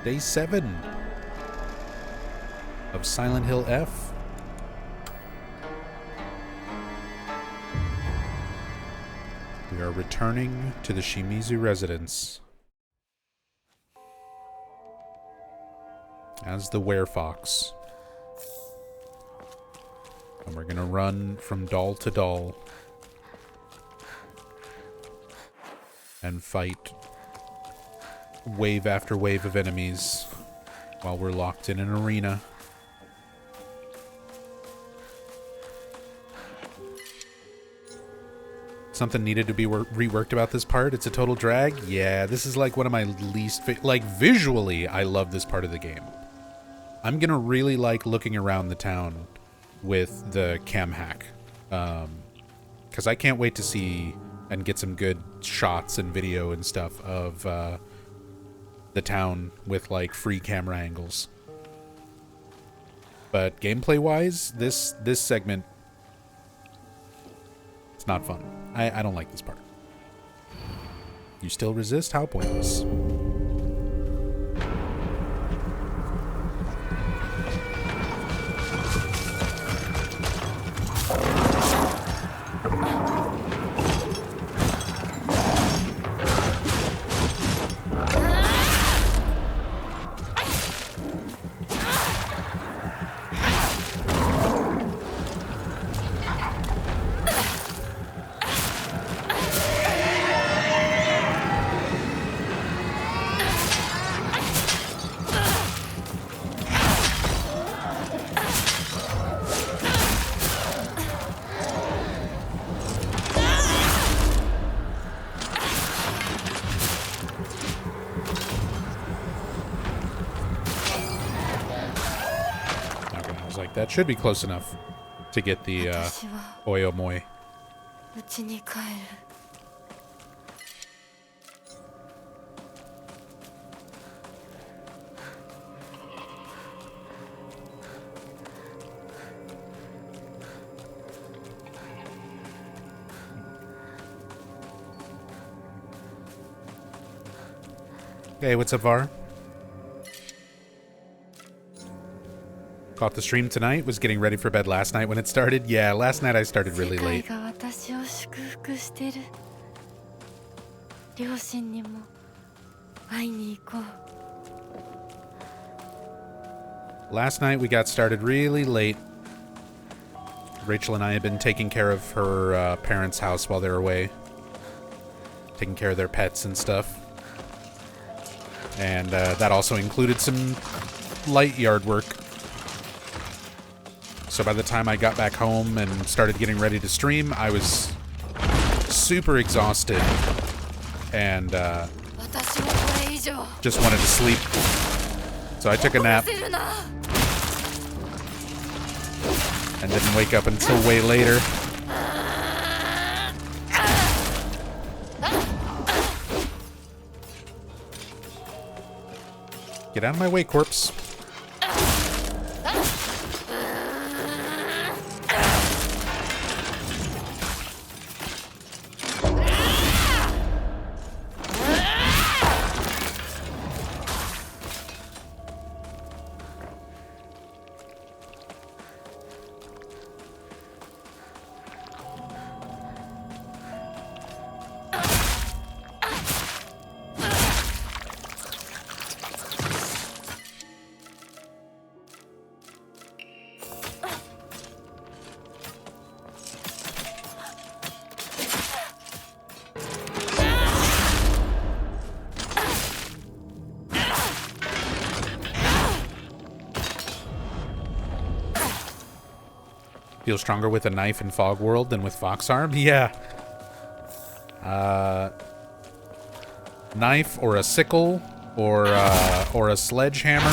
Day 7 of Silent Hill F. We are returning to the Shimizu residence as the Werefox. And we're gonna run from doll to doll and fight wave after wave of enemies while we're locked in an arena. Something needed to be reworked about this part. It's a total drag. Yeah, this is like one of my least like visually I love this part of the game. I'm gonna really like looking around the town with the cam hack, because I can't wait to see and get some good shots and video and stuff of the town with like free camera angles. But gameplay wise, this segment, it's not fun. I don't like this part. You still resist? How pointless. That should be close enough to get the Oyomoi. Hey, what's up, Var? Caught the stream tonight, was getting ready for bed last night when it started. Yeah, last night I started really late. Last night we got started really late. Rachel and I had been taking care of her parents' house while they were away. Taking care of their pets and stuff. And that also included some light yard work. So by the time I got back home and started getting ready to stream, I was super exhausted and just wanted to sleep. So I took a nap and didn't wake up until way later. Get out of my way, corpse. Feel stronger with a knife in Fog World than with Fox Arm? Yeah. Knife or a sickle or a sledgehammer.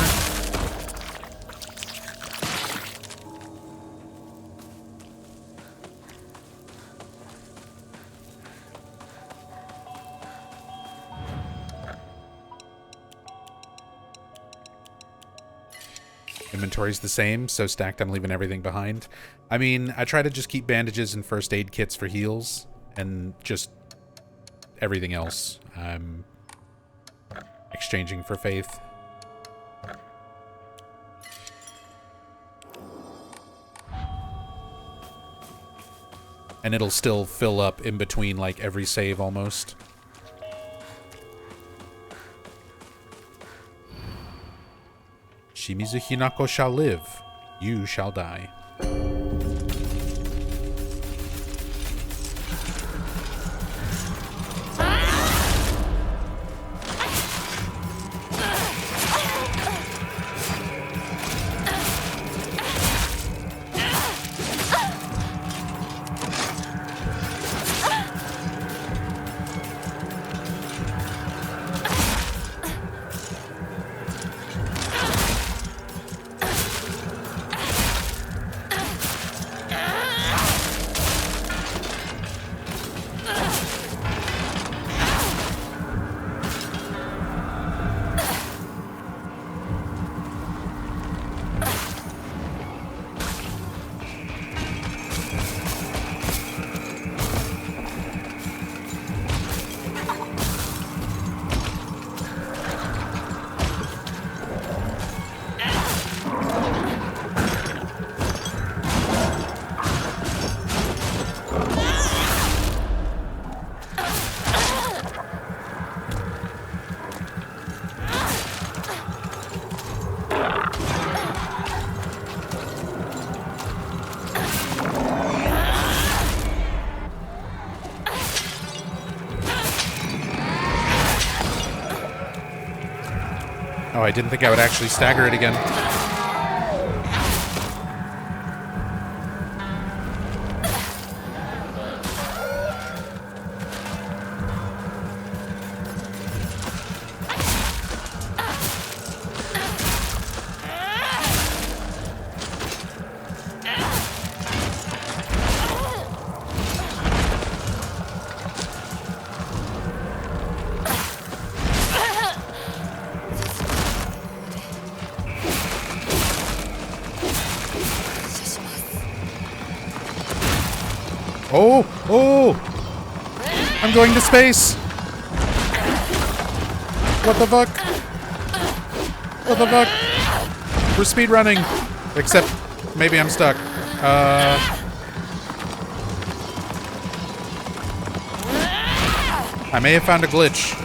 Inventory's the same, so stacked I'm leaving everything behind. I mean, I try to just keep bandages and first aid kits for heals, and just everything else I'm exchanging for faith. And it'll still fill up in between, like, every save almost. Shimizu Hinako shall live. You shall die. Oh, I didn't think I would actually stagger it again. Oh! Oh! I'm going to space! What the fuck? What the fuck? We're speedrunning! Except, maybe I'm stuck. I may have found a glitch.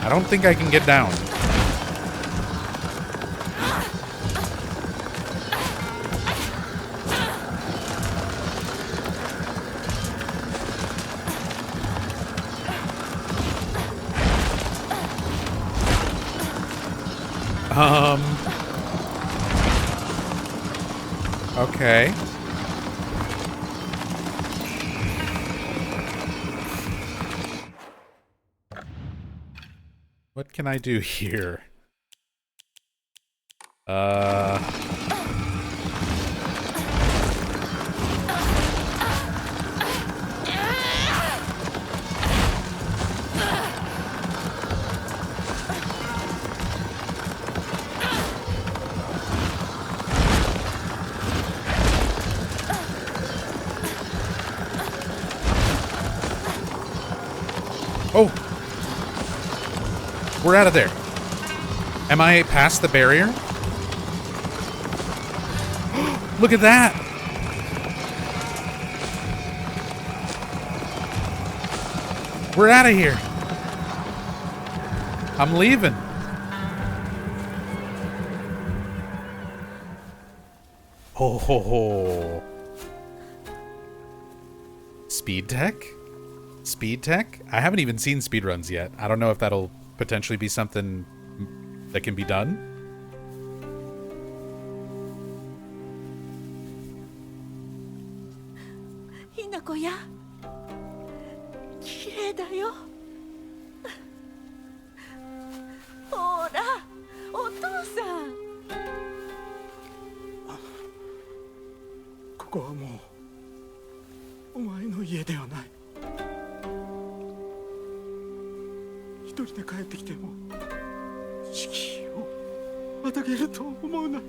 I don't think I can get down. Okay. What can I do here? Oh! We're out of there. Am I past the barrier? Look at that! We're out of here. I'm leaving. Ho ho ho. Speed tech? Speed tech? I haven't even seen speedruns yet. I don't know if that'll potentially be something that can be done. Hinako ya. Kirei da yo. Hora, otou-san. ここはもうお前の家ではない。一人で帰ってきても敷居をまたげると思うな。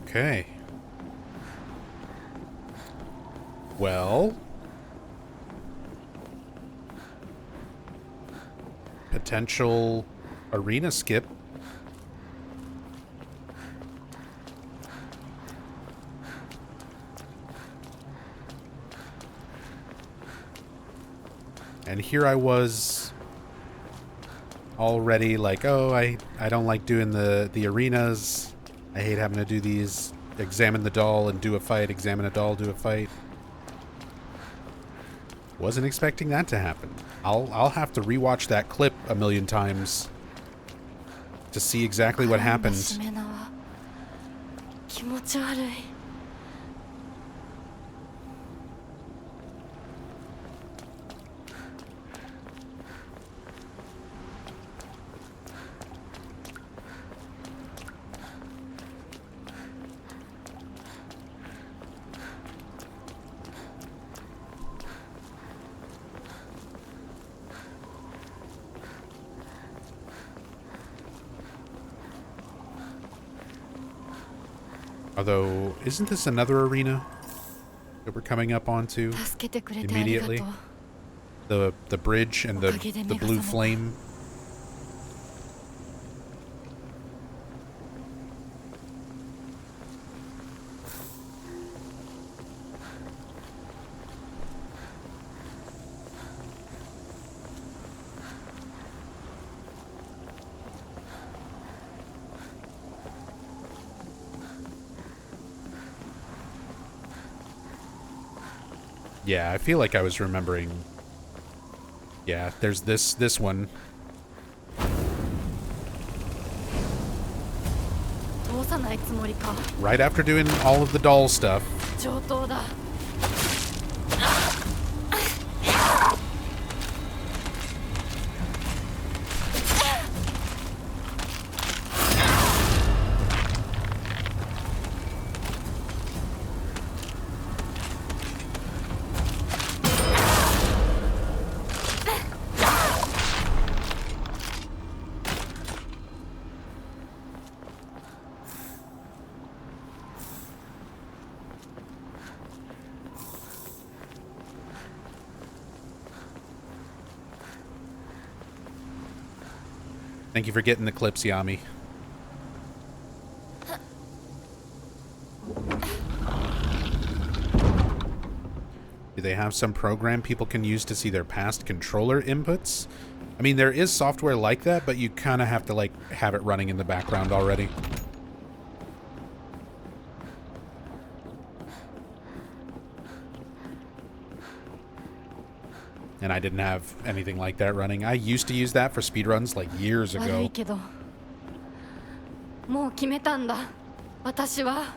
Okay. Well, potential arena skip. And here I was already like, oh, I don't like doing the arenas. I hate having to do these. Examine the doll and do a fight. Examine a doll, do a fight. Wasn't expecting that to happen. I'll have to rewatch that clip a million times to see exactly what happened. 気持ち悪い Although, isn't this another arena that we're coming up onto 助けてくれてありがとう immediately? The bridge and the blue flame. Yeah, I feel like I was remembering. Yeah, there's this one. 通さないつもりか Right after doing all of the doll stuff. 上等だ Thank you for getting the clips, Yami. Do they have some program people can use to see their past controller inputs? I mean, there is software like that, but you kind of have to, like, have it running in the background already. And I didn't have anything like that running. I used to use that for speedruns like years 悪 ago. いけどもう決めたんだ私は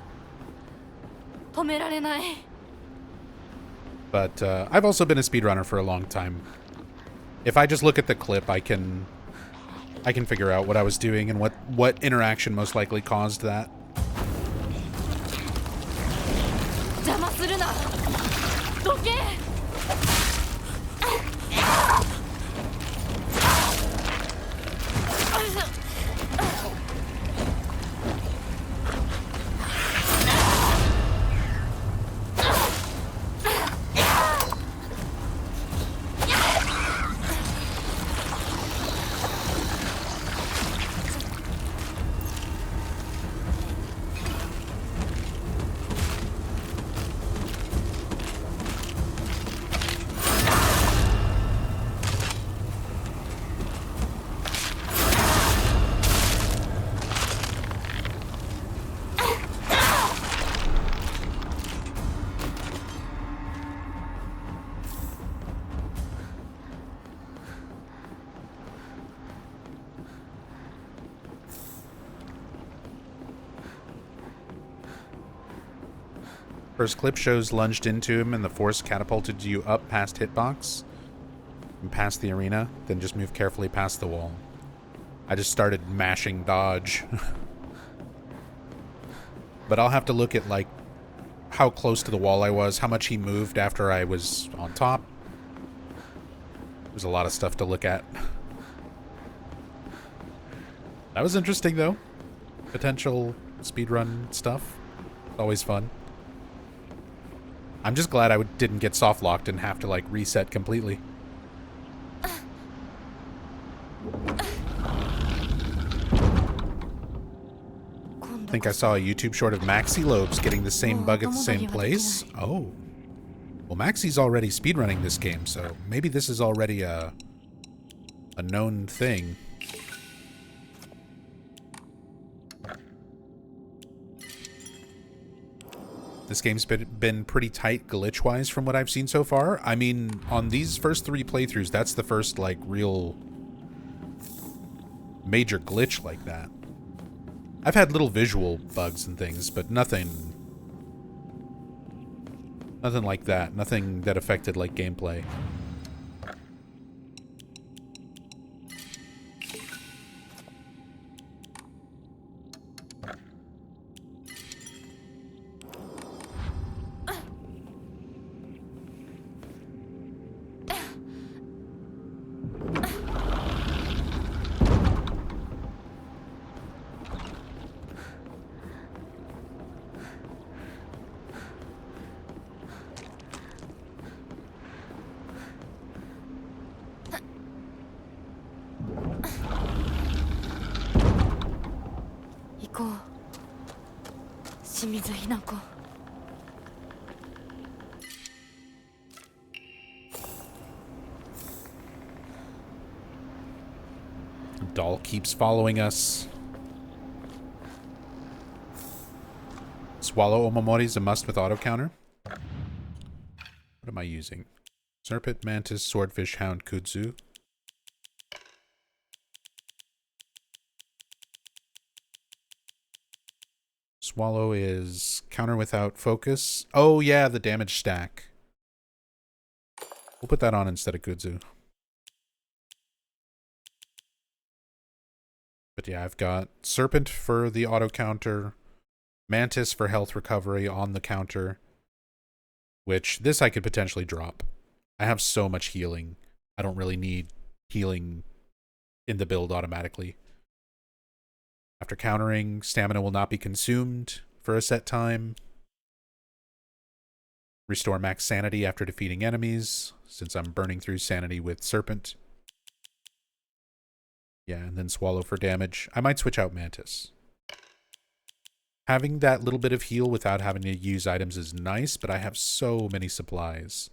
止められない But I've also been a speedrunner for a long time. If I just look at the clip, I can figure out what I was doing and what interaction most likely caused that. 邪魔するなどけ First clip shows lunged into him and the force catapulted you up past hitbox and past the arena, then just move carefully past the wall. I just started mashing dodge. But I'll have to look at, like, how close to the wall I was, how much he moved after I was on top. There's a lot of stuff to look at. That was interesting, though. Potential speedrun stuff. Always fun. I'm just glad I didn't get soft locked and have to, like, reset completely. I think I saw a YouTube short of Maxi Lobes getting the same bug at the same place. Oh. Well, Maxi's already speedrunning this game, so maybe this is already a known thing. This game's been pretty tight glitch-wise from what I've seen so far. I mean, on these first 3 playthroughs, that's the first, like, real major glitch like that. I've had little visual bugs and things, but nothing like that. Nothing that affected, like, gameplay. Doll keeps following us. Swallow Omamori is a must with auto counter. What am I using? Serpent, Mantis, Swordfish, Hound, Kudzu. Swallow is counter without focus. Oh yeah, the damage stack. We'll put that on instead of Kudzu. But yeah, I've got Serpent for the auto counter, Mantis for health recovery on the counter, which this I could potentially drop. I have so much healing. I don't really need healing in the build automatically. After countering, stamina will not be consumed for a set time. Restore max sanity after defeating enemies, since I'm burning through sanity with Serpent. Yeah, and then Swallow for damage. I might switch out Mantis. Having that little bit of heal without having to use items is nice, but I have so many supplies.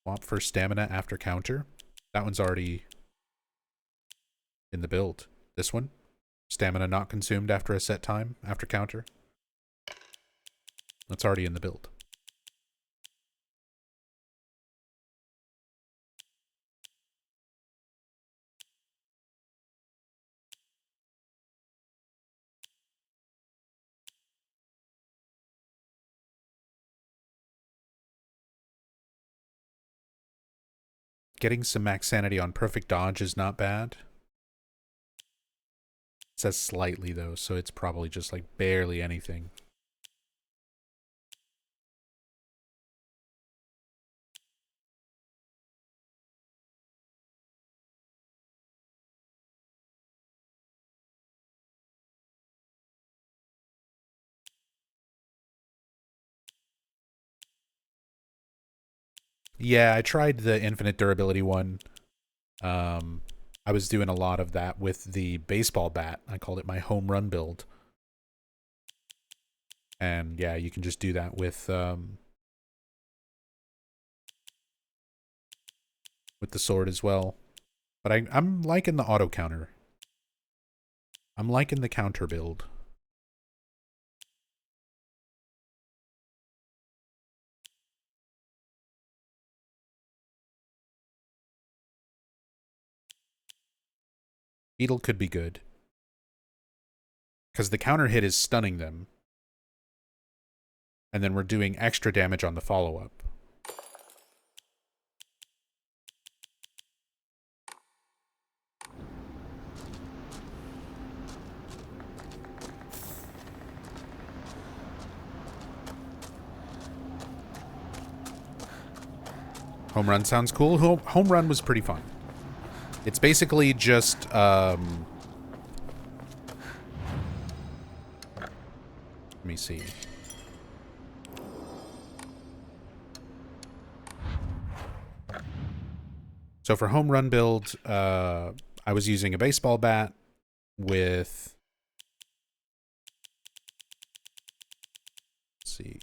Swap for stamina after counter. That one's already in the build. This one, stamina not consumed after a set time, after counter. That's already in the build. Getting some max sanity on perfect dodge is not bad. It says slightly though, so it's probably just like barely anything. Yeah, I tried the infinite durability one. I was doing a lot of that with the baseball bat. I called it my home run build. And yeah, you can just do that with the sword as well. But I'm liking the auto counter. I'm liking the counter build. Beetle could be good. because the counter hit is stunning them. And then we're doing extra damage on the follow-up. Home run sounds cool. Home run was pretty fun. It's basically just let me see. So for home run build, I was using a baseball bat with, let's see.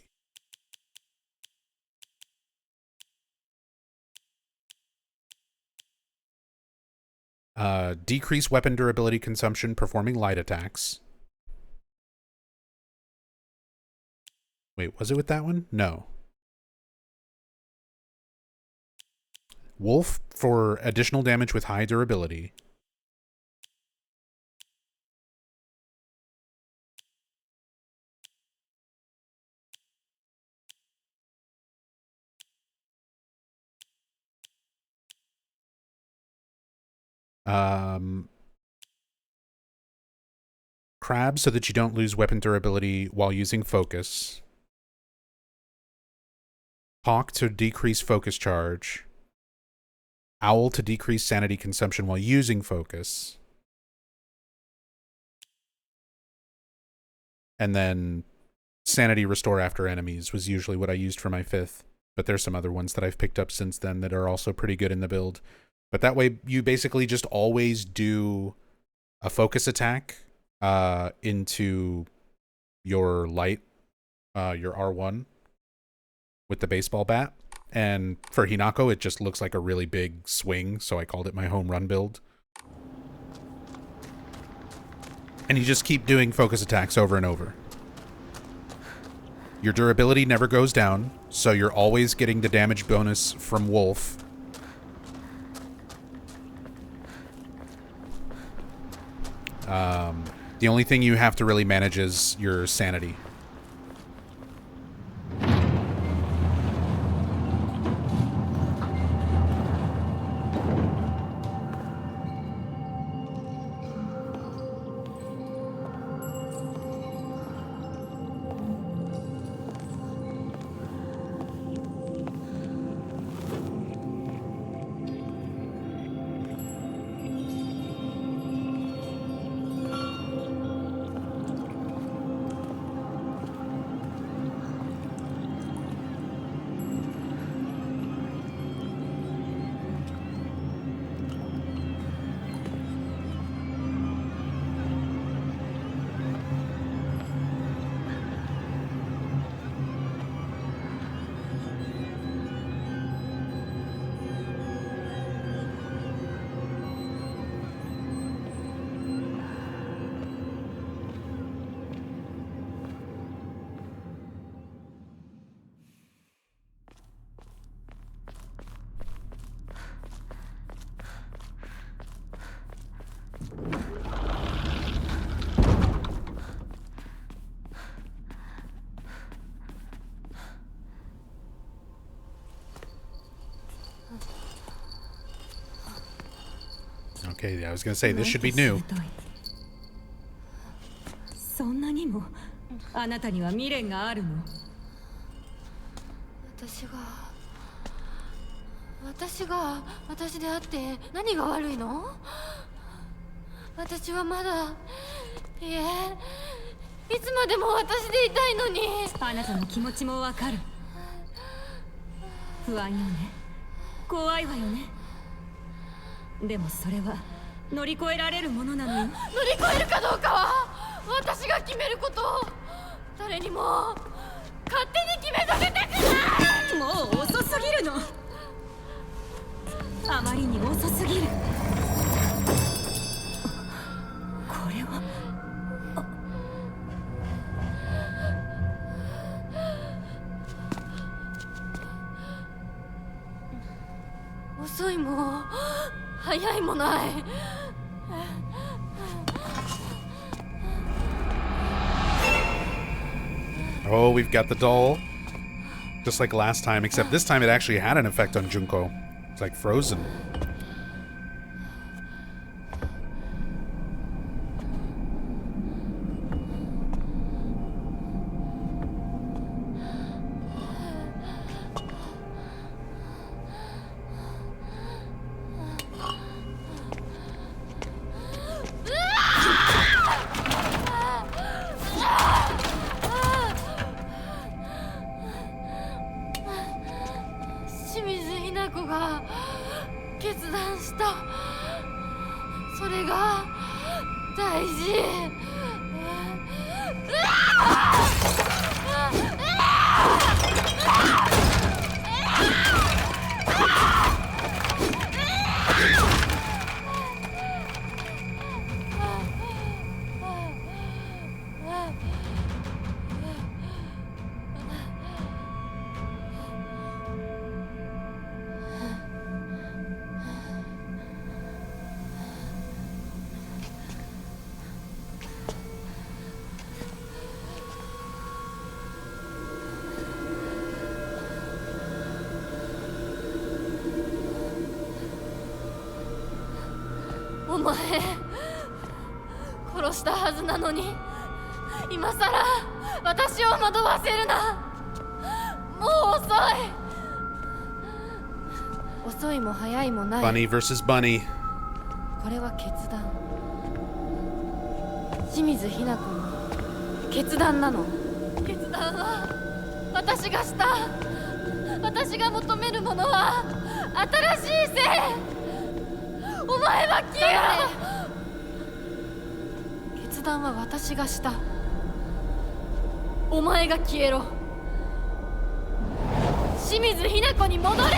Decrease weapon durability consumption performing light attacks. Wait, was it with that one? No. Wolf for additional damage with high durability. Crab so that you don't lose weapon durability while using focus. Hawk to decrease focus charge. Owl to decrease sanity consumption while using focus. And then sanity restore after enemies was usually what I used for my 5th. But there's some other ones that I've picked up since then that are also pretty good in the build. But that way you basically just always do a focus attack into your light, your R1 with the baseball bat. And for Hinako, it just looks like a really big swing, so I called it my home run build. And you just keep doing focus attacks over and over. Your durability never goes down, so you're always getting the damage bonus from Wolf. The only thing you have to really manage is your sanity. Okay, I was going to say, this should be new. そんなにもあなたには未練があるの？私であって何が悪いの？私はまだ、いえ、いつまでも私でいたいのに。あなたの気持ちもわかる。不安よね。怖いわよね。でもそれは乗り越えられるものなのよ。乗り越えるかどうかは私が決めること。誰にも勝手に決めさせたくない。もう遅すぎるの。あまりに遅すぎる。これは遅いも早いもない。Oh, we've got the doll. Just like last time, except this time it actually had an effect on Junko. It's like frozen.お前殺したはずなのに今さら私を惑わせるな。もう遅いも早いもない。 Bunny vs. Bunny. これは決断。清水ひな子の決断なの。決断は私がした。私が求めるものは新しい性。お前は消えろ。決断は私がした。お前が消えろ。清水ひな子に戻れ。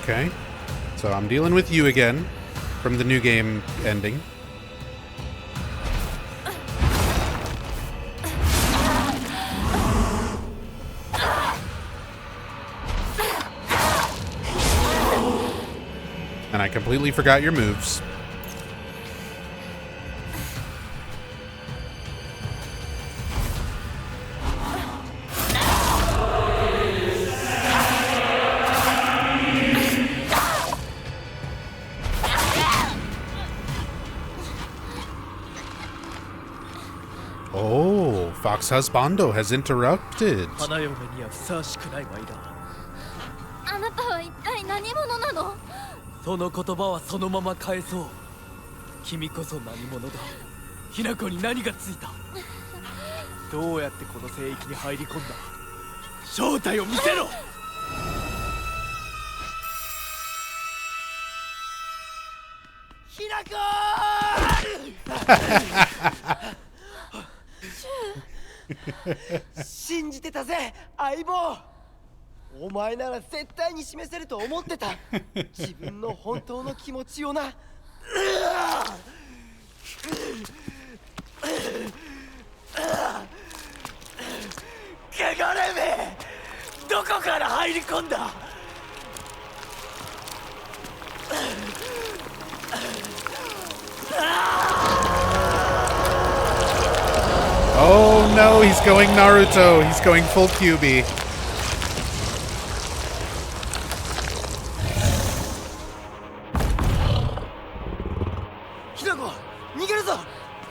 Okay, so I'm dealing with you again from the new game ending. And I completely forgot your moves. Oh, Fox Husbando has interrupted. 花嫁にはふさわしくないわいだ。あなたは一体何者なの？その言葉はそのまま返そう。君こそ何者だ。ひな子に何がついた。どうやってこの聖域に入り込んだ。正体を見せろ。ひな子信じてたぜ相棒。お前なら絶対に示せると思ってた。自分の本当の気持ちをな。汚れめ、どこから入り込んだ。Oh no, he's going Naruto. He's going full QB.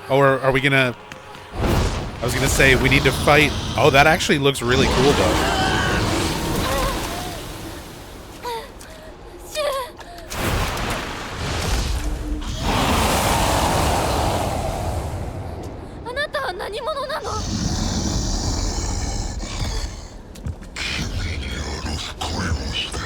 Oh, are we gonna... I was gonna say, we need to fight... Oh, that actually looks really cool, though. 君に下ろす声もして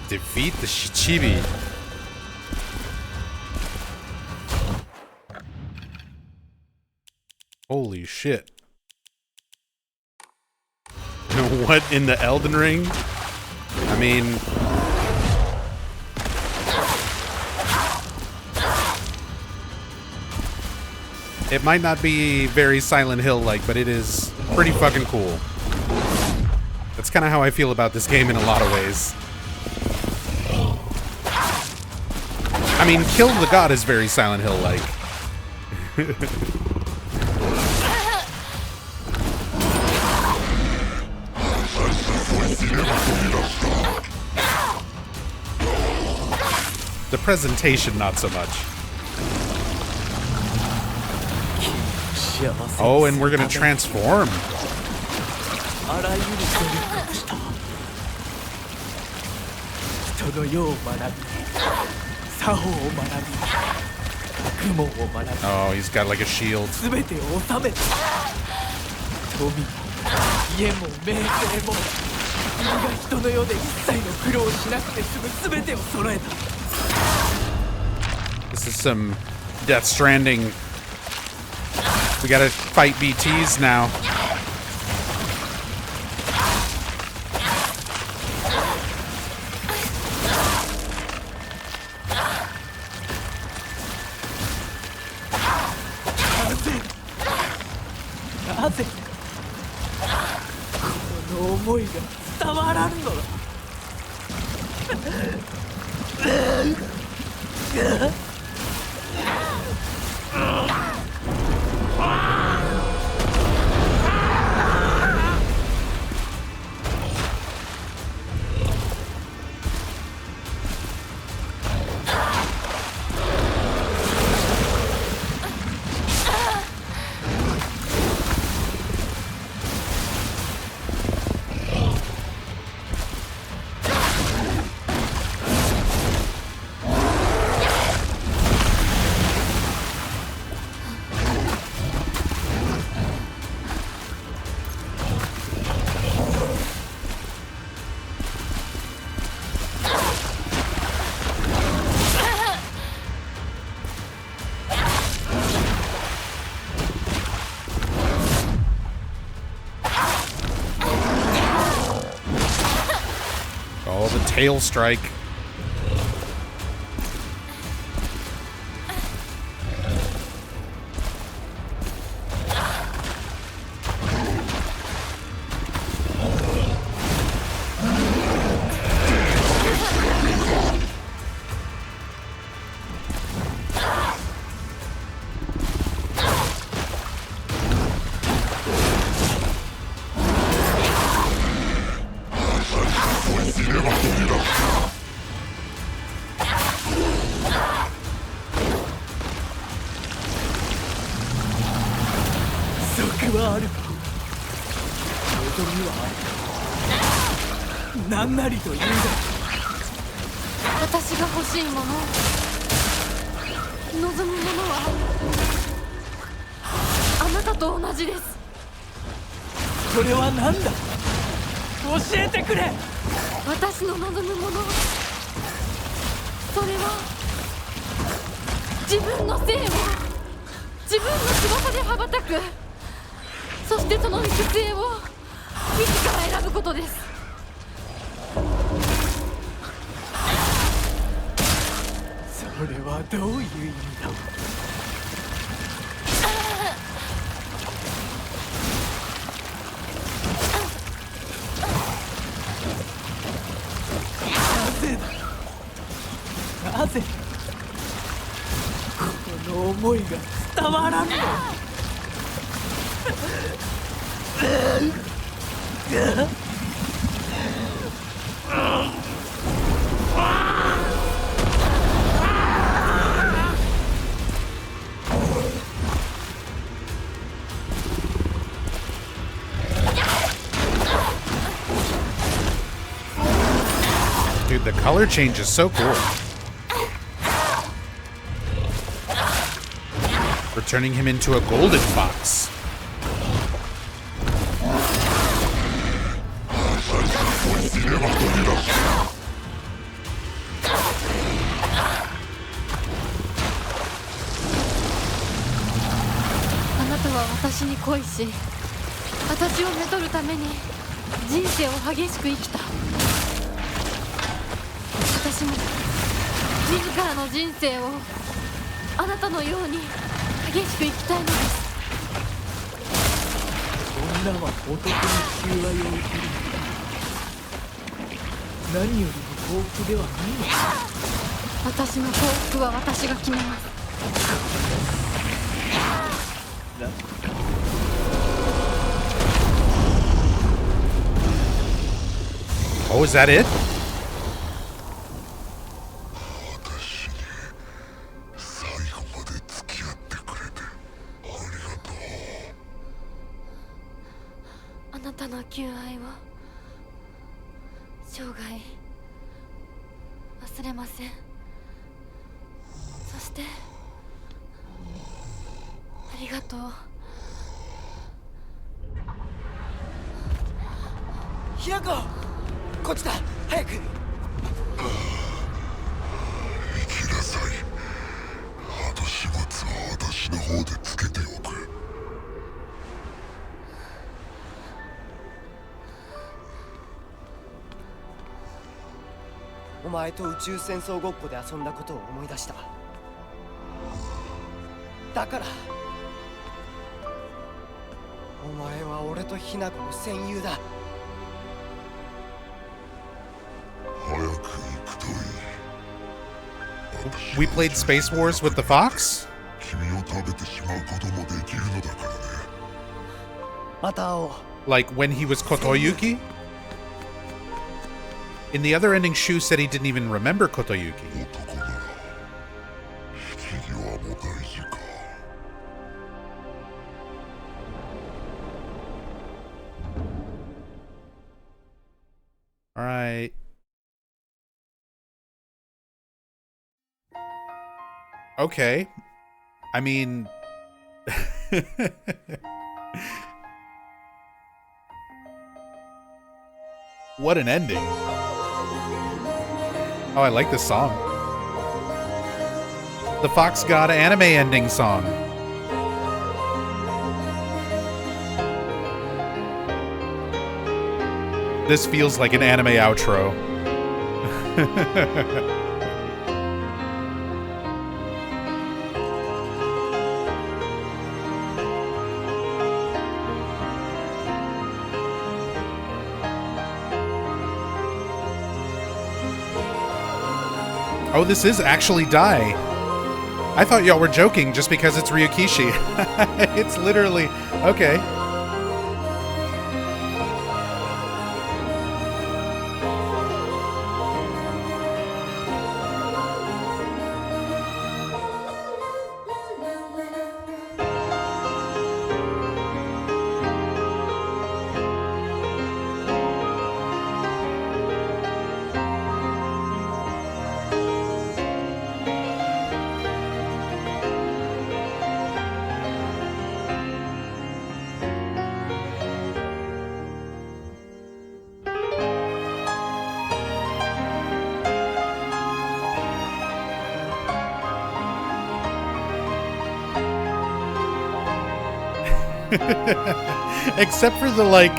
Defeat the Shichibi. Holy shit. What in the Elden Ring? I mean... It might not be very Silent Hill-like, but it is pretty fucking cool. That's kind of how I feel about this game in a lot of ways. I mean, Kill the God is very Silent Hill-like. The presentation, not so much. Oh, and we're gonna transform. Oh, he's got like a shield. This is some Death Stranding. We gotta fight BTs now. Oh, the tail strike.私が欲しいもの、望むものはあなたと同じです。それは何だ？教えてくれ。私の望むもの、それは自分の性を自分の翼で羽ばたく、そしてその行く末を自ら選ぶことです。れはどういう意味だ。なぜこの思いが伝わらんの。Dude, the color change is so cool. We're turning him into a golden fox. Anata wa watashi ni koi shi, watashi o metoru tame ni jinsei o hageshiku ikita. Watashi mo mizukara no jinsei o anata no you ni hageshiku ikitai no desu. 女は男に求愛を受ける。何よりも幸福ではないのか。私の幸福は私が決めます。Oh, is that it? あなたの求愛を生涯忘れません。そしてありがとう。平子、こっちだ、早く。行きなさい。あと始末は私の方でつけておく。お前と宇宙戦争ごっこで遊んだことを思い出した。だからお前は俺とヒナコの戦友だ。早く行くといい。 We played Space Wars with the fox? 君を食べてしまうこともできるのだからね。また会おう。 Like when he was Kotoyuki? In the other ending, Shu said he didn't even remember Kotoyuki. 男なら引き際も大事か。Alright. Okay. I mean... What an ending. Oh, I like this song. The Fox God anime ending song. This feels like an anime outro. Oh, this is actually Dai. I thought y'all were joking just because it's Ryukishi. It's literally... Okay. Except for the, like,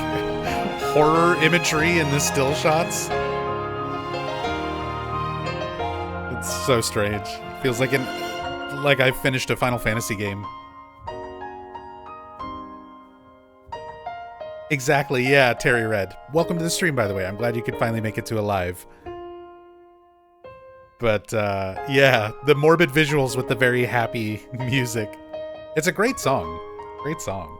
horror imagery in the still shots. It's so strange. Feels like I finished a Final Fantasy game. Exactly, yeah, Terry Red. Welcome to the stream, by the way. I'm glad you could finally make it to a live. But, yeah, the morbid visuals with the very happy music. It's a great song. Great song.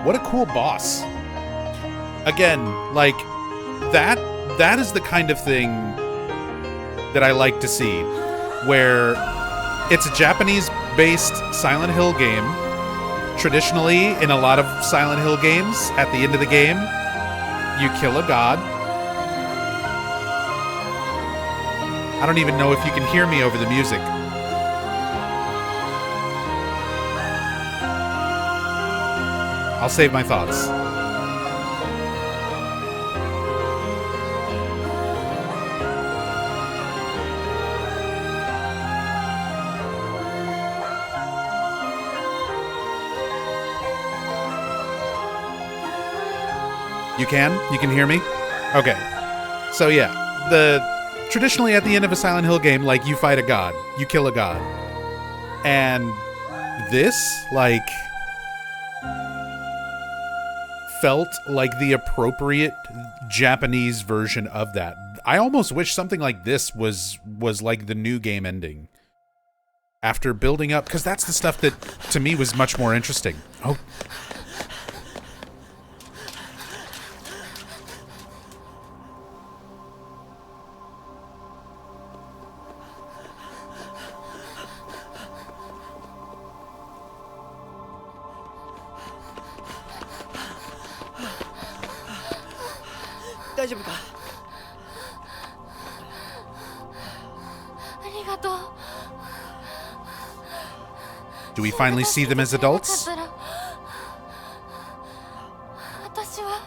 What a cool boss. Again, like, that is the kind of thing that I like to see, where it's a Japanese-based Silent Hill game. Traditionally, in a lot of Silent Hill games, at the end of the game, you kill a god. I don't even know if you can hear me over the music. I'll save my thoughts. You can? You can hear me? Okay. So yeah, traditionally at the end of a Silent Hill game, like, you fight a god. You kill a god. And this, like, felt like the appropriate Japanese version of that. I almost wish something like this was like the new game ending. After building up, because that's the stuff that, to me, was much more interesting. Oh. Do we finally see them as adults? 私は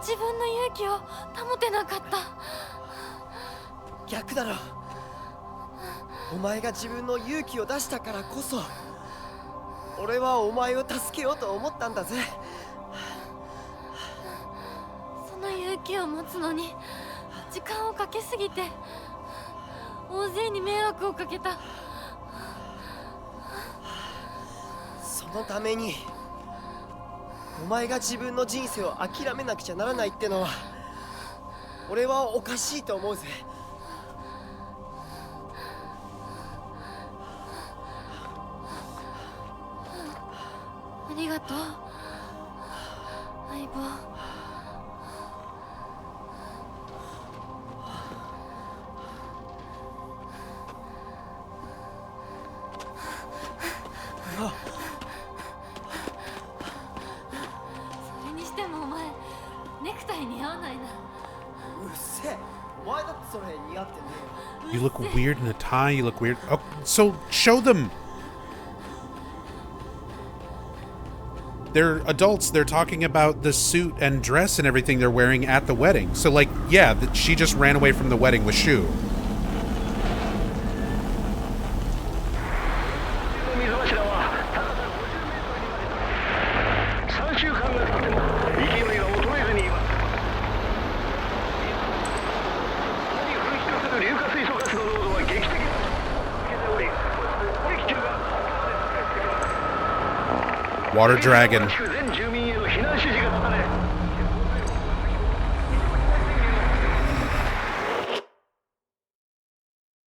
自分の勇気を保てなかった。逆だろ。お前が自分の勇気を出したからこそ、俺はお前を助けようと思ったんだぜ。その勇気を持つのに時間をかけすぎて、大勢に迷惑をかけた。そのためにお前が自分の人生を諦めなくちゃならないってのは俺はおかしいと思うぜ。ありがとう、相棒。それにしてもお前ネクタイ似合わないな。うるせえ、お前だってそれ似合ってねえよ。 You look weird in a tie, you look weird. Oh, so show them. They're adults, they're talking about the suit and dress and everything they're wearing at the wedding. So, like, yeah, she just ran away from the wedding with Shu. Water dragon.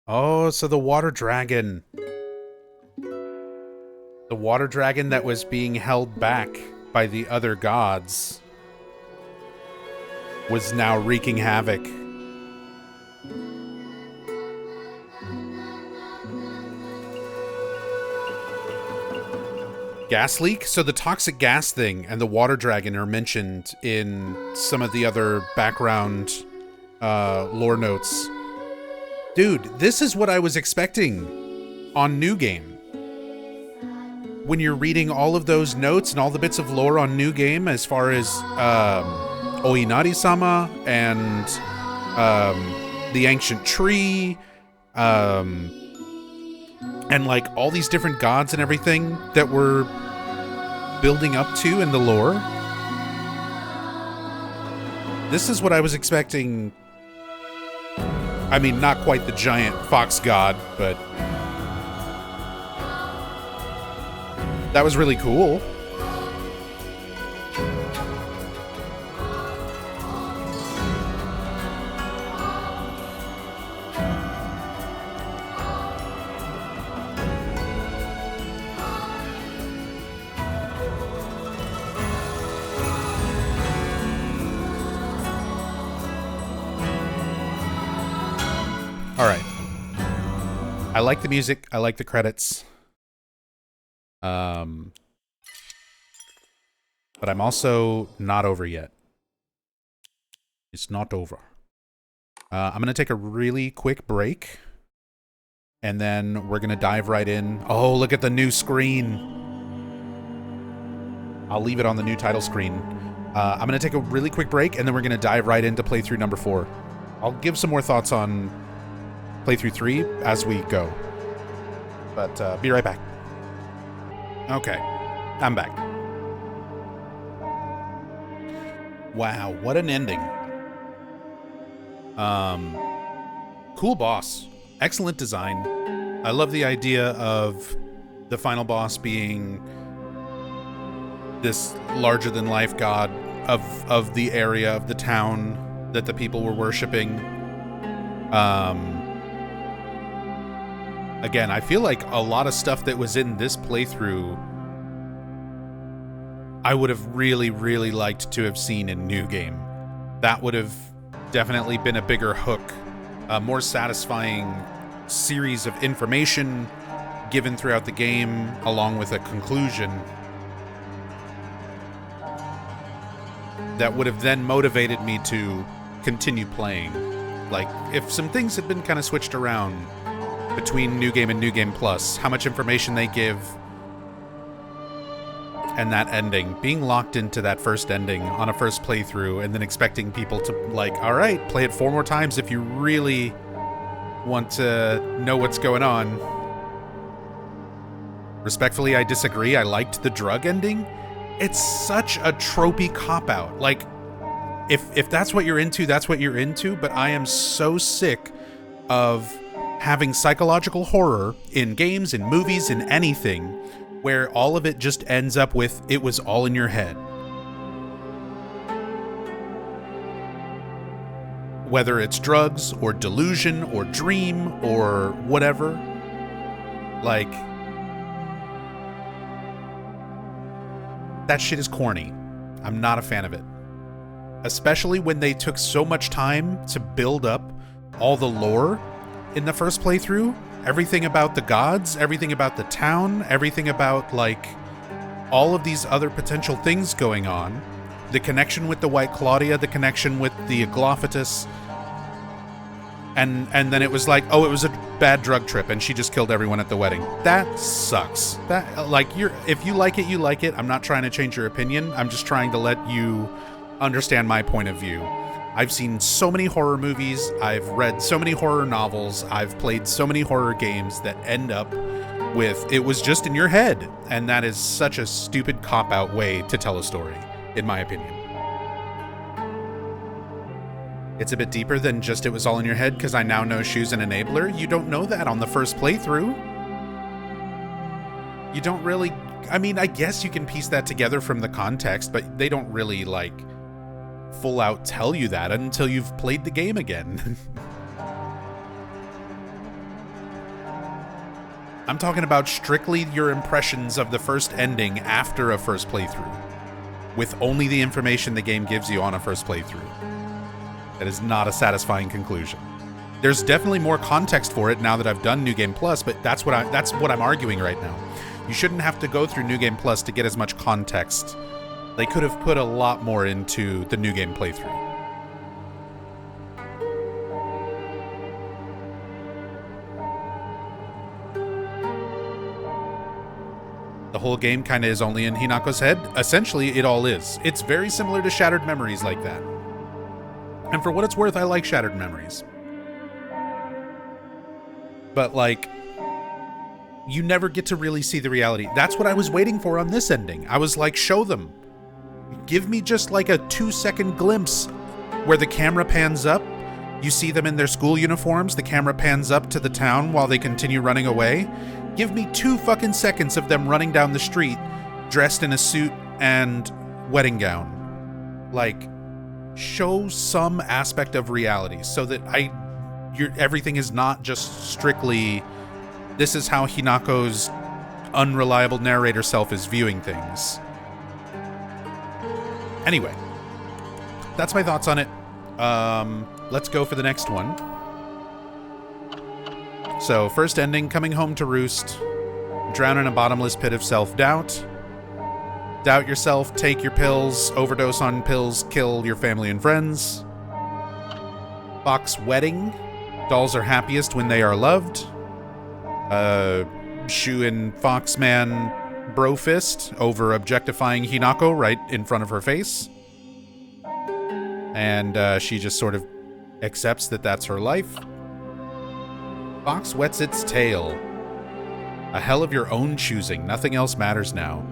Oh, so the water dragon. The water dragon that was being held back by the other gods was now wreaking havoc. Gas leak? So the toxic gas thing and the water dragon are mentioned in some of the other background lore notes. Dude, this is what I was expecting on New Game. When you're reading all of those notes and all the bits of lore on New Game as far as Oinari-sama and the ancient tree, and like all these different gods and everything that we're building up to in the lore. This is what I was expecting. I mean, not quite the giant fox god, but that was really cool. All right. I like the music. I like the credits. But I'm also not over yet. It's not over. I'm going to take a really quick break. And then we're going to dive right in. Oh, look at the new screen. I'll leave it on the new title screen. I'm going to take a really quick break, and then we're going to dive right into playthrough number 4. I'll give some more thoughts on playthrough 3 as we go. But be right back. Okay, I'm back. Wow, what an ending. Cool boss. Excellent design. I love the idea of the final boss being this larger-than-life god of the area, of the town that the people were worshipping. Again, I feel like a lot of stuff that was in this playthrough I would have really, really liked to have seen in New Game. That would have definitely been a bigger hook, a more satisfying series of information given throughout the game, along with a conclusion that would have then motivated me to continue playing. Like, if some things had been kind of switched around between New Game and New Game Plus, how much information they give, and that ending, being locked into that first ending on a first playthrough, and then expecting people to, like, all right, play it 4 more times if you really want to know what's going on. Respectfully, I disagree. I liked the drug ending. It's such a tropey cop-out. Like, if that's what you're into, that's what you're into, but I am so sick of having psychological horror in games, in movies, in anything, where all of it just ends up with, it was all in your head. Whether it's drugs, or delusion, or dream, or whatever. Like, that shit is corny. I'm not a fan of it. Especially when they took so much time to build up all the lore in the first playthrough. Everything about the gods, everything about the town, everything about, like, all of these other potential things going on. The connection with the White Claudia, the connection with the Aglophilus. And then it was like, oh, it was a bad drug trip and she just killed everyone at the wedding. That sucks. That, like, if you like it, you like it. I'm not trying to change your opinion. I'm just trying to let you understand my point of view. I've seen so many horror movies, I've read so many horror novels, I've played so many horror games that end up with, it was just in your head. And that is such a stupid cop-out way to tell a story, in my opinion. It's a bit deeper than just it was all in your head because I now know Shu's an enabler. You don't know that on the first playthrough. You don't really, I mean, I guess you can piece that together from the context, but they don't really, like, full out tell you that until you've played the game again. I'm talking about strictly your impressions of the first ending after a first playthrough, with only the information the game gives you on a first playthrough. That is not a satisfying conclusion. There's definitely more context for it now that I've done New Game Plus, but that's what I'm arguing right now. You shouldn't have to go through New Game Plus to get as much context. They could have put a lot more into the New Game playthrough. The whole game kind of is only in Hinako's head. Essentially, it all is. It's very similar to Shattered Memories like that. And for what it's worth, I like Shattered Memories. But, like, you never get to really see the reality. That's what I was waiting for on this ending. I was like, show them. Give me just like a 2-second glimpse where the camera pans up, you see them in their school uniforms, the camera pans up to the town while they continue running away. Give me 2 fucking seconds of them running down the street dressed in a suit and wedding gown. Like, show some aspect of reality so that everything is not just strictly this is how Hinako's unreliable narrator self is viewing things. Anyway, that's my thoughts on it. Let's go for the next one. So, first ending, coming home to roost, drown in a bottomless pit of self-doubt. Doubt yourself, take your pills, overdose on pills, kill your family and friends. Fox wedding, dolls are happiest when they are loved. Shu and Foxman bro fist over objectifying Hinako right in front of her face. And she just sort of accepts that that's her life. Fox wets its tail. A hell of your own choosing. Nothing else matters now.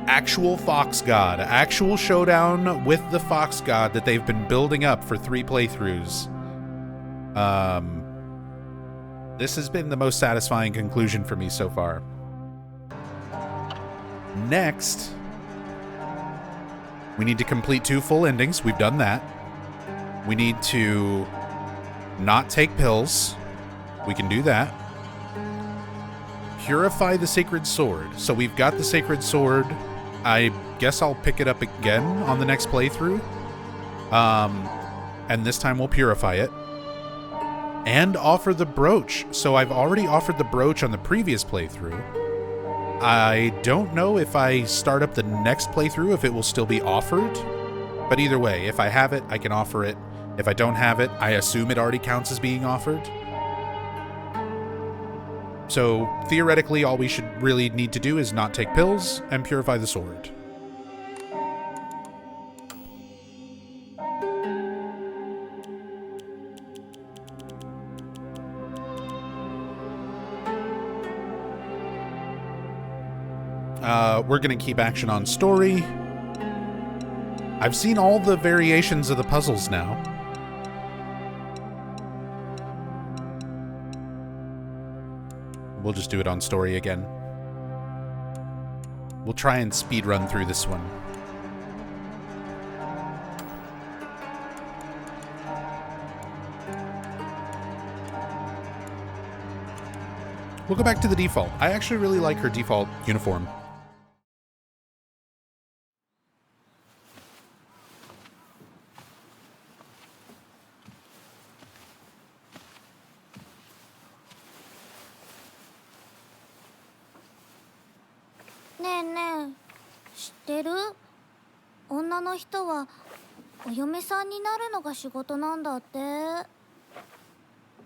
Actual Fox God. Actual showdown with the Fox God that they've been building up for 3 playthroughs. This has been the most satisfying conclusion for me so far. Next, we need to complete 2 full endings. We've done that. We need to not take pills. We can do that. Purify the Sacred Sword. So we've got the Sacred Sword. I guess I'll pick it up again on the next playthrough. And this time we'll purify it. And offer the brooch. So I've already offered the brooch on the previous playthrough. I don't know if I start up the next playthrough if it will still be offered. But either way, if I have it, I can offer it. If I don't have it, I assume it already counts as being offered. So theoretically, all we should really need to do is not take pills and purify the sword. We're going to keep action on story. I've seen all the variations of the puzzles now. We'll just do it on story again. We'll try and speed run through this one. We'll go back to the default. I actually really like her default uniform.ねえねえ、知ってる？女の人はお嫁さんになるのが仕事なんだって。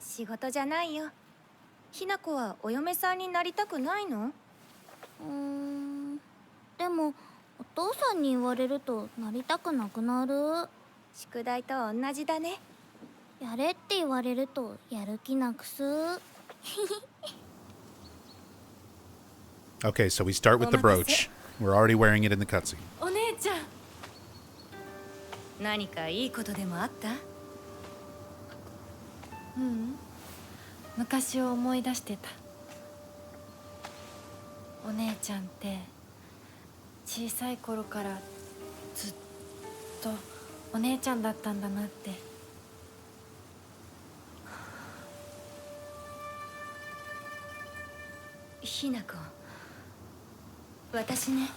仕事じゃないよ。ひな子はお嫁さんになりたくないの？でもお父さんに言われるとなりたくなくなる。宿題と同じだね。やれって言われるとやる気なくす。Okay, so we start with the brooch. We're already wearing it in the cutscene. お姉ちゃん。何かいいことでもあった？昔を思い出してた。お姉ちゃんって小さい頃からずっとお姉ちゃんだったんだなって。ひな子、私ね。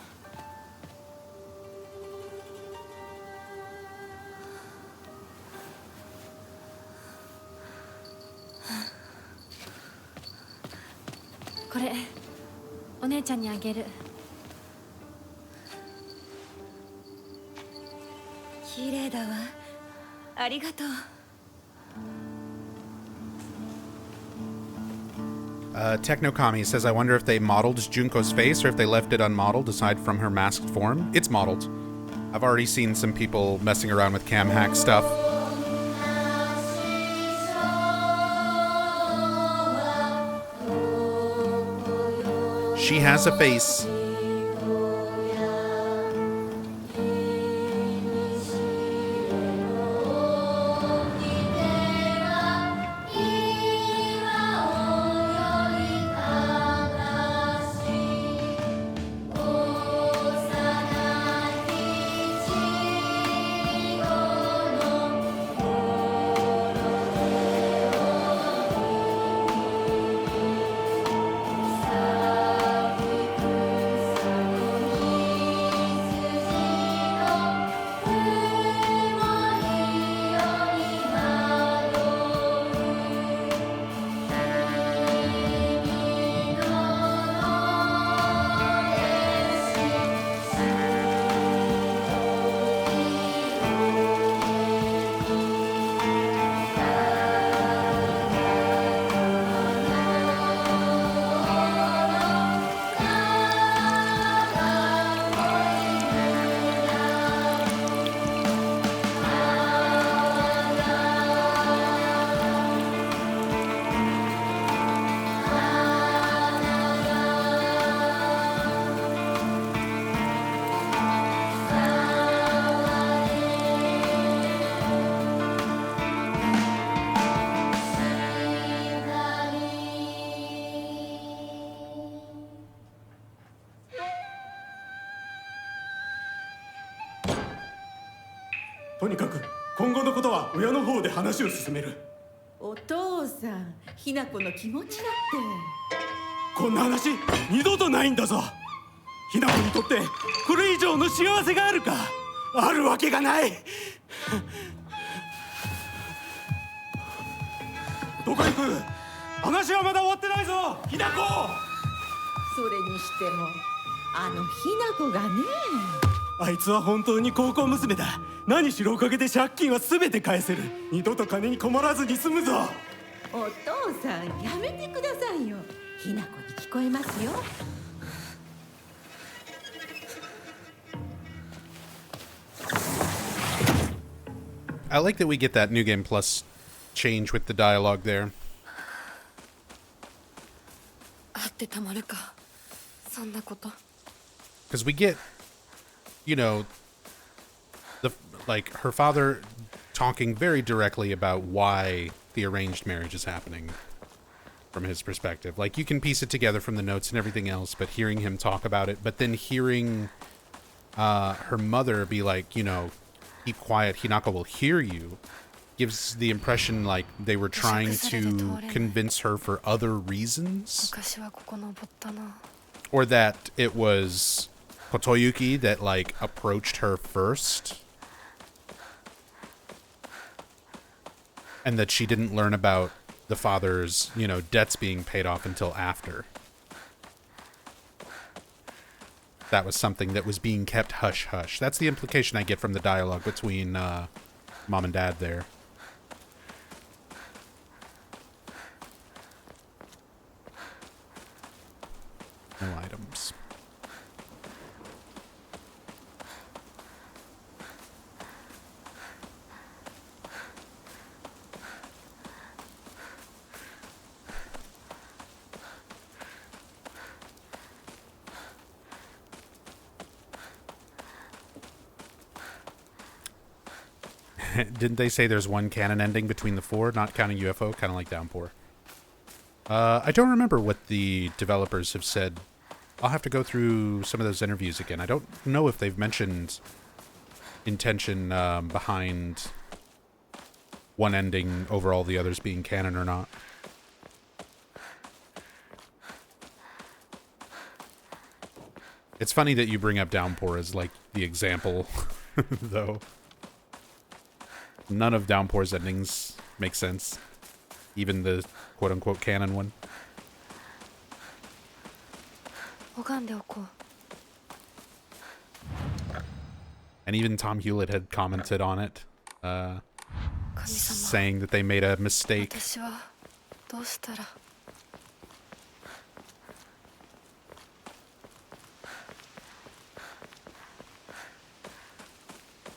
これお姉ちゃんにあげる。綺麗だわ。ありがとう。Technokami says, I wonder if they modeled Junko's face or if they left it unmodeled aside from her masked form. It's modeled. I've already seen some people messing around with cam hack stuff. She has a face. とにかく今後のことは親の方で話を進める。お父さん、ひな子の気持ちだって。こんな話二度とないんだぞ。ひな子にとってこれ以上の幸せがあるか。あるわけがない。どこ行く。話はまだ終わってないぞ、ひな子。それにしてもあのひな子がね。あいつは本当に高校娘だ。何しろおかげで借金は全て返せる。二度と金に困らずに済むぞ。お父さん、やめてくださいよ。ひな子に聞こえますよ。I like that we get that New Game Plus change with the dialogue there. あってたまるか、そんなこと。 Because we get, you know, like her father talking very directly about why the arranged marriage is happening from his perspective. Like, you can piece it together from the notes and everything else, but hearing him talk about it, but then hearing her mother be like, you know, keep quiet, Hinako will hear you, gives the impression like they were trying to convince her for other reasons. 昔はここ登ったな。 Or that it was Kotoyuki that, like, approached her first. And that she didn't learn about the father's, you know, debts being paid off until after. That was something that was being kept hush-hush. That's the implication I get from the dialogue between mom and dad there. No items. Didn't they say there's one canon ending between the four, not counting UFO, kind of like Downpour? I don't remember what the developers have said. I'll have to go through some of those interviews again. I don't know if they've mentioned intention behind one ending over all the others being canon or not. It's funny that you bring up Downpour as, like, the example, though. None of Downpour's endings make sense. Even the quote-unquote canon one. 拝んでおこう。 And even Tom Hewlett had commented on it, saying that they made a mistake. 私はどうしたら。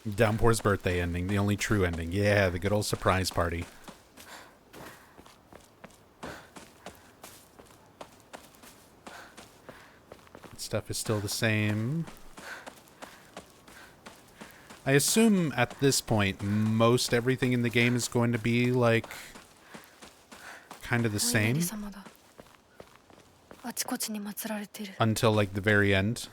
Downpour's birthday ending, the only true ending. Yeah, the good old surprise party. Stuff is still the same. I assume at this point, most everything in the game is going to be, like, kind of the same. あちこちに祀られてる。 Until, like, the very end.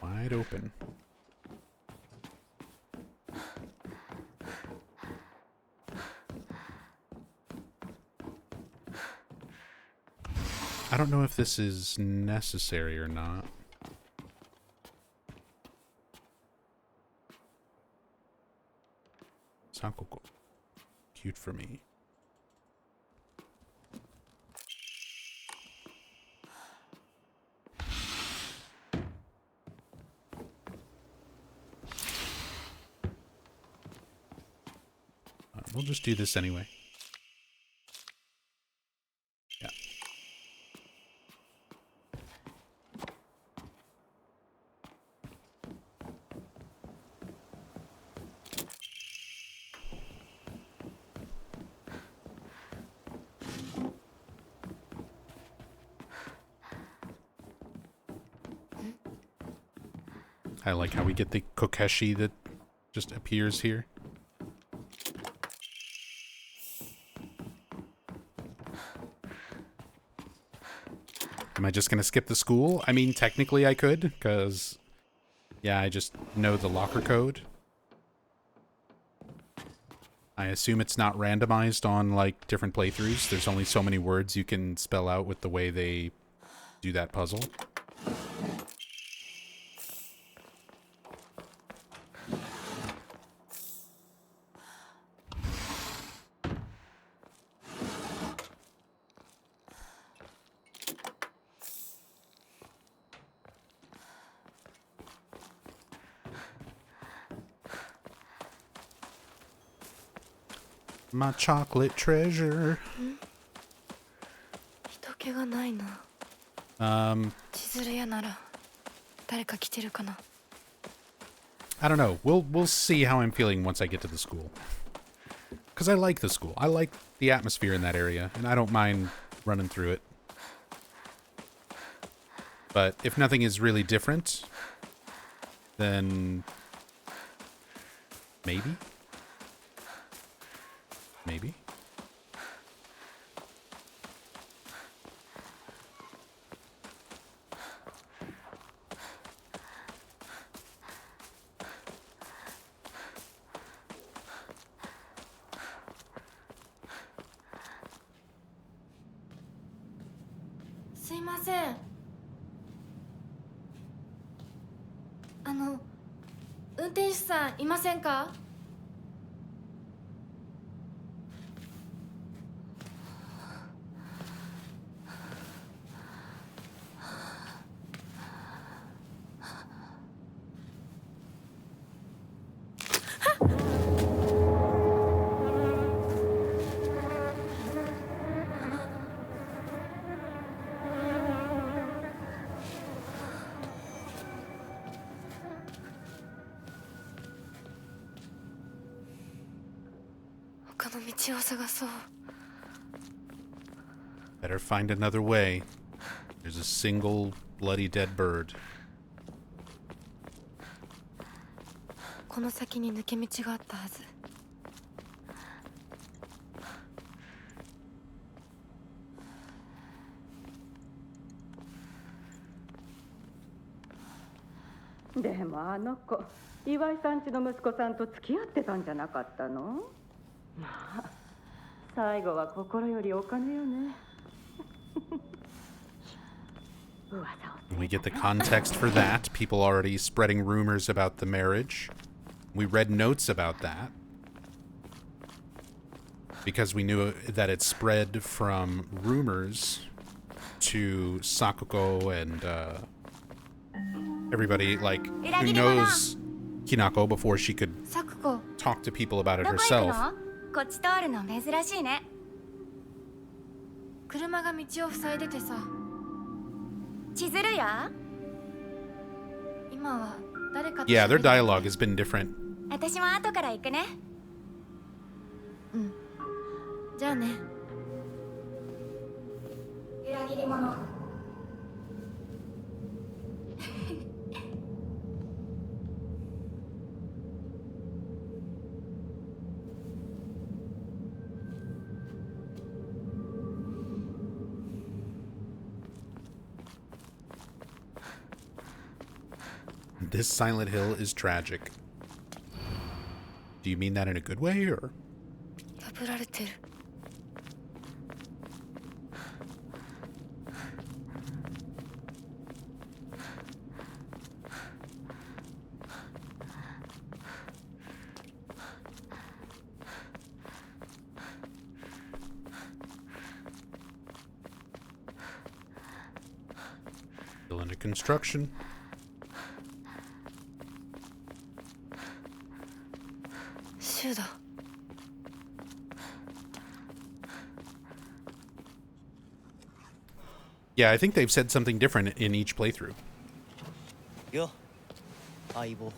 Wide open. I don't know if this is necessary or not. Sakoko. Cute for me. We'll just do this anyway. Yeah. I like how we get the Kokeshi that just appears here. Am I just gonna skip the school? I mean, technically I could, because, yeah, I just know the locker code. I assume it's not randomized on, like, different playthroughs. There's only so many words you can spell out with the way they do that puzzle. My chocolate treasure. 人気がないな。千鶴屋なら誰か来てるかな。 I don't know. We'll see how I'm feeling once I get to the school. Because I like the school. I like the atmosphere in that area, and I don't mind running through it. But if nothing is really different, then maybe? Maybe? Excuse me. 運転手さんいませんか? Better find another way. There's a single bloody dead bird. この先に抜け道があったはず。でもあの子、岩井さんちの息子さんと付き合ってたんじゃなかったの？まあ、最後は心よりお金よね。We get the context for that. People already spreading rumors about the marriage. We read notes about that. Because we knew that it spread from rumors to Sakuko and everybody, like, who knows Hinako before she could talk to people about it herself. こっち通るの珍しいね。車が道を塞いでてさ。千鶴屋？今は誰かと。Yeah, their dialogue has been different. 私も後から行くね。うん。じゃあね。裏切り者。This Silent Hill is tragic. Do you mean that in a good way, or? 破られてる。Still under construction. Yeah, I think they've said something different in each playthrough. Yo, Aibo.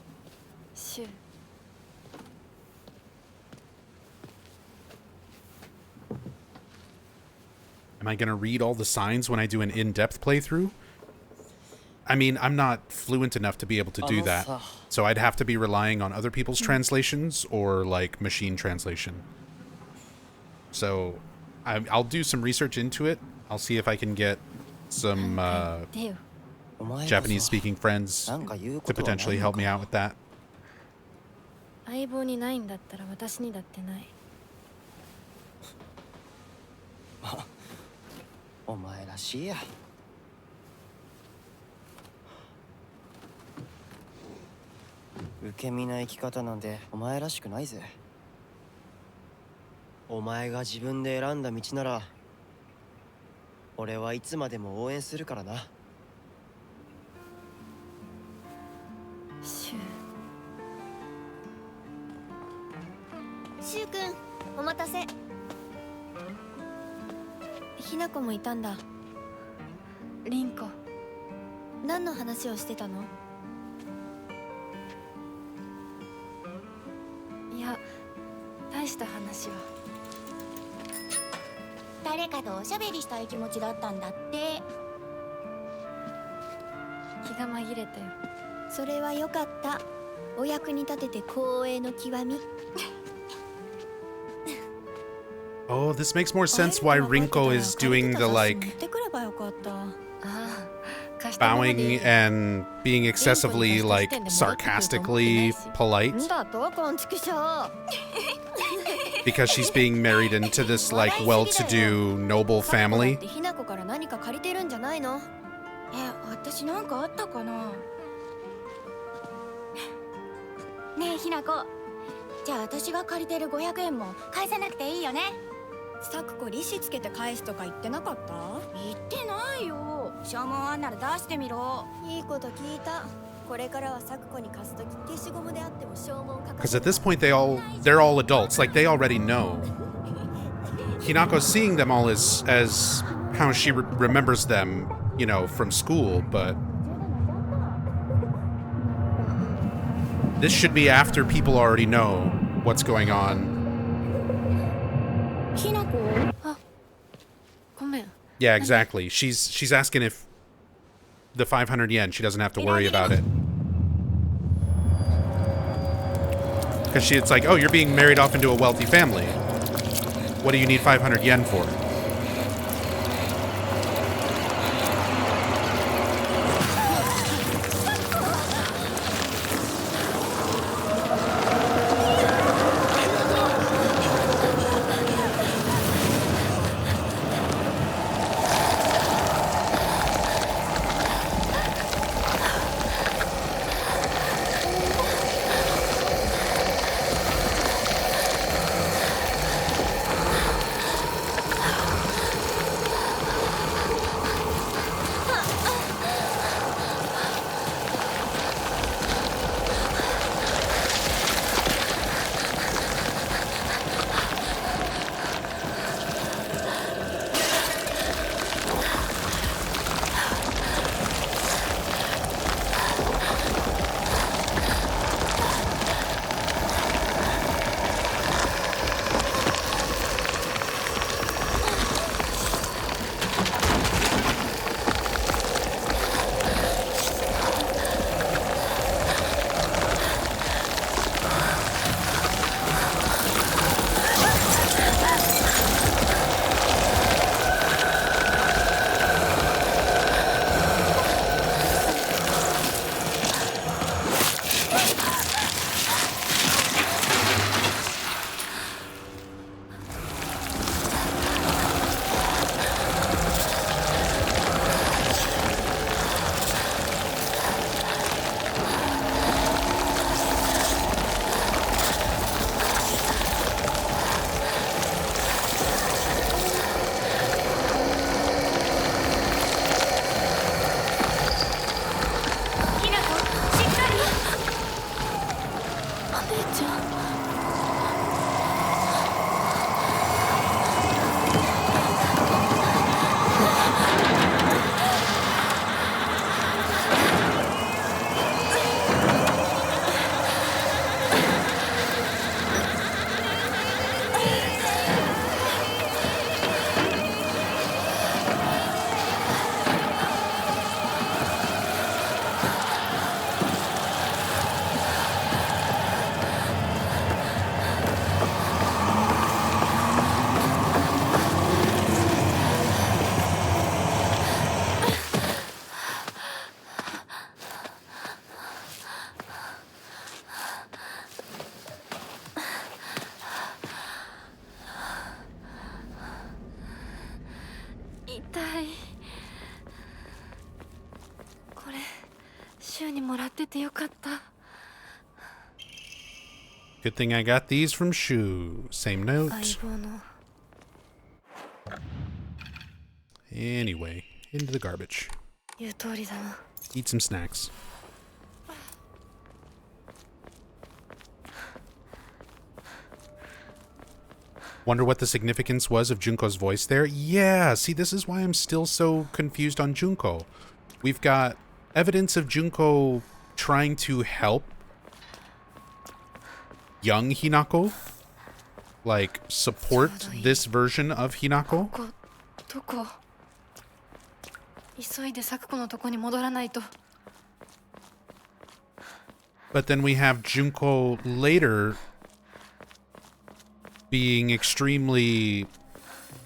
Sure. Am I going to read all the signs when I do an in-depth playthrough? I mean, I'm not fluent enough to be able to do that. So I'd have to be relying on other people's translations or like machine translation. So I'll do some research into it. I'll see if I can get some Japanese speaking friends to potentially help me out with that. 相棒にないんだったら私にだってない。お前らしいや。受け身な生き方なんてお前らしくないぜ。お前が自分で選んだ道なら俺はいつまでも応援するからな。シシュウ君、お待たせ。ひなこもいたんだ。リンコ、何の話をしてたの？いや、大した話は。誰かとおしゃべりしたい気持ちだったんだって。気が紛れたよ。それはよかった。お役に立てて光栄の極み。Oh, this makes more sense why Rinko is doing the like bowing and being excessively like sarcastically polite. Because she's being married into this like well-to-do noble family. 私なんかあったかな。ねえひなこ、じゃあ私が借りてる500円も返さなくていいよね。サクコ利子つけて返すとか言ってなかった？言ってないよ。証文あんなら出してみろ。いいこと聞いた。これからはサクコに貸すとき消しゴムであっても証文書かせ Because at this point they're all adults, like they already know. Hinako's seeing them all as how she remembers them, you know, from school, but this should be after people already know what's going on. ひなこ。あ、ごめん。 Yeah, exactly. She's asking if the 500 yen, she doesn't have to worry about it. Because it's like, oh, you're being married off into a wealthy family. What do you need 500 yen for? たい。これ週にもらっててよかった。 Good thing I got these from Shu. Same note. 相棒の Anyway, into the garbage. 言う通りだな。 Eat some snacks. Wonder what the significance was of Junko's voice there? Yeah, see, this is why I'm still so confused on Junko. We've got evidence of Junko trying to help young Hinako, like, support this version of Hinako. どこ？急いで咲子のとこに戻らないと。 But then we have Junko later being extremely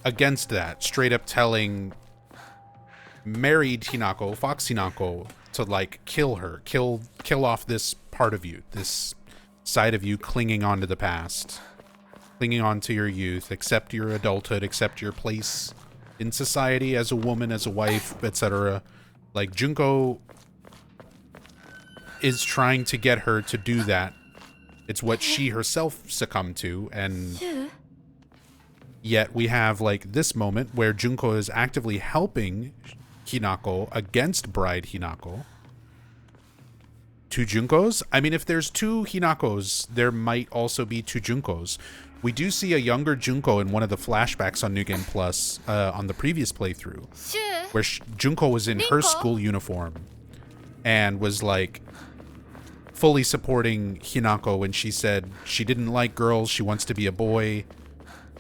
against that, straight up telling married Hinako, Fox Hinako, to like kill her, kill off this part of you, this side of you clinging on to the past, clinging on to your youth, accept your adulthood, accept your place in society as a woman, as a wife, etc. Like, Junko is trying to get her to do that. It's what she herself succumbed to, and yet we have, like, this moment where Junko is actively helping Hinako against Bride Hinako. Two Junkos? I mean, if there's two Hinakos, there might also be two Junkos. We do see a younger Junko in one of the flashbacks on New Game Plus on the previous playthrough, where Junko was in her school uniform and was, like, fully supporting Hinako when she said she didn't like girls, she wants to be a boy,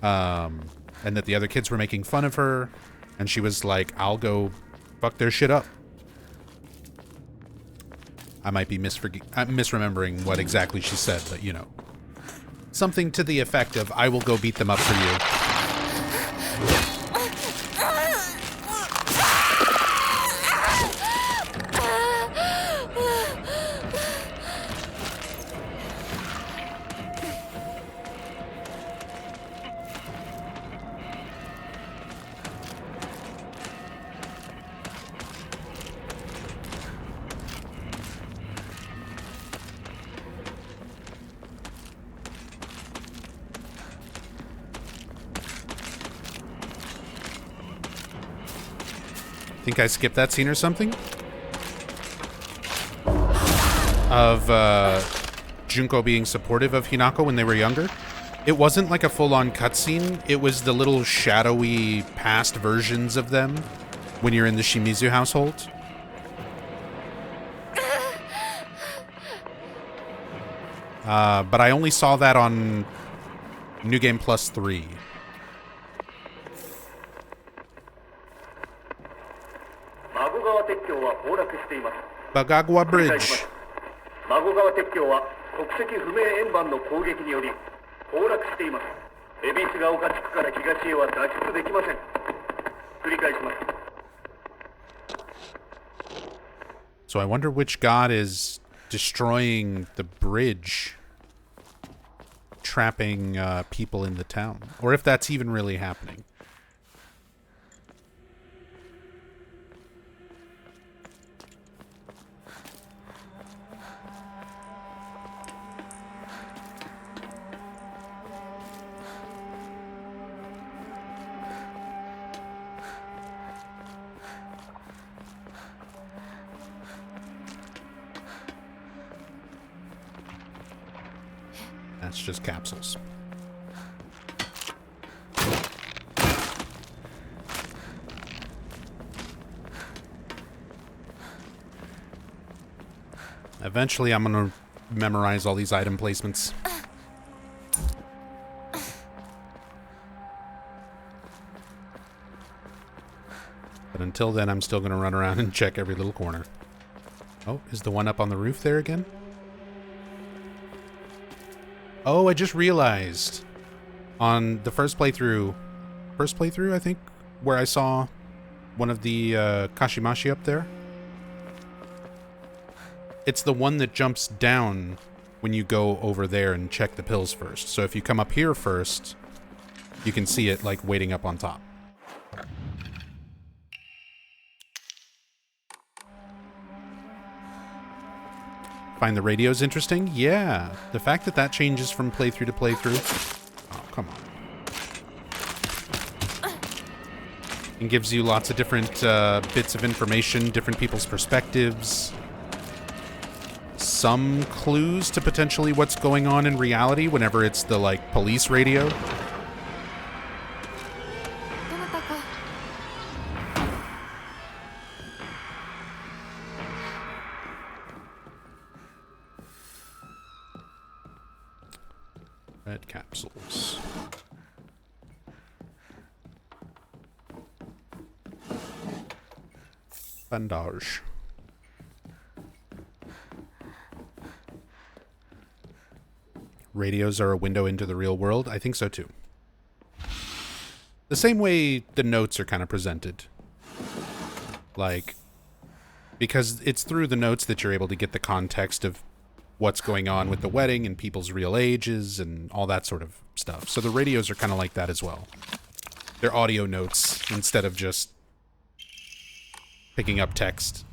and that the other kids were making fun of her, and she was like, I'll go fuck their shit up. I might be misremembering what exactly she said, but you know. Something to the effect of, I will go beat them up for you. Think I skipped that scene or something? Of Junko being supportive of Hinako when they were younger. It wasn't like a full-on cutscene. It was the little shadowy past versions of them when you're in the Shimizu household. But I only saw that on New Game Plus 3. Bagagwa Bridge. So I wonder which god is destroying the bridge, trapping people in the town, or if that's even really happening. That's just capsules. Eventually, I'm going to memorize all these item placements. But until then, I'm still going to run around and check every little corner. Oh, is the one up on the roof there again? Oh, I just realized on the first playthrough, I think, where I saw one of the Kashimashi up there. It's the one that jumps down when you go over there and check the pills first. So if you come up here first, you can see it like waiting up on top. Find the radios interesting? Yeah. The fact that that changes from playthrough to playthrough. Oh, come on. And gives you lots of different bits of information, different people's perspectives. Some clues to potentially what's going on in reality whenever it's the, like, police radio. Red capsules. Bandage. Radios are a window into the real world? I think so too. The same way the notes are kind of presented. Like, because it's through the notes that you're able to get the context of what's going on with the wedding and people's real ages and all that sort of stuff. So the radios are kind of like that as well. They're audio notes instead of just picking up text.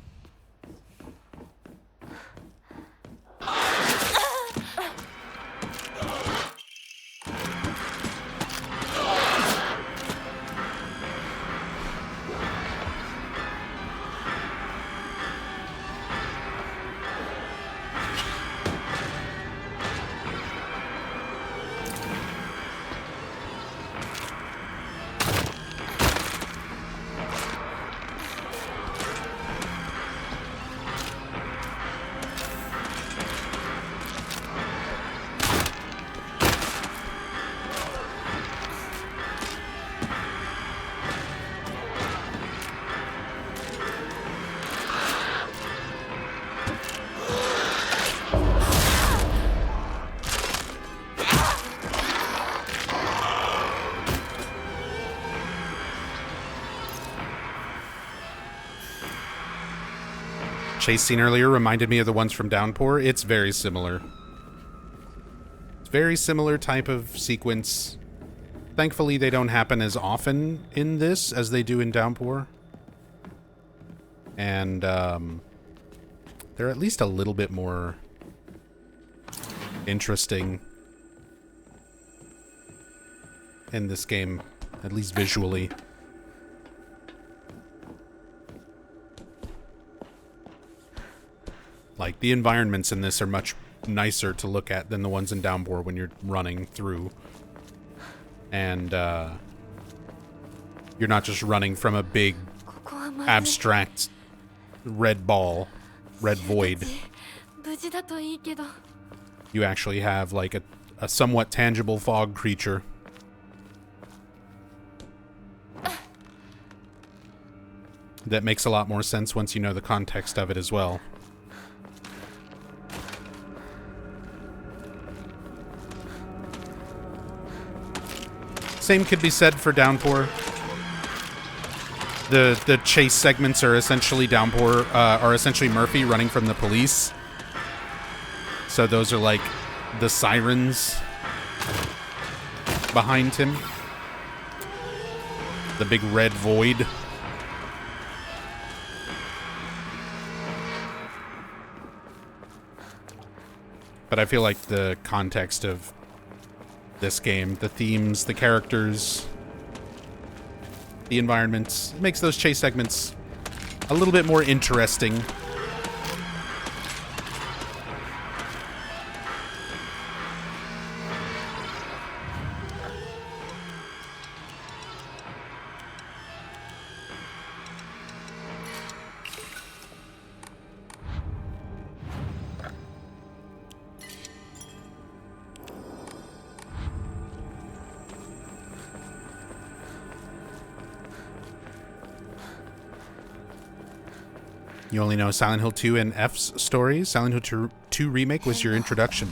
Chase scene earlier reminded me of the ones from Downpour. It's very similar. It's very similar type of sequence. Thankfully, they don't happen as often in this as they do in Downpour. And they're at least a little bit more interesting in this game, at least visually. Like, the environments in this are much nicer to look at than the ones in Downpour when you're running through. And, you're not just running from a big, abstract red ball, red void. You actually have, like, a somewhat tangible fog creature. That makes a lot more sense once you know the context of it as well. Same could be said for Downpour. The chase segments are essentially Downpour, are essentially Murphy running from the police. So those are like the sirens behind him. The big red void. But I feel like the context of this game, the themes, the characters, the environments, makes those chase segments a little bit more interesting. You only know Silent Hill 2 and F's stories. Silent Hill 2 Remake was your introduction.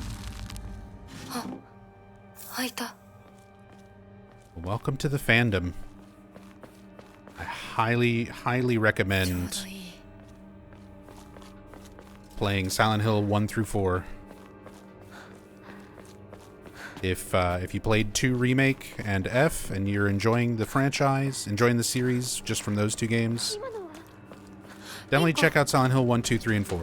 Welcome to the fandom. I highly, highly recommend playing Silent Hill 1 through 4. If you played 2 Remake and F and you're enjoying the franchise, enjoying the series just from those 2 games, definitely check out Silent Hill 1, 2, 3, and 4.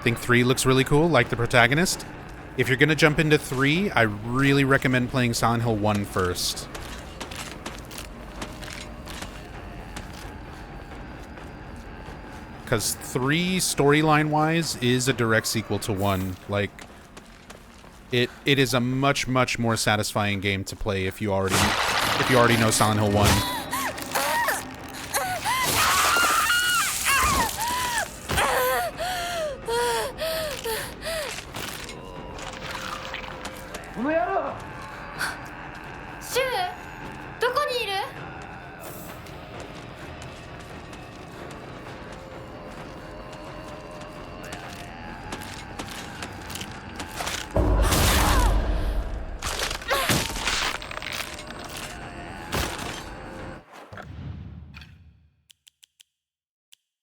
Think 3 looks really cool, like the protagonist. If you're gonna jump into 3, I really recommend playing Silent Hill 1 first. Because 3, storyline-wise, is a direct sequel to 1. Like, it is a much, much more satisfying game to play if you already know Silent Hill 1.シュウ、どこにいる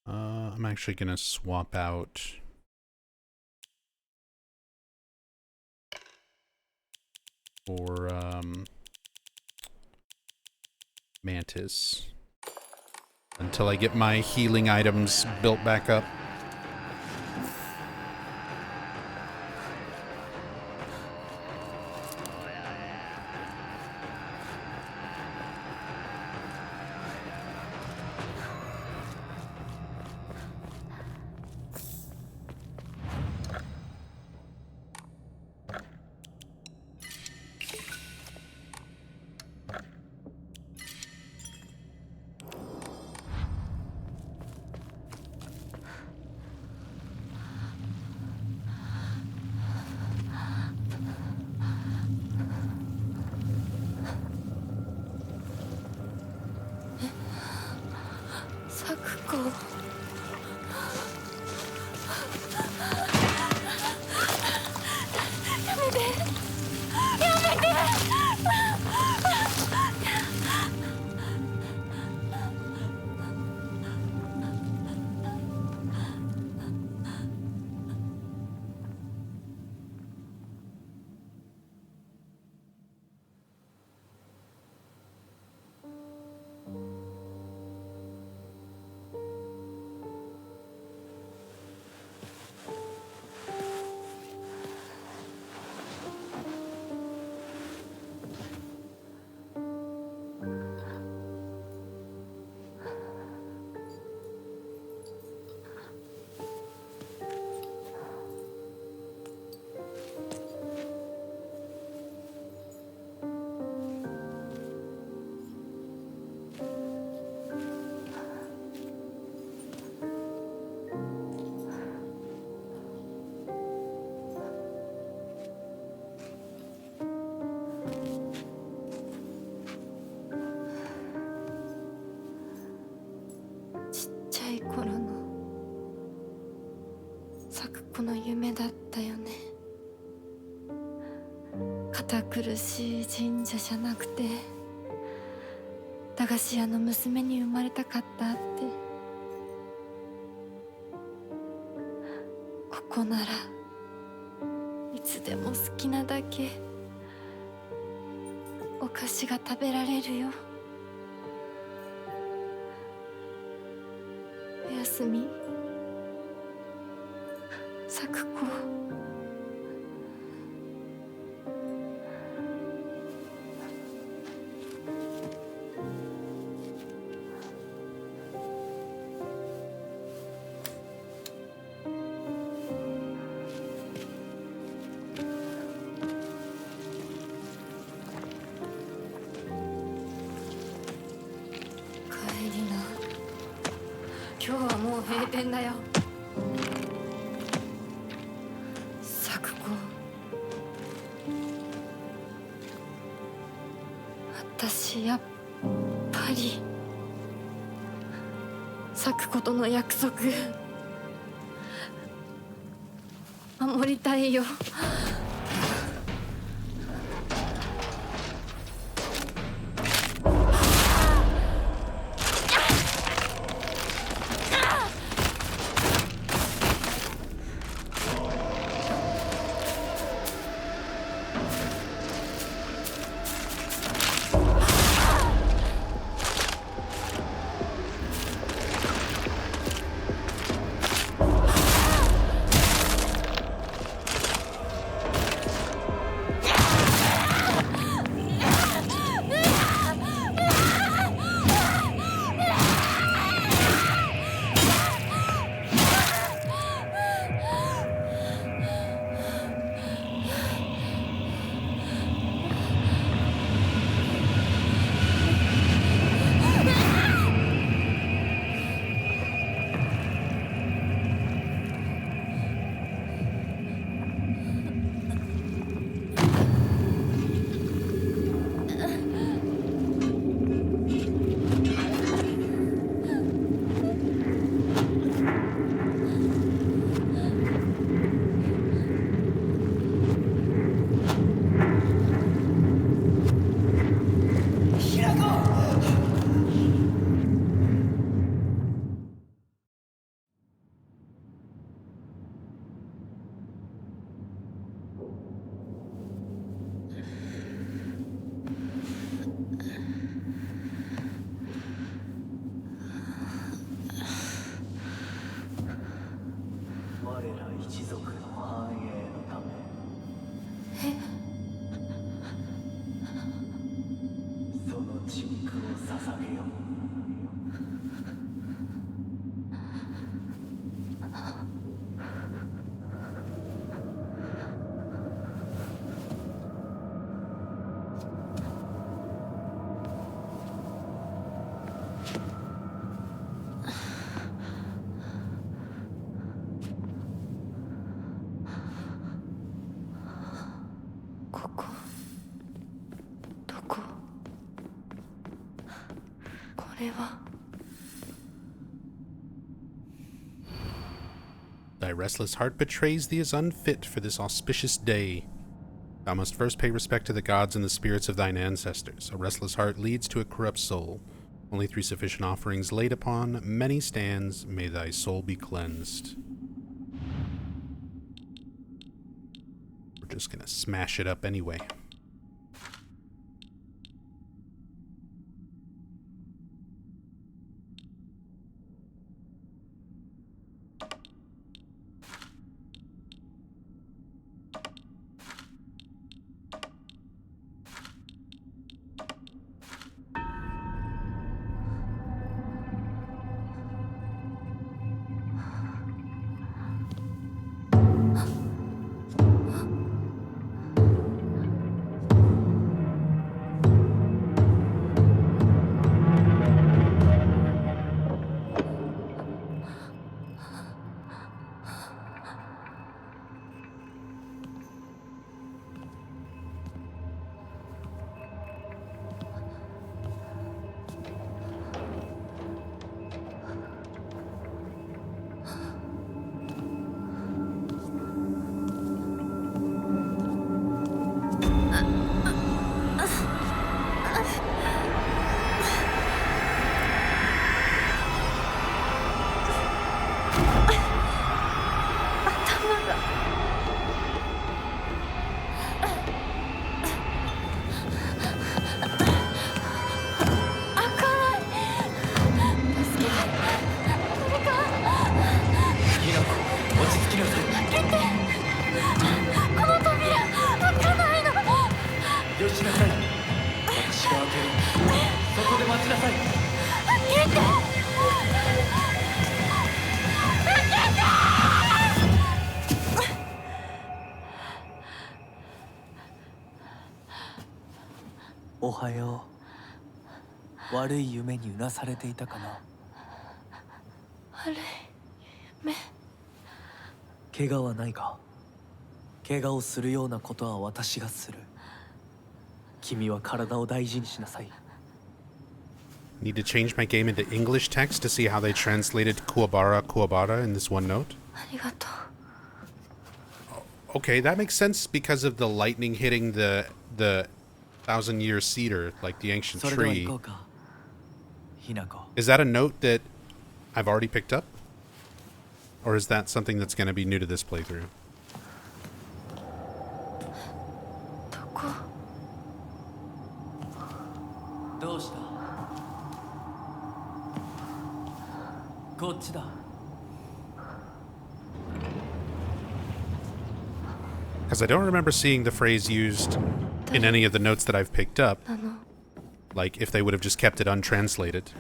？I'm actually gonna swap out for Mantis until I get my healing items built back up.の夢だったよね。堅苦しい神社じゃなくて駄菓子屋の娘に生まれたかったって。ここならいつでも好きなだけお菓子が食べられるよ。おやすみ咲子。帰りな。今日はもう閉店だよ。咲子、私やっぱり咲子との約束守りたいよ。捧げよう。ここどここれは Thy restless heart betrays thee as unfit for this auspicious day. Thou must first pay respect to the gods and the spirits of thine ancestors. A restless heart leads to a corrupt soul. Only through sufficient offerings laid upon many stands may thy soul be cleansed. We're just gonna smash it up anyway.おはよう。悪い夢にうなされていたかな。悪い夢。怪我はないか。怪我をするようなことは私がする。君は体を大事にしなさい。Need to change my game into English text to see how they translated Kuwabara in this one note. ありがとう。 Okay, that makes sense because of the lightning hitting the thousand-year cedar, like the ancient それでは tree. 行こうか。ひなこ。 Is that a note that I've already picked up? Or is that something that's going to be new to this playthrough? どこどうした？こっちだ。 Because I don't remember seeing the phrase used in any of the notes that I've picked up. なの Like, if they would have just kept it untranslated.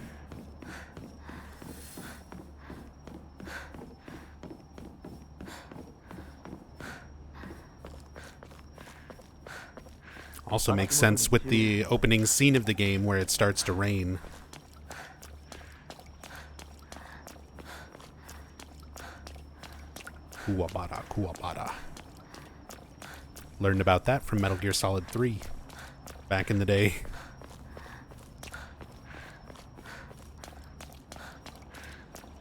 Also makes sense with the opening scene of the game where it starts to rain. Kuwabara, Kuwabara. Learned about that from Metal Gear Solid 3 back in the day.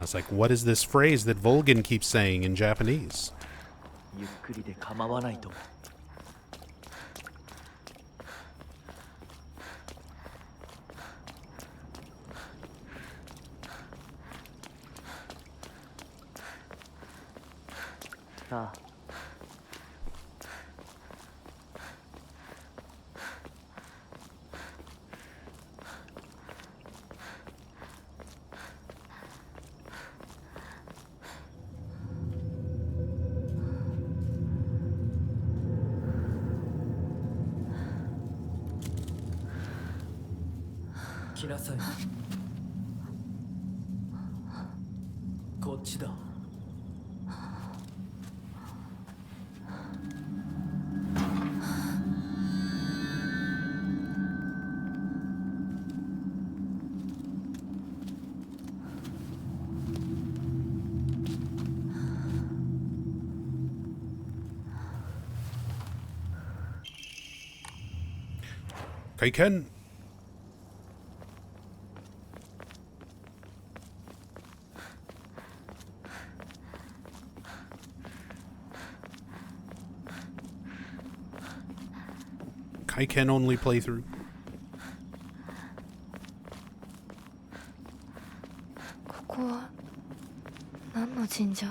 I was like, what is this phrase that Volgin keeps saying in Japanese? ゆっくりで構わないと。さあ。来なさい。こっちだ。Hey, Ken. Kai-Ken only playthrough. ここは何の神社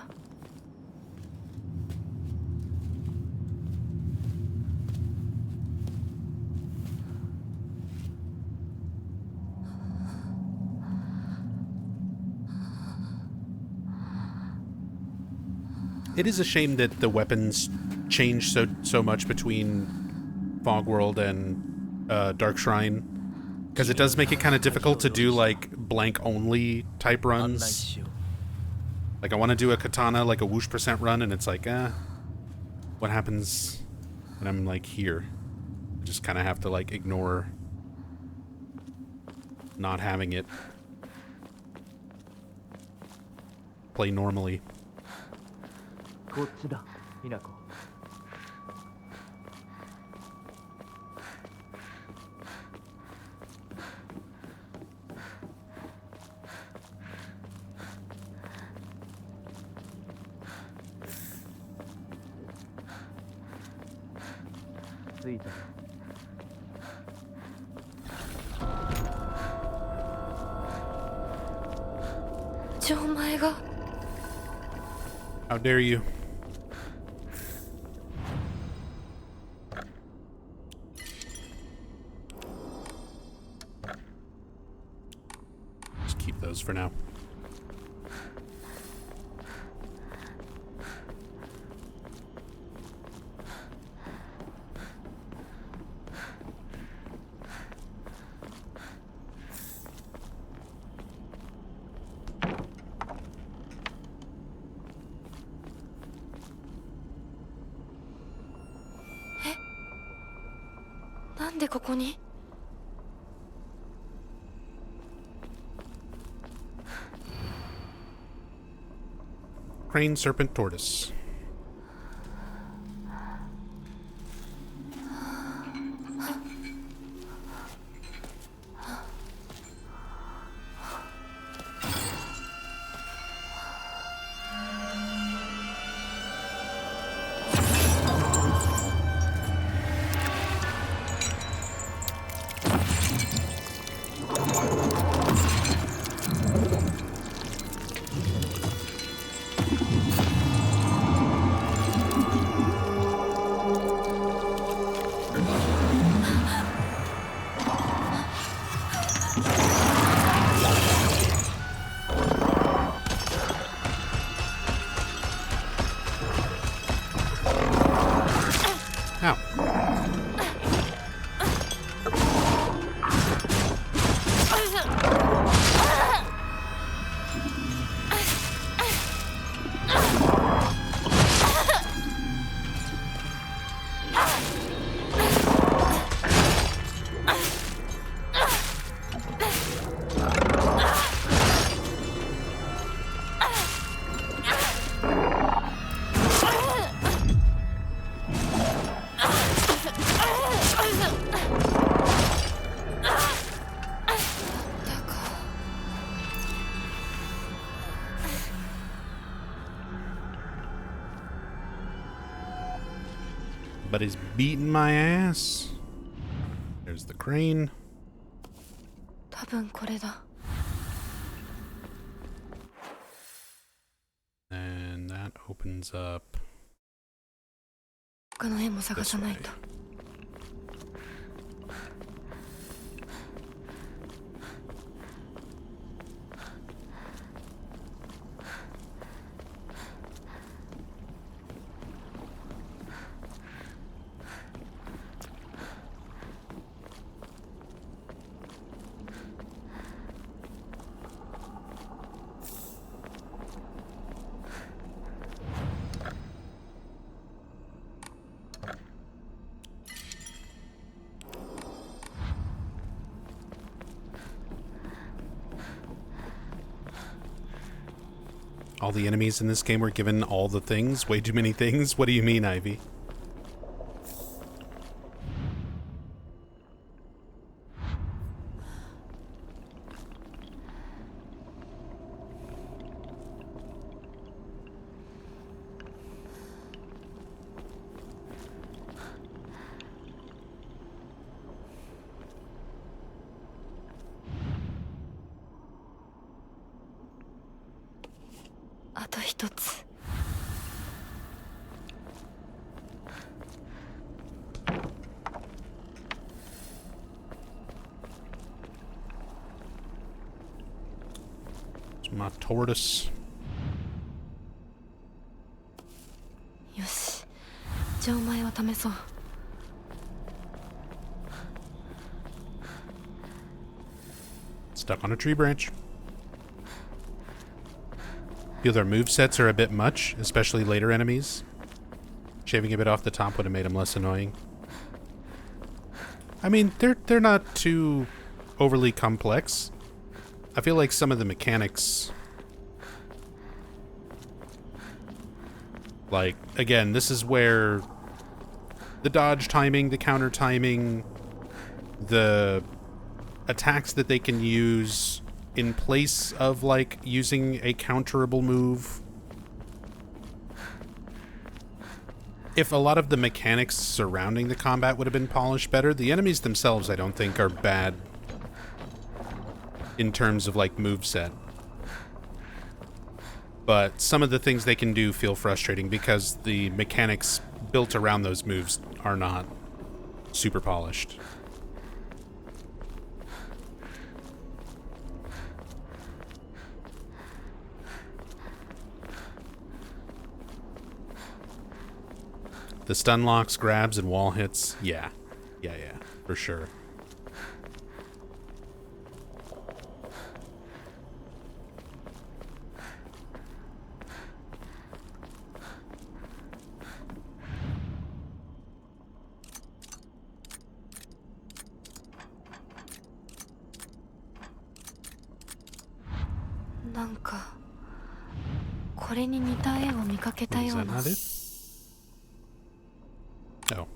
？It is a shame that the weapons change so much between Fog World and Dark Shrine, because it does make it kind of difficult to do like blank only type 案内 runs. しよう。 Like I want to do a katana like a whoosh % run, and it's like, what happens when I'm like here? I just kind of have to like ignore not having it. Play normally. こっちだ、ひなこ。着いた。じゃあお前が。 How dare you? Just keep those for now. なんでここに？ Crane, serpent, tortoise. Ow. But he's beating my ass. There's the crane. 多分これだ。 And that opens up 他の絵も探 this さない way. と。All the enemies in this game were given all the things? Way too many things? What do you mean, Ivy? My tortoise. よし、じゃあお前は試そう。Stuck on a tree branch. Feel their movesets are a bit much, especially later enemies. Shaving a bit off the top would have made them less annoying. I mean, they're not too overly complex. I feel like some of the mechanics, like, again, this is where the dodge timing, the counter timing, the attacks that they can use in place of, like, using a counterable move. If a lot of the mechanics surrounding the combat would have been polished better, the enemies themselves I don't think are bad in terms of, like, moveset. But some of the things they can do feel frustrating because the mechanics built around those moves are not super polished. The stun locks, grabs, and wall hits, yeah, for sure. Is that not it? Oh.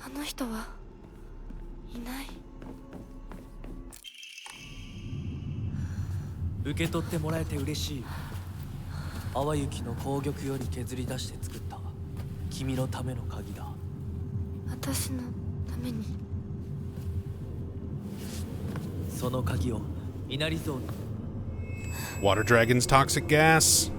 あの人はいない。受け取ってもらえて嬉しい。淡雪の紅玉より削り出して作った君のための鍵だ。私のために。その鍵を稲荷像に。 Water Dragon's toxic gas.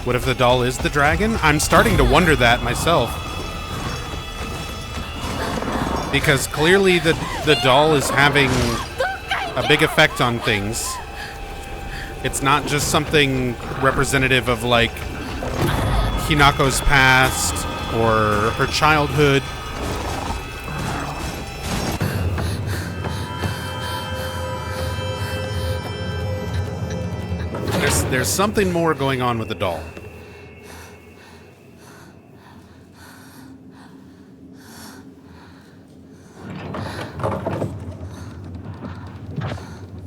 What if the doll is the dragon? I'm starting to wonder that myself. Because clearly the doll is having a big effect on things. It's not just something representative of, like, Hinako's past or her childhood. There's something more going on with the doll.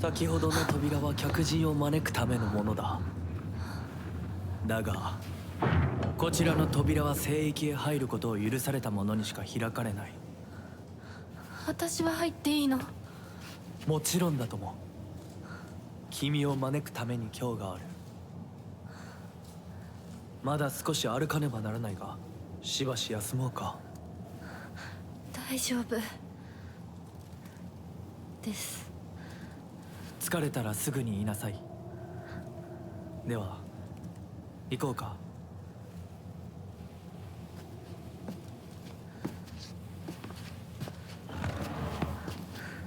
先ほどの扉は客人を招くためのものだ。だが、こちらの扉は聖域へ入ることを許された者にしか開かれない。私は入っていいの？もちろんだとも。君を招くために今日がある。まだ少し歩かねばならないが、しばし休もうか。大丈夫です。 疲れたらすぐに言いなさい。では、行こうか。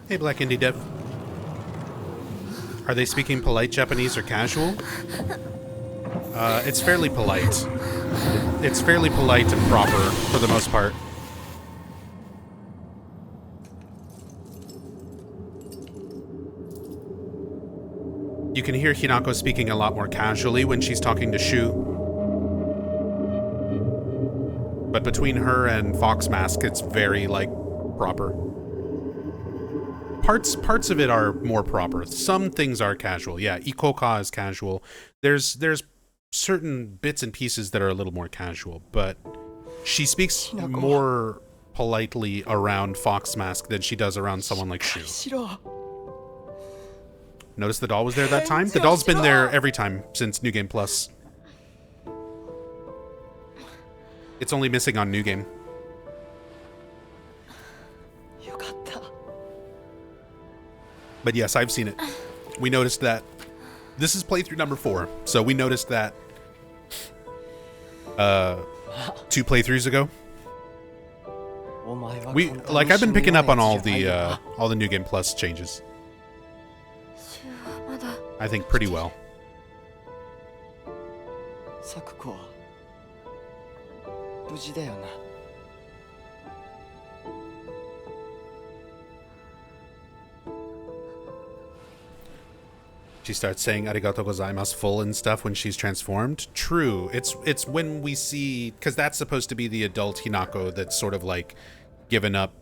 Hey, Black Indie Dev. Are they speaking polite Japanese or casual? It's fairly polite. It's fairly polite and proper for the most part. You can hear Hinako speaking a lot more casually when she's talking to Shu. But between her and Fox Mask, it's very, like, proper. Parts of it are more proper. Some things are casual. Yeah, Ikoka is casual. There's certain bits and pieces that are a little more casual, but she speaks more politely around Fox Mask than she does around someone like Shu. Notice the doll was there that time? The doll's been there every time since New Game Plus. It's only missing on New Game. But yes, I've seen it. We noticed that. This is playthrough number 4, so we noticed that 2 playthroughs ago. I've been picking up on all the New Game Plus changes. I think pretty well. She starts saying arigato gozaimasu full and stuff when she's transformed. True. It's when we see, because that's supposed to be the adult Hinako that's sort of like given up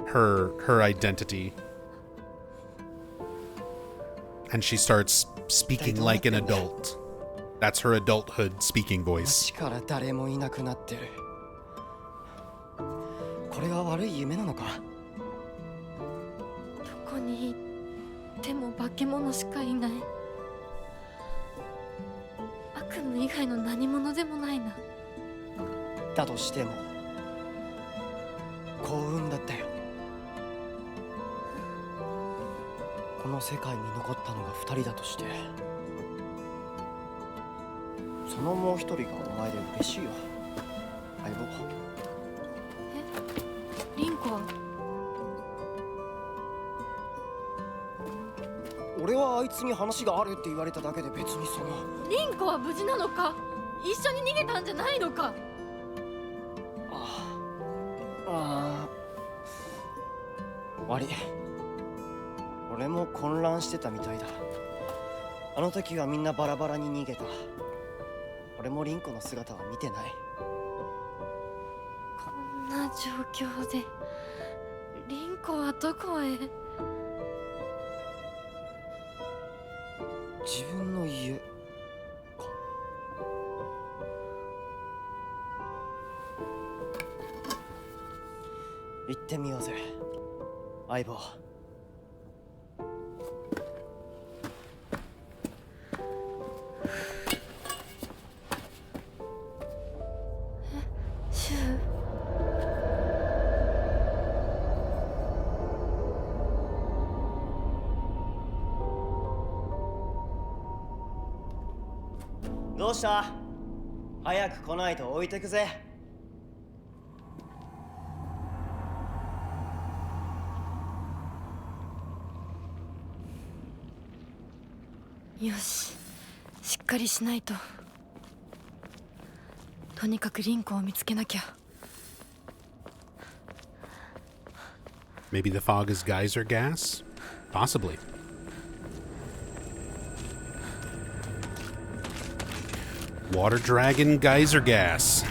her identity. And she starts speaking like an adult. That's her adulthood speaking voice. Maybe the fog is geyser gas? Possibly. Water dragon geyser gas.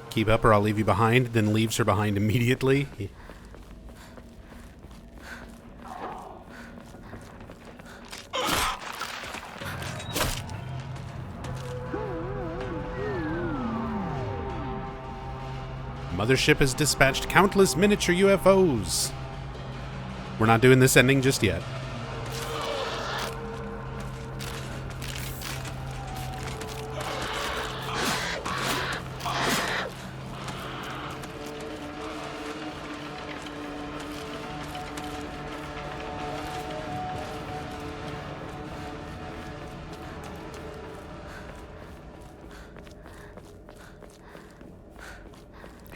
Keep up or I'll leave you behind, then leaves her behind immediately. Mothership has dispatched countless miniature UFOs. We're not doing this ending just yet.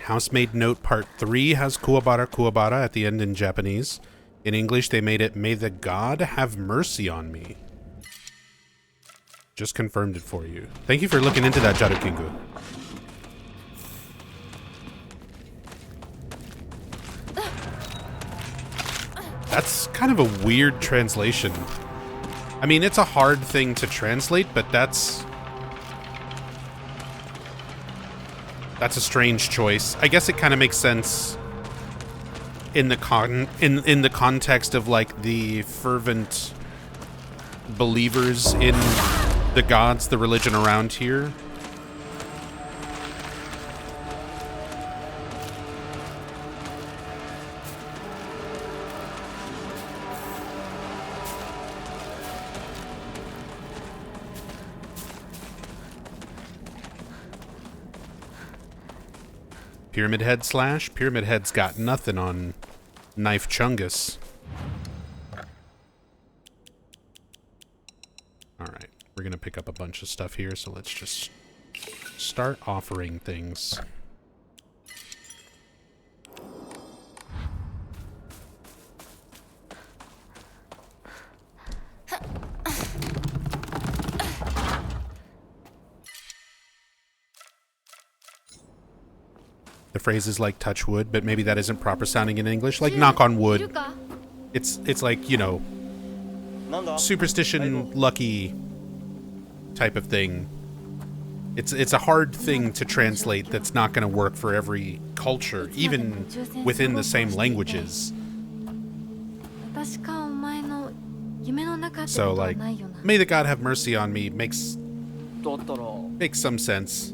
Housemaid Note Part 3 has Kuwabara Kuwabara at the end in Japanese. In English, they made it, May the God have mercy on me. Just confirmed it for you. Thank you for looking into that, Jarukingu. That's kind of a weird translation. I mean, it's a hard thing to translate, but that's a strange choice. I guess it kind of makes sense in the in the context of like the fervent believers in the gods, the religion around here. Pyramid Head slash? Pyramid Head's got nothing on Knife Chungus. Alright, we're gonna pick up a bunch of stuff here, so let's just start offering things. The phrase is like touch wood, but maybe that isn't proper sounding in English. Like knock on wood. It's like, you know, superstition, lucky type of thing. It's a hard thing to translate that's not going to work for every culture, even within the same languages. So, like, may the God have mercy on me makes some sense.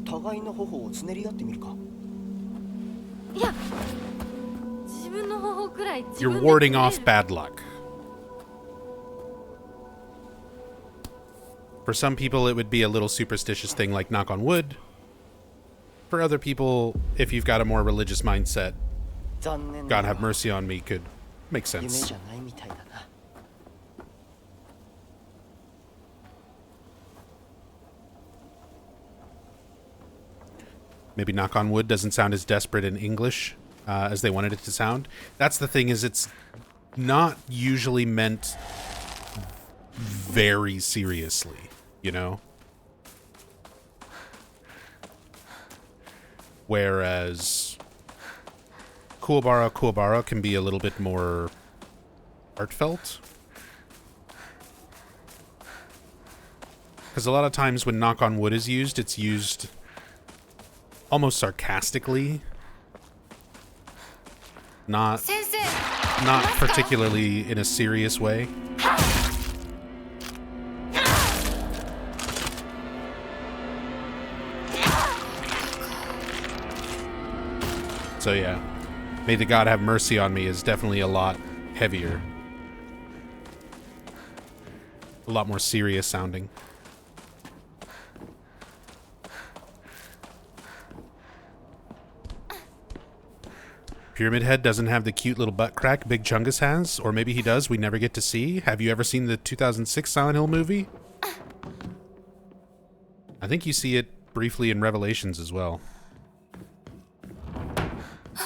You're warding off bad luck. For some people, it would be a little superstitious thing like knock on wood. For other people, if you've got a more religious mindset, God have mercy on me could make sense. Maybe knock on wood doesn't sound as desperate in English as they wanted it to sound. That's the thing, is it's not usually meant very seriously, you know? Whereas Kuwabara Kuwabara can be a little bit more heartfelt. Because a lot of times when knock on wood is used, it's used almost sarcastically. Not particularly in a serious way. So yeah, may the God have mercy on me is definitely a lot heavier. A lot more serious sounding. Pyramid Head doesn't have the cute little butt crack Big Chungus has, or maybe he does, we never get to see. Have you ever seen the 2006 Silent Hill movie? I think you see it briefly in Revelations as well.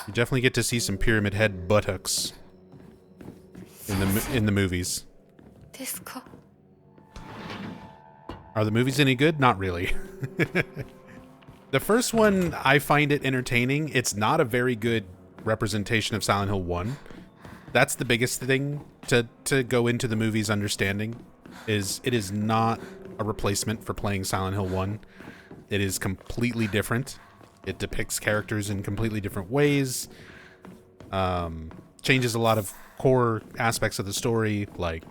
You definitely get to see some Pyramid Head buttocks in the movies. Are the movies any good? Not really. The first one, I find it entertaining. It's not a very good representation of Silent Hill 1. That's the biggest thing to go into the movie's understanding, is it is not a replacement for playing Silent Hill 1. It is completely different. It depicts characters in completely different ways. Changes a lot of core aspects of the story, like.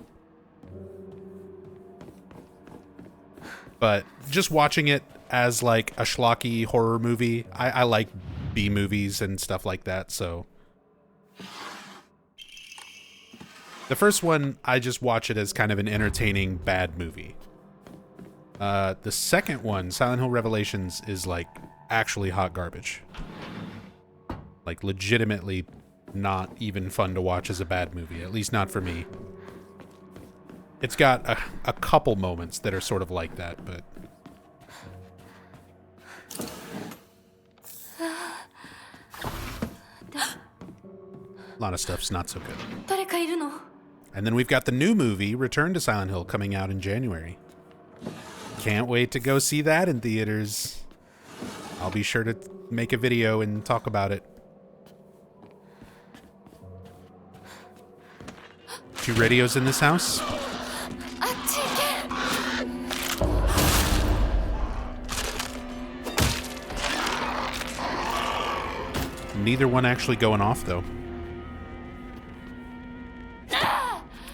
But just watching it as like a schlocky horror movie, I like B movies and stuff like that, so. The first one, I just watch it as kind of an entertaining bad movie. The second one, Silent Hill Revelations, is like actually hot garbage. Like legitimately not even fun to watch as a bad movie, at least not for me. It's got a couple moments that are sort of like that, but... A lot of stuff's not so good. 誰かいるの？ And then we've got the new movie, Return to Silent Hill, coming out in January. Can't wait to go see that in theaters. I'll be sure to make a video and talk about it. 2 radios in this house. あっち行け。 Neither one actually going off, though.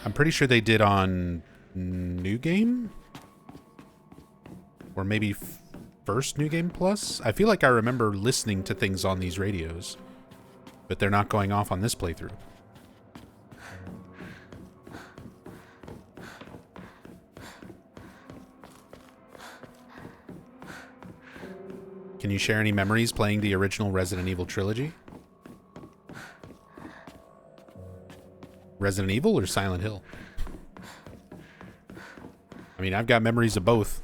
I'm pretty sure they did on New Game? Or maybe first New Game Plus? I feel like I remember listening to things on these radios. But they're not going off on this playthrough. Can you share any memories playing the original Resident Evil trilogy? Resident Evil or Silent Hill? I mean, I've got memories of both.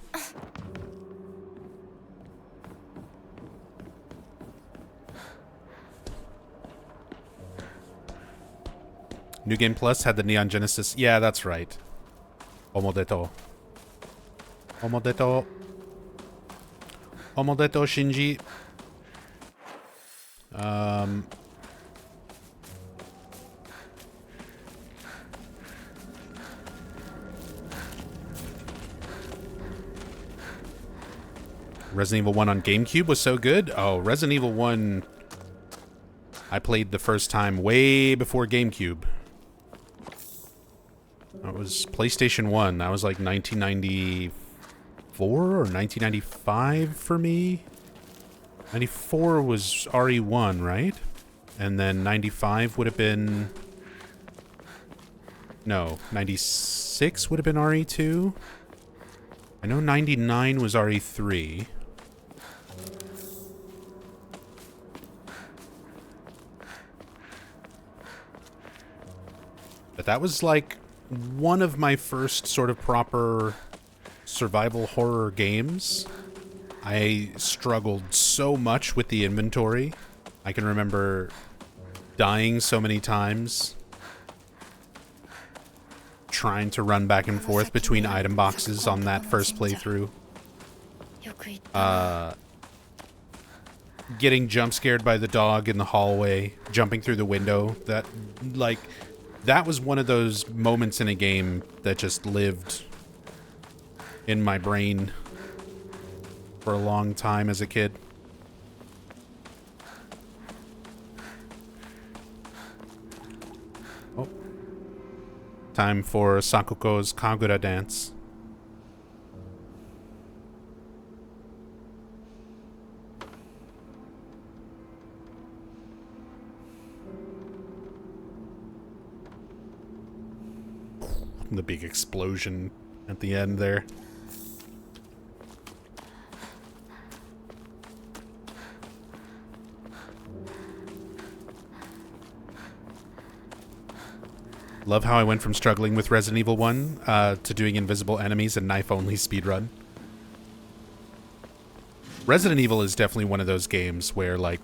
New Game Plus had the Neon Genesis. Yeah, that's right. Omodeto. Omodeto. Omodeto Shinji. Resident Evil 1 on GameCube was so good. Oh, Resident Evil 1 I played the first time way before GameCube. That was PlayStation 1. That was like 1994 or 1995 for me. 94 was RE1, right? And then 95 would have been... No, 96 would have been RE2. I know 99 was RE3. But that was like one of my first sort of proper survival horror games. I struggled so much with the inventory. I can remember dying so many times, trying to run back and forth between item boxes on that first playthrough. Getting jump scared by the dog in the hallway, jumping through the window. That was one of those moments in a game that just lived in my brain for a long time as a kid. Oh. Time for Sakuko's Kagura dance. The big explosion at the end there. Love how I went from struggling with Resident Evil 1 to doing invisible enemies and knife-only speedrun. Resident Evil is definitely one of those games where, like,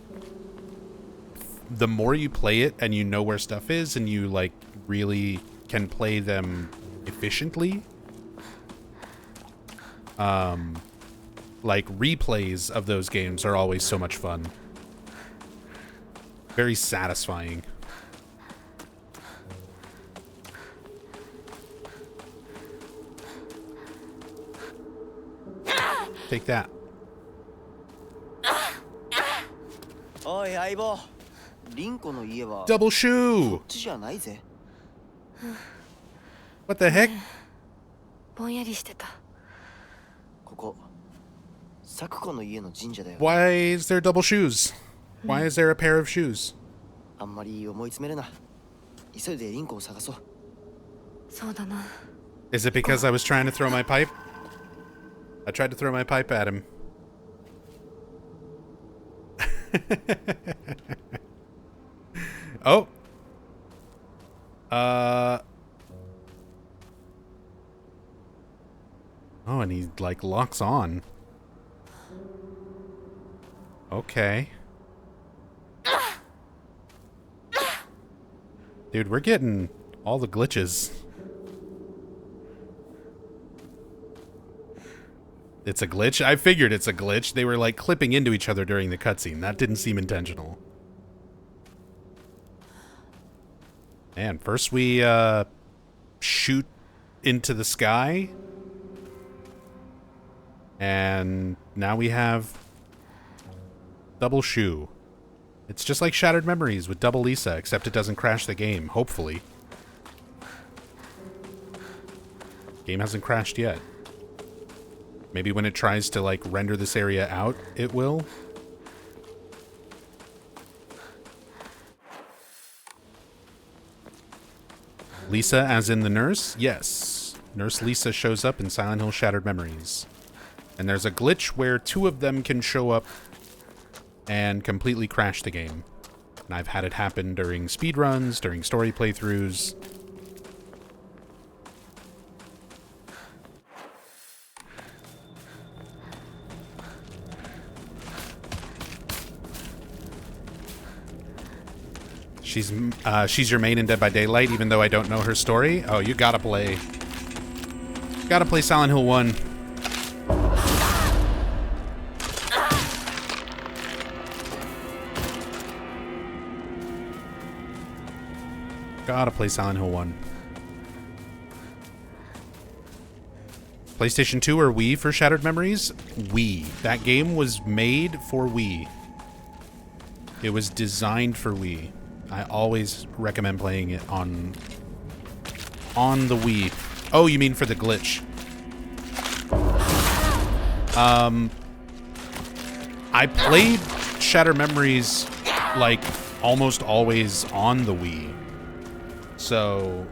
the more you play it and you know where stuff is and you, like, really can play them efficiently, like, replays of those games are always so much fun. Very satisfying. Take that. おい相棒、リンコの家は Double shoe! こっちじゃないぜ。 What the heck? ぼんやりしてた。ここ、サクコの家の神社だよ。 Why is there double shoes? Why is there a pair of shoes? あんまり思い詰めるな。急いでリンコを探そう。そうだな。 Is it because I was trying to throw my pipe? I tried to throw my pipe at him. Oh. Oh, and he, like, locks on. Okay. Dude, we're getting all the glitches. It's a glitch? I figured it's a glitch. They were like clipping into each other during the cutscene. That didn't seem intentional. Man, first we shoot into the sky. And now we have double shoe. It's just like Shattered Memories with double Lisa, except it doesn't crash the game, hopefully. Game hasn't crashed yet. Maybe when it tries to, like, render this area out, it will. Lisa, as in the nurse? Yes. Nurse Lisa shows up in Silent Hill Shattered Memories. And there's a glitch where two of them can show up and completely crash the game. And I've had it happen during speedruns, during story playthroughs. She's your main in Dead by Daylight, even though I don't know her story. Oh, you gotta play. Gotta play Silent Hill 1. Gotta play Silent Hill 1. PlayStation 2 or Wii for Shattered Memories? Wii. That game was made for Wii. It was designed for Wii. I always recommend playing it on the Wii. Oh, you mean for the glitch? I played Shattered Memories like almost always on the Wii. So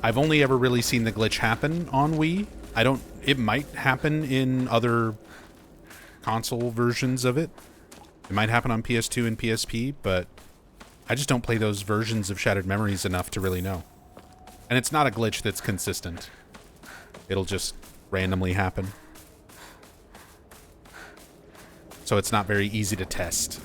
I've only ever really seen the glitch happen on Wii. It might happen in other console versions of it. It might happen on PS2 and PSP, but I just don't play those versions of Shattered Memories enough to really know. And it's not a glitch that's consistent. It'll just randomly happen. So it's not very easy to test.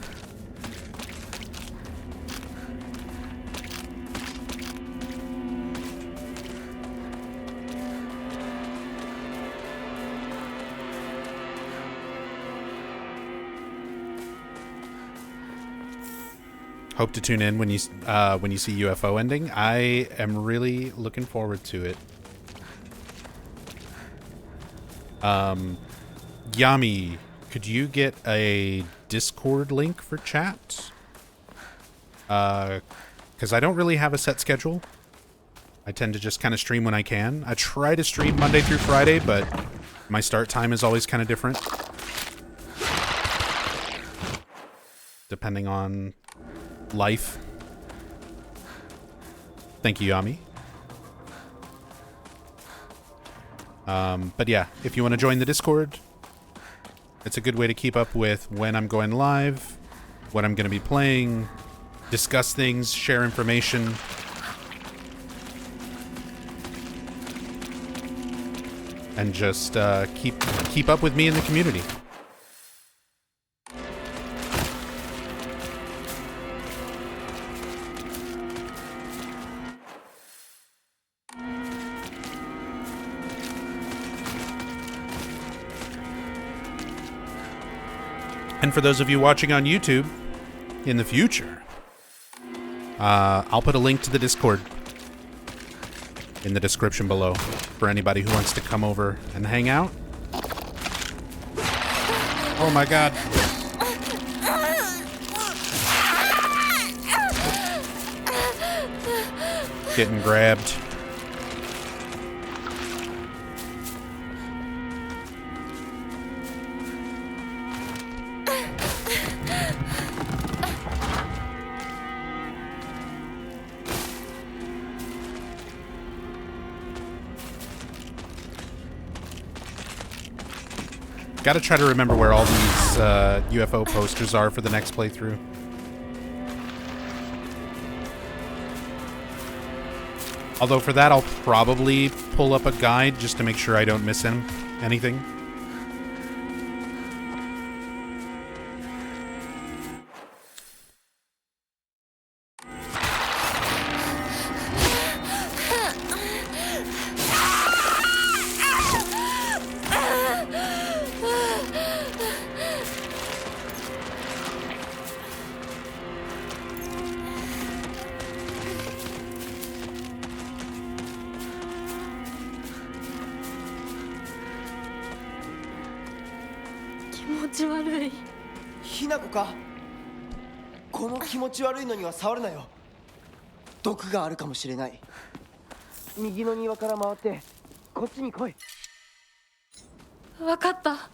Hope to tune in when you see UFO ending. I am really looking forward to it. Yami, could you get a Discord link for chat? Because I don't really have a set schedule. I tend to just kind of stream when I can. I try to stream Monday through Friday, but my start time is always kind of different. Depending on life. Thank you, Yami. But yeah, if you want to join the Discord, it's a good way to keep up with when I'm going live, what I'm going to be playing, discuss things, share information. And just keep up with me in the community. And for those of you watching on YouTube, in the future, I'll put a link to the Discord in the description below for anybody who wants to come over and hang out. Oh my god. Getting grabbed. Gotta try to remember where all these UFO posters are for the next playthrough. Although for that, I'll probably pull up a guide just to make sure I don't miss anything. 持ち悪い。ひなこか？この気持ち悪いのには触るなよ。毒があるかもしれない。右の庭から回ってこっちに来い。わかった。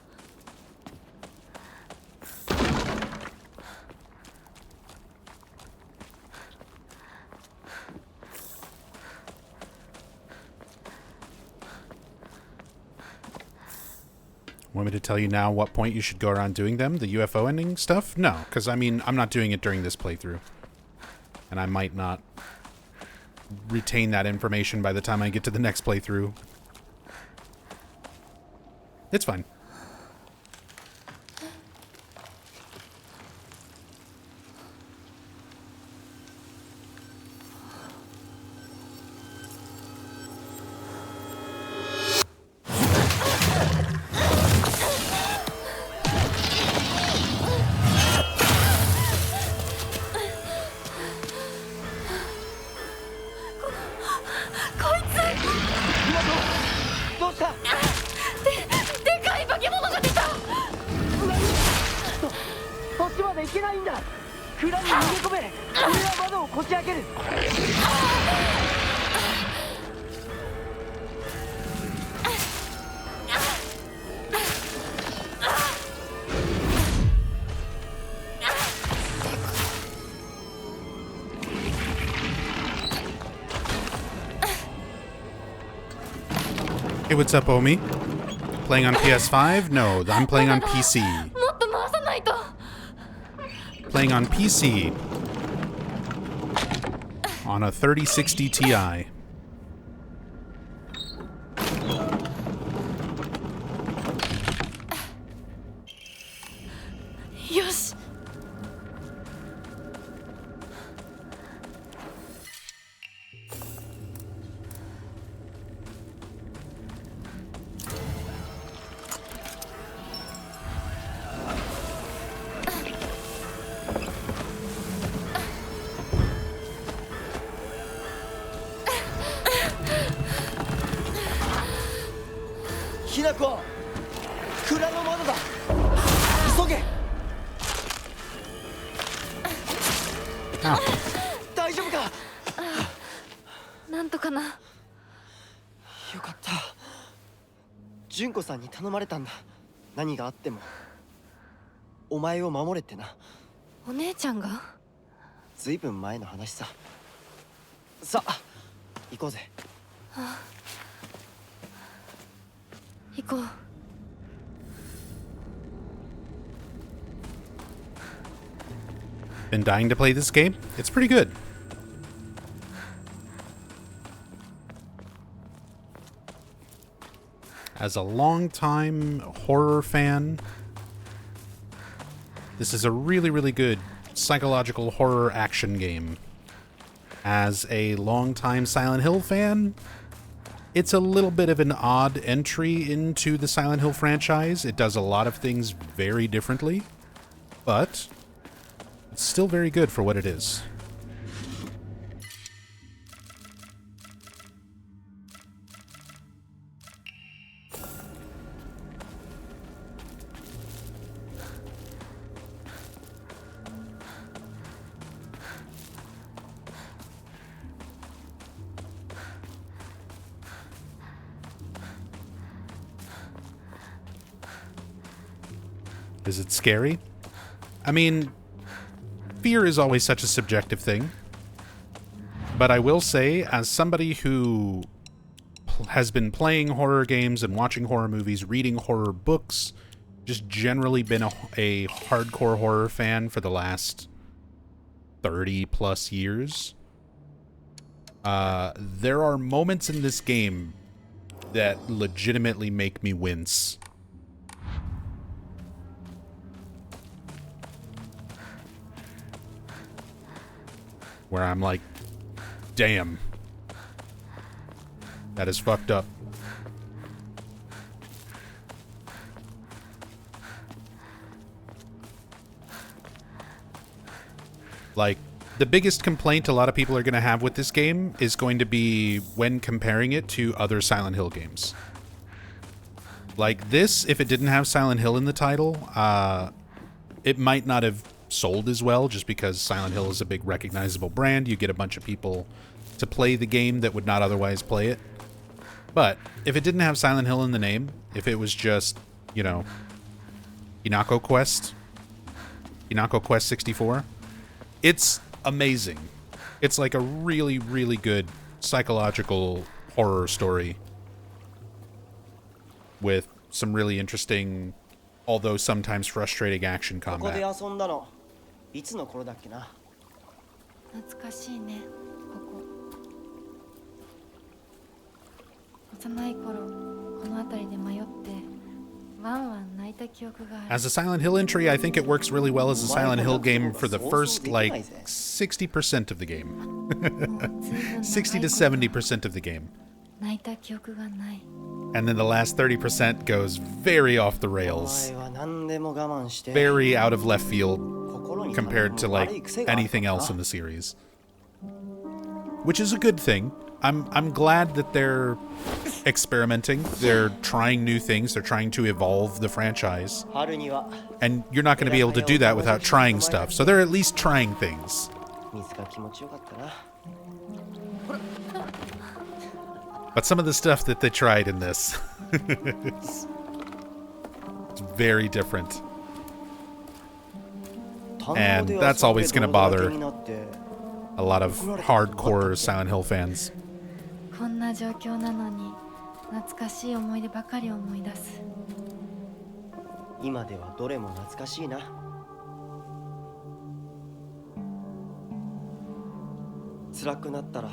Want me to tell you now what point you should go around doing them? The UFO ending stuff? No, because I mean, I'm not doing it during this playthrough. And I might not retain that information by the time I get to the next playthrough. It's fine. Hey, what's up, Omi? Playing on PS5? No, I'm playing on PC. もっと回さないと。Playing on PC. On a 3060 Ti. よし。ひなこ、蔵の窓だ。急げ。大丈夫か？なんとかな。よかった。純子さんに頼まれたんだ。何があってもお前を守れってな。お姉ちゃんが？ずいぶん前の話さ。さあ、行こうぜ。行こう。Been dying to play this game? It's pretty good. As a longtime horror fan, this is a really, really good psychological horror action game. As a longtime Silent Hill fan, it's a little bit of an odd entry into the Silent Hill franchise. It does a lot of things very differently, but it's still very good for what it is. Is it scary? I mean, fear is always such a subjective thing. But I will say, as somebody who has been playing horror games and watching horror movies, reading horror books, just generally been a hardcore horror fan for the last 30 plus years, there are moments in this game that legitimately make me wince. Where I'm like, damn, that is fucked up. Like, the biggest complaint a lot of people are going to have with this game is going to be when comparing it to other Silent Hill games. Like this, if it didn't have Silent Hill in the title, it might not have sold as well, just because Silent Hill is a big recognizable brand. You get a bunch of people to play the game that would not otherwise play it. But if it didn't have Silent Hill in the name, if it was just, you know, Hinako Quest 64, it's amazing. It's like a really, really good psychological horror story with some really interesting, although sometimes frustrating, action ここで combat. 遊んだのいつの頃だっけな。懐かしいねここ。幼い頃この辺りで迷ってワンワン泣いた記憶がある。 As a Silent Hill entry, I think it works really well as a Silent Hill game for the first, like, 60% of the game. 60 to 70% of the game. 泣いた記憶がない。 And then the last 30% goes very off the お rails. 前は何でも我慢して Very out of left field 心に compared to, 悪い like, 癖がある anything からな else in the series. Which is a good thing. I'm glad that they're experimenting. They're trying new things. They're trying to evolve the franchise. 春には And you're not going to be able to do that without trying stuff. So they're at least trying things. 水が気持ちよかったな。 But some of the stuff that they tried in this it's very different. And that's always going to bother a lot of hardcore Silent Hill fans. こんな状況なのに懐かしい思い出ばかり思い出す。今ではどれも懐かしいな。辛くなったら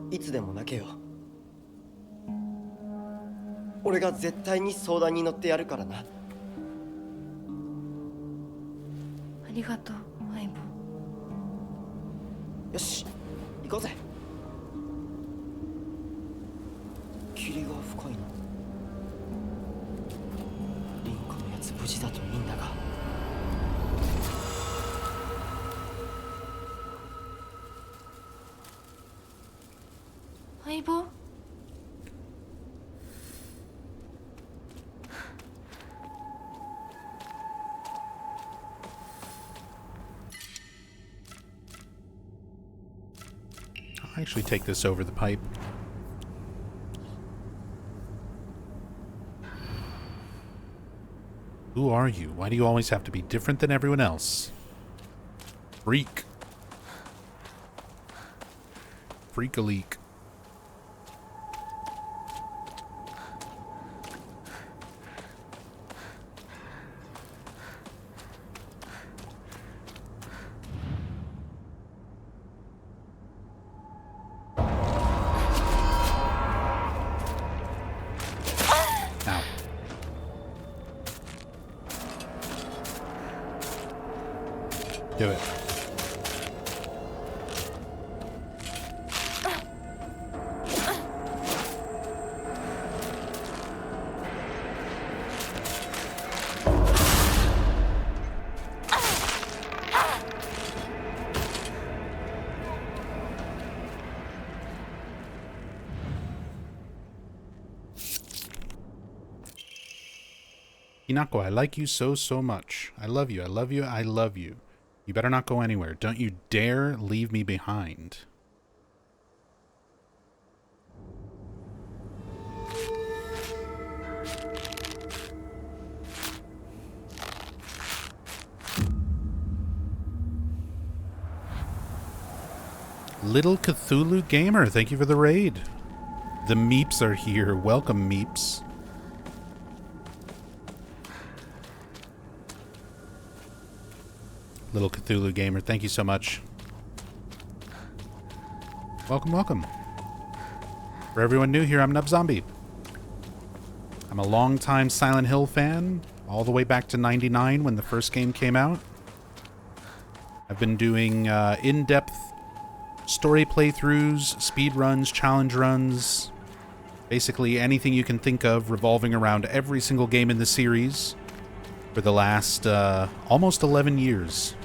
いつでも泣けよ。俺が絶対に相談に乗ってやるからな。ありがとう相棒。よし、行こうぜ。霧が深いな。リンクのやつ無事だといいんだが。相棒？ I'll actually take this over the pipe. Who are you? Why do you always have to be different than everyone else? Freak. Freak-a-leak. Ow. Do it. Hinako, I like you so, so much. I love you, I love you, I love you. You better not go anywhere. Don't you dare leave me behind. Little Cthulhu Gamer, thank you for the raid. The Meeps are here. Welcome, Meeps. Little Cthulhu Gamer, thank you so much. Welcome, welcome. For everyone new here, I'm Nub Zombie. I'm a longtime Silent Hill fan, all the way back to '99 when the first game came out. I've been doing in-depth story playthroughs, speed runs, challenge runs, basically anything you can think of revolving around every single game in the series for the last almost 11 years.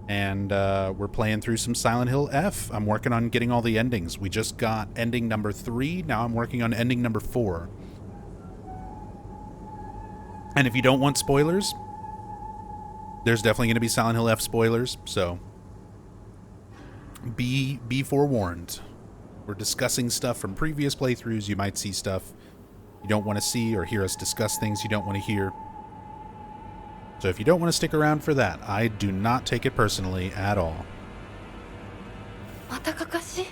And we're playing through some Silent Hill F. I'm working on getting all the endings. We just got ending number 3. Now I'm working on ending number 4. And if you don't want spoilers, there's definitely going to be Silent Hill F spoilers, so be forewarned. We're discussing stuff from previous playthroughs. You might see stuff you don't want to see, or hear us discuss things you don't want to hear. So if you don't want to stick around for that, I do not take it personally at all. またかかし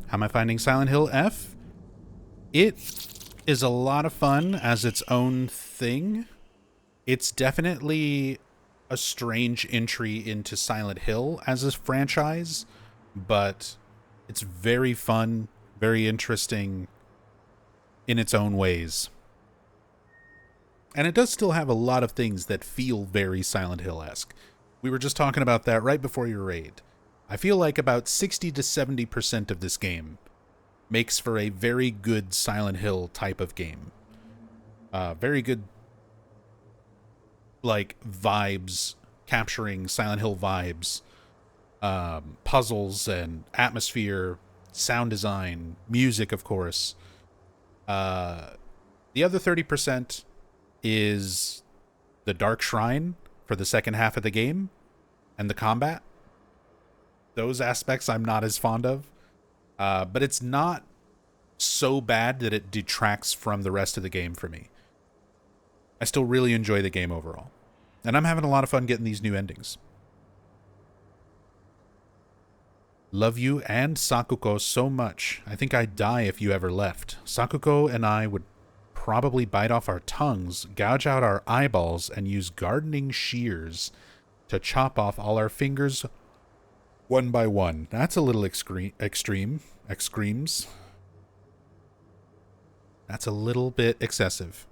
How am I finding Silent Hill F? It is a lot of fun as its own thing. It's definitely a strange entry into Silent Hill as a franchise, but it's very fun, very interesting in its own ways. And it does still have a lot of things that feel very Silent Hill-esque. We were just talking about that right before your raid. I feel like about 60 to 70% of this game makes for a very good Silent Hill type of game. Very good, like, vibes, capturing Silent Hill vibes, puzzles and atmosphere, sound design, music, of course. The other 30% is the Dark Shrine for the second half of the game and the combat. Those aspects I'm not as fond of. But it's not so bad that it detracts from the rest of the game for me. I still really enjoy the game overall. And I'm having a lot of fun getting these new endings. Love you and Sakuko so much. I think I'd die if you ever left. Sakuko and I would probably bite off our tongues, gouge out our eyeballs, and use gardening shears to chop off all our fingers one by one. That's a little extreme. Extremes. That's a little bit excessive.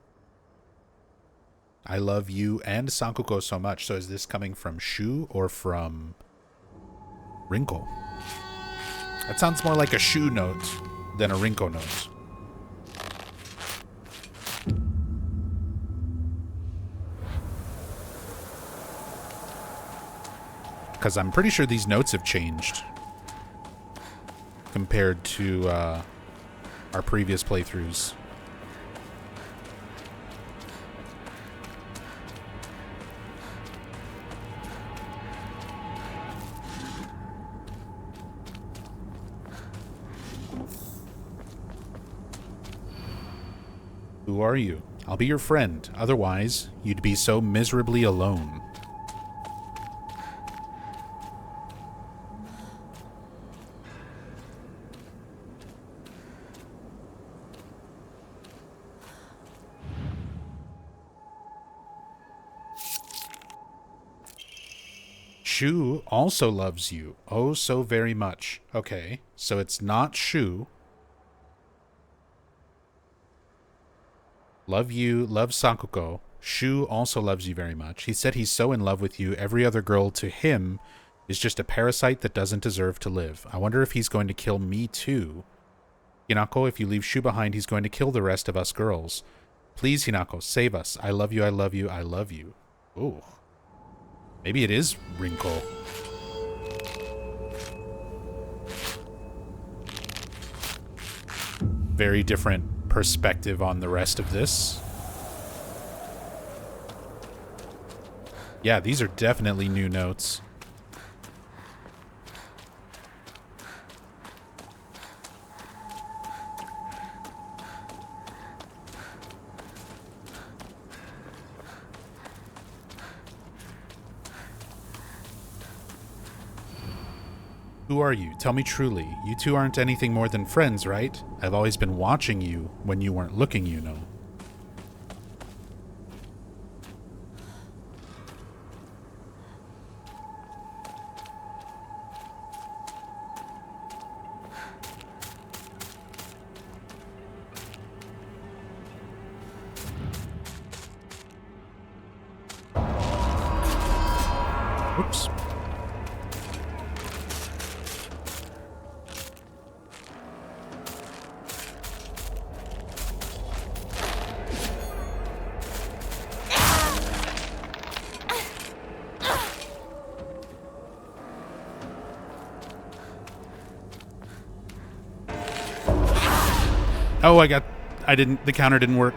I love you and Sakuko so much. So is this coming from Shu or from Rinko? That sounds more like a Shu note than a Rinko note. Because I'm pretty sure these notes have changed compared to our previous playthroughs. Who are you? I'll be your friend. Otherwise, you'd be so miserably alone. Shu also loves you. Oh, so very much. Okay, so it's not Shu. Love you, love Sakuko. Shu also loves you very much. He said he's so in love with you, every other girl to him is just a parasite that doesn't deserve to live. I wonder if he's going to kill me too. Hinako, if you leave Shu behind, he's going to kill the rest of us girls. Please, Hinako, save us. I love you, I love you, I love you. Ooh. Maybe it is Rinko. Very different perspective on the rest of this. Yeah, these are definitely new notes. Who are you? Tell me truly. You two aren't anything more than friends, right? I've always been watching you when you weren't looking, you know. Whoops. Oh, the counter didn't work.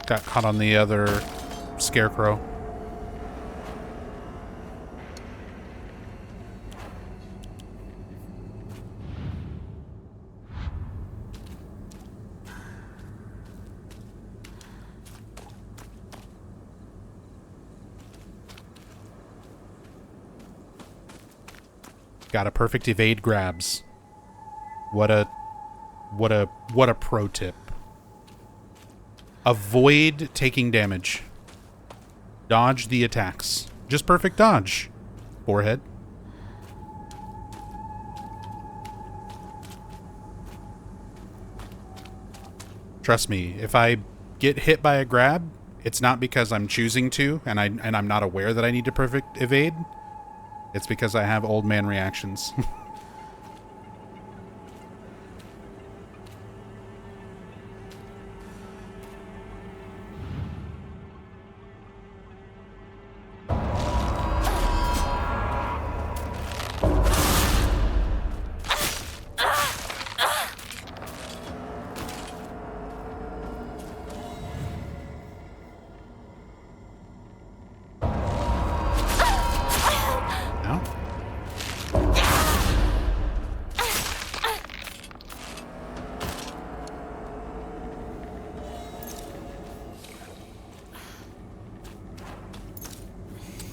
Got caught on the other scarecrow. Got a perfect evade grabs. What a pro tip. Avoid taking damage. Dodge the attacks. Just perfect dodge. Forehead. Trust me, if I get hit by a grab, it's not because I'm choosing to and I'm not aware that I need to perfect evade. It's because I have old man reactions.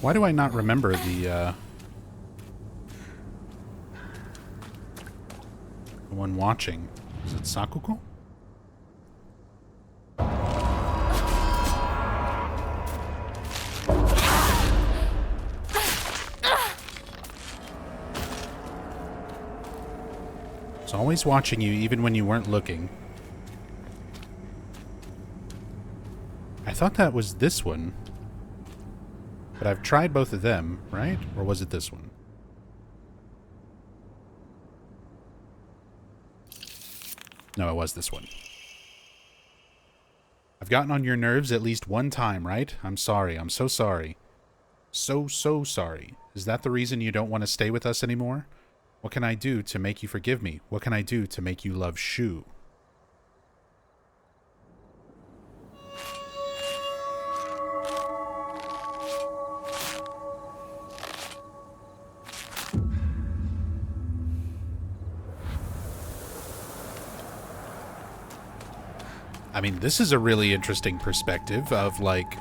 Why do I not remember the one watching? Is it Sakuko? It's always watching you even when you weren't looking. I thought that was this one. But I've tried both of them, right? Or was it this one? No, it was this one. I've gotten on your nerves at least one time, right? I'm sorry. I'm so sorry. So sorry. Is that the reason you don't want to stay with us anymore? What can I do to make you forgive me? What can I do to make you love Shu? I mean, this is a really interesting perspective of, like,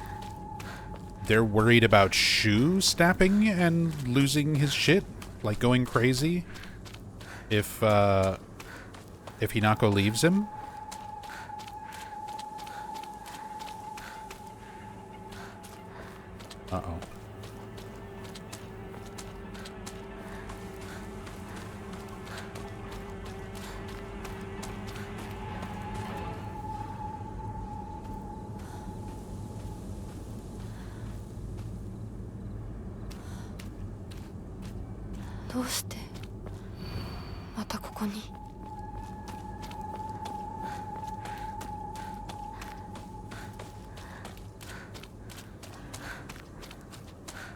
they're worried about Shu snapping and losing his shit, like going crazy if Hinako leaves him. Uh-oh.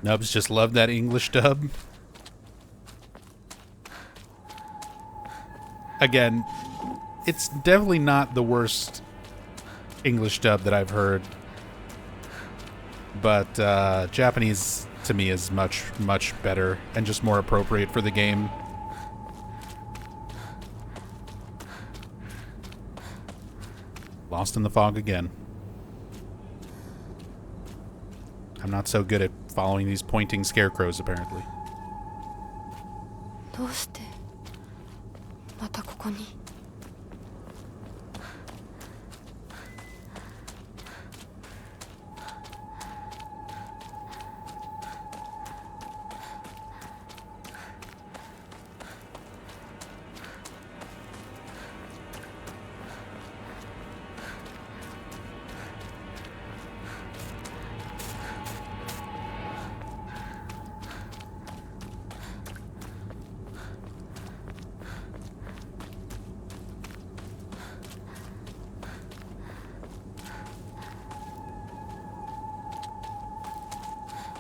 Nubs just love that English dub. Again, it's definitely not the worst English dub that I've heard. But Japanese, to me, is much better and just more appropriate for the game. Lost in the fog again. I'm not so good at following these pointing scarecrows, apparently. どうしてまたここに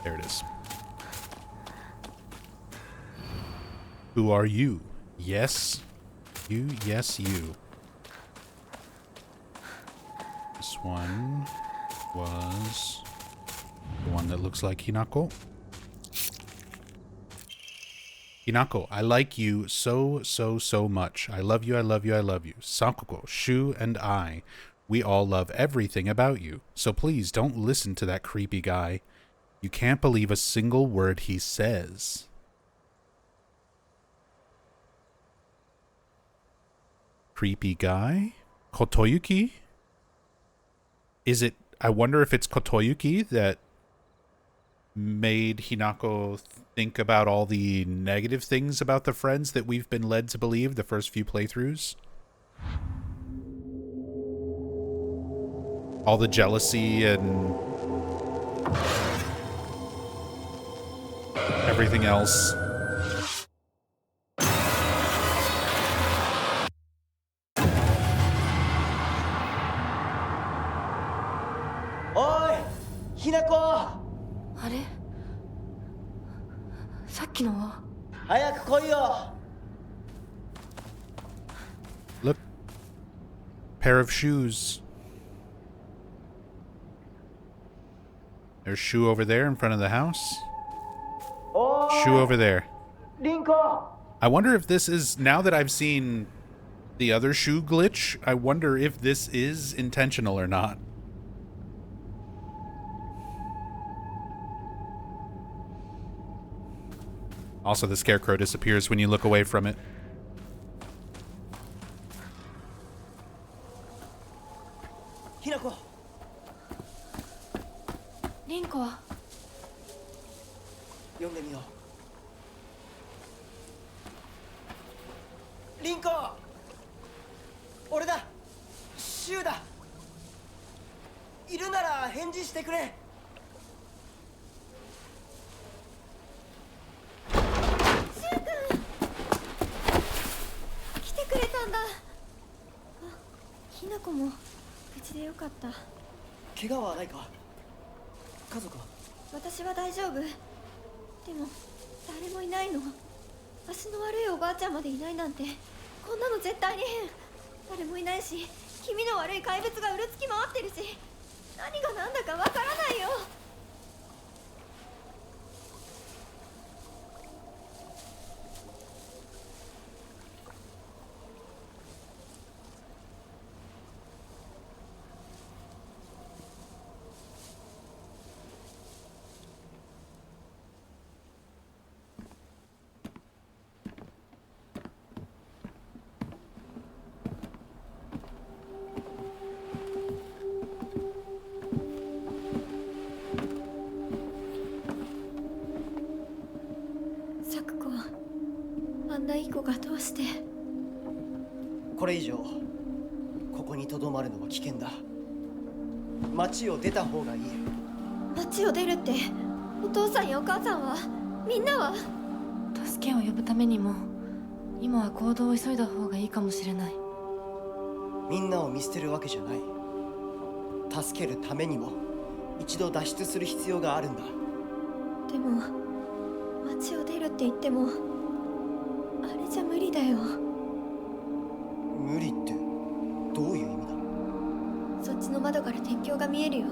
There it is. Who are you? Yes. You, yes, you. This one was the one that looks like Hinako. Hinako, I like you so, so, so much. I love you, I love you, I love you. Sakuko, Shu, and I, we all love everything about you. So please don't listen to that creepy guy. You can't believe a single word he says. Creepy guy? Kotoyuki? Is it... I wonder if it's Kotoyuki that made Hinako think about all the negative things about the friends that we've been led to believe the first few playthroughs? All the jealousy and everything else. Oi! Hinako! あれさっきのは早く来いよ Look. Pair of shoes. There's Shoe over there in front of the house. Shoe over there. リンコ I wonder if this is... Now that I've seen the other shoe glitch, I wonder if this is intentional or not. Also, the scarecrow disappears when you look away from it. ひなこリンコは読んでみようリンコ俺だシュウだいるなら返事してくれ来てくれたんだ。あ、ひなこも無事でよかった。怪我はないか家族は私は大丈夫。でも誰もいないの。足の悪いおばあちゃんまでいないなんてこんなの絶対に変。誰もいないし気味の悪い怪物がうろつき回ってるし何が何だかわからないよ。サクコ、あんないい子がどうして。これ以上ここにとどまるのは危険だ町を出た方がいい町を出るって、お父さんやお母さんはみんなは。助けを呼ぶためにも今は行動を急いだ方がいいかもしれない。みんなを見捨てるわけじゃない助けるためにも一度脱出する必要があるんだでも町を出るって言ってもあれじゃ無理だよ。無理ってどういう意味だそっちの窓から天井が見えるよ。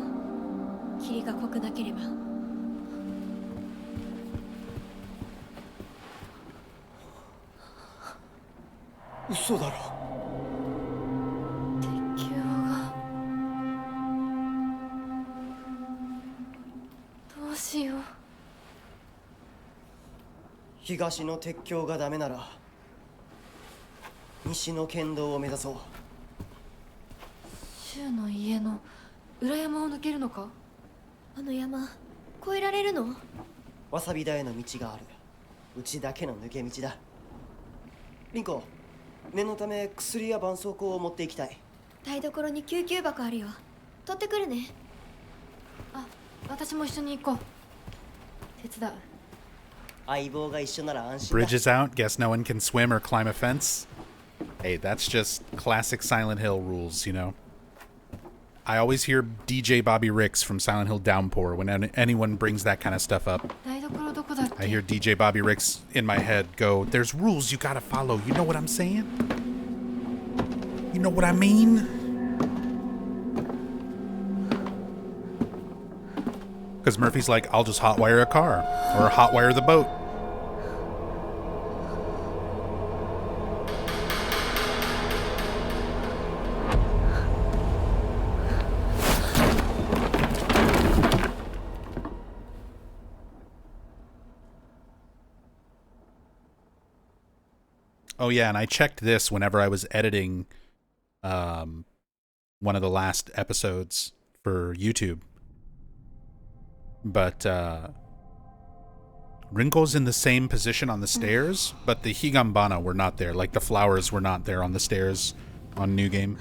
霧が濃くなければ。嘘だろ敵がどうしよう。東の鉄橋がダメなら西の県道を目指そう柊の家の裏山を抜けるのか。あの山越えられるの。わさび田への道があるうちだけの抜け道だリンコ念のため薬や絆創膏を持っていきたい台所に救急箱あるよ。取ってくるね。あ、私も一緒に行こう。手伝う。相棒が一緒なら安心だ Bridge is out. Guess no one can swim or climb a fence. Hey, that's just classic Silent Hill rules, you know? I always hear DJ Bobby Ricks from Silent Hill Downpour when anyone brings that kind of stuff up. 台所どこだっ I け hear DJ Bobby Ricks in my head go, there's rules you gotta follow. You know what I'm saying? You know what I mean? Because Murphy's like, I'll just hotwire a car or hotwire the boat. Oh yeah, and I checked this whenever I was editing one of the last episodes for YouTube. But Rinko's in the same position on the stairs, but the Higambana were not there. Like the flowers were not there on the stairs on New Game.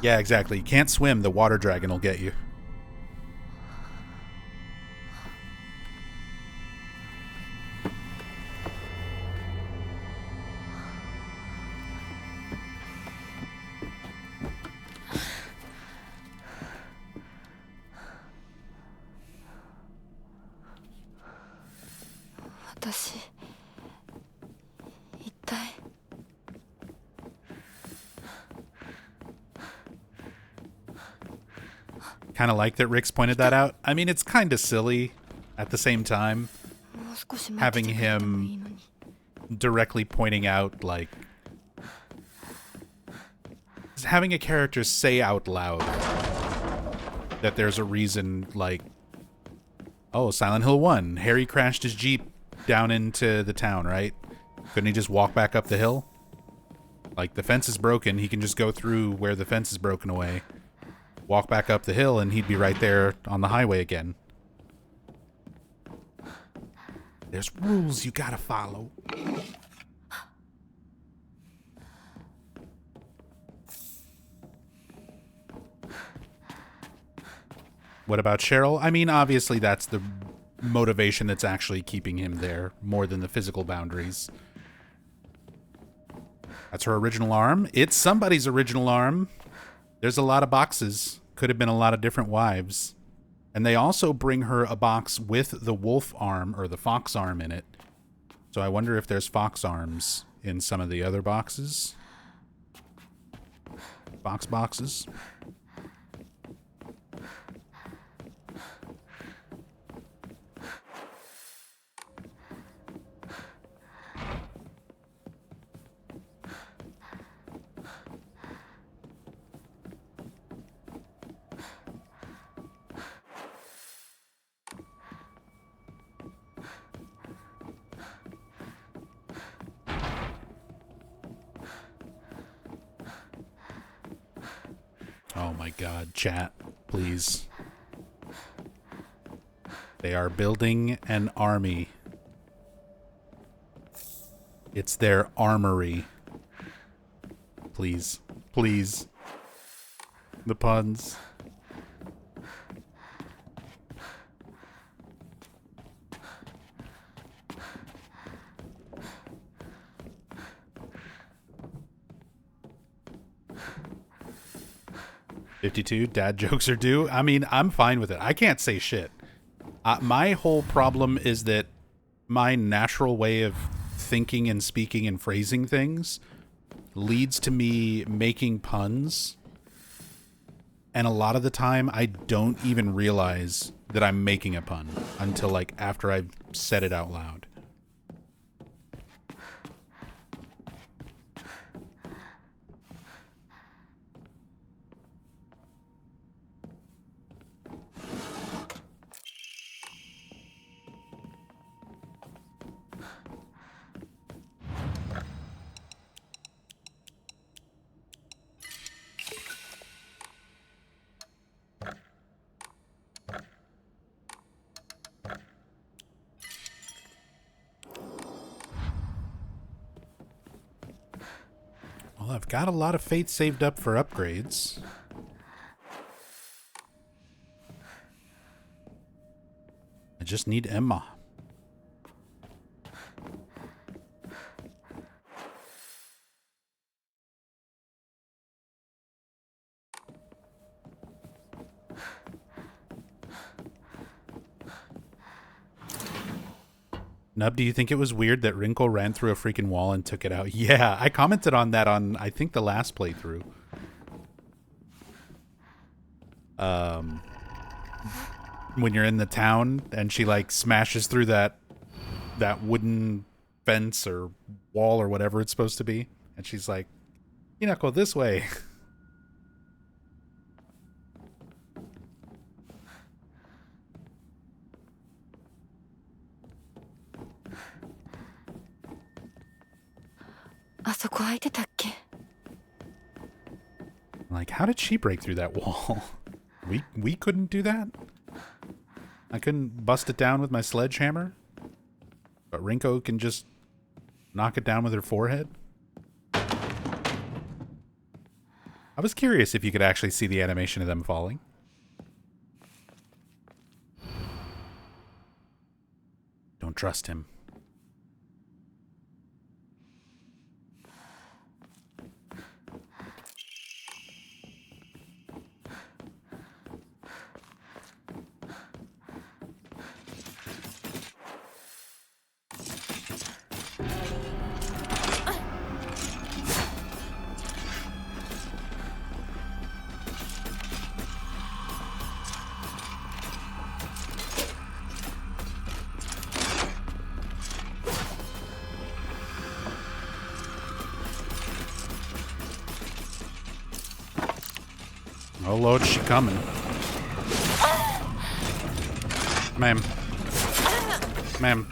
Yeah, exactly. You can't swim, the water dragon will get you. Kind of like that Rick's pointed that out. I mean, it's kind of silly at the same time. Having him directly pointing out, like, having a character say out loud that there's a reason, like, oh, Silent Hill 1, Harry crashed his Jeep down into the town, right? Couldn't he just walk back up the hill? Like, the fence is broken, he can just go through where the fence is broken away, walk back up the hill, and he'd be right there on the highway again. There's rules you gotta follow. What about Cheryl? I mean, obviously that's the motivation that's actually keeping him there, more than the physical boundaries. That's her original arm. It's somebody's original arm. There's a lot of boxes. Could have been a lot of different wives. And they also bring her a box with the wolf arm or the fox arm in it. So I wonder if there's fox arms in some of the other boxes. Boxes. Oh my god, chat, please. They are building an army. It's their armory. Please. Please. The puns. "52, dad jokes are due." I mean, I'm fine with it. I can't say shit. My whole problem is that my natural way of thinking and speaking and phrasing things leads to me making puns. And a lot of the time, I don't even realize that I'm making a pun until, like, after I've said it out loud. Well, I've got a lot of faith saved up for upgrades. I just need Emma. Nub, do you think it was weird that Rinko ran through a freaking wall and took it out? Yeah, I commented on that on, I think, the last playthrough. When you're in the town and she, like, smashes through that wooden fence or wall or whatever it's supposed to be. And she's like, you not go this way. Like, how did she break through that wall? We couldn't do that? I couldn't bust it down with my sledgehammer? But Rinko can just knock it down with her forehead? I was curious if you could actually see the animation of them falling. Don't trust him. Oh Lord, she coming. Ma'am. Ma'am.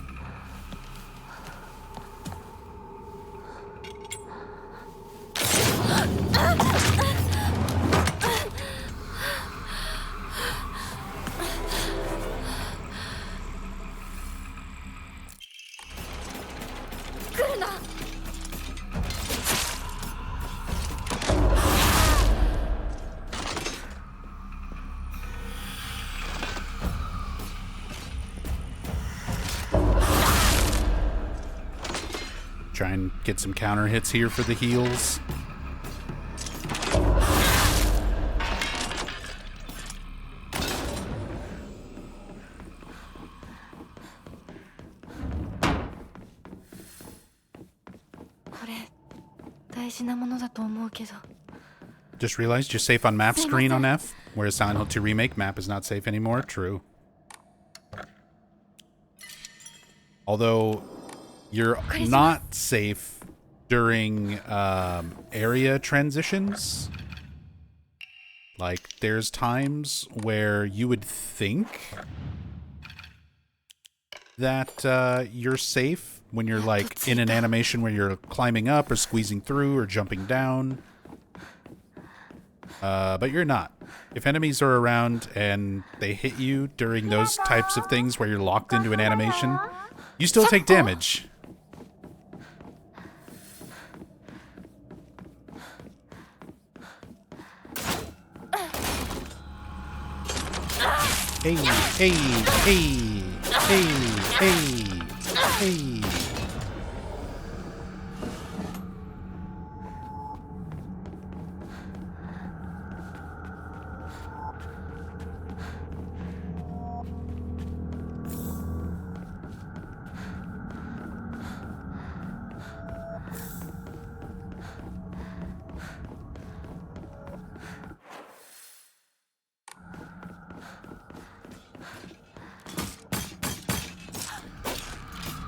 Try and get some counter hits here for the heals. Just realized you're safe on map screen on F, whereas Silent Hill 2 Remake map is not safe anymore. True. Although you're not safe during area transitions. Like, there's times where you would think that you're safe when you're, like, in an animation where you're climbing up or squeezing through or jumping down. But you're not. If enemies are around and they hit you during those types of things where you're locked into an animation, you still take damage. Hey, hey, hey, hey, hey, hey.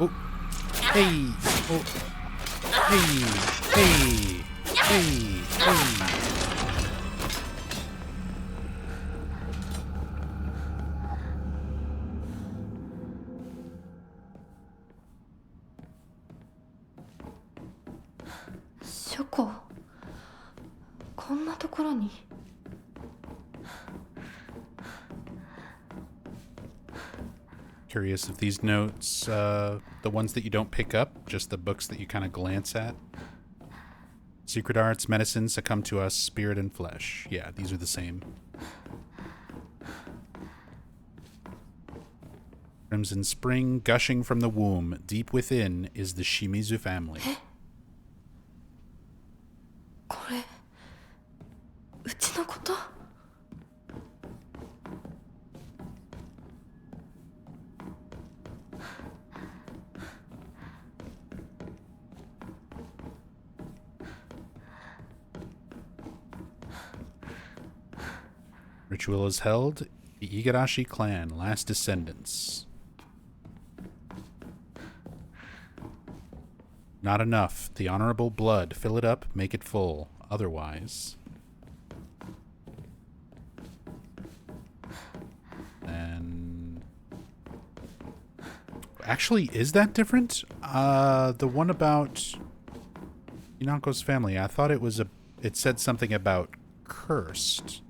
Oh, hey, oh, hey, hey, hey, hey. Shoko? こんなところに? Curious if these notes, the ones that you don't pick up, just the books that you kind of glance at. Secret arts, medicine, succumb to us, spirit and flesh. Yeah, these are the same. Crimson spring gushing from the womb. Deep within is the Shimizu family. これ、うちのこと? Ritual is held. The Igarashi clan, last descendants. Not enough. The honorable blood. Fill it up, make it full. Otherwise. And actually, is that different? The one about Inako's family. I thought it was it said something about cursed.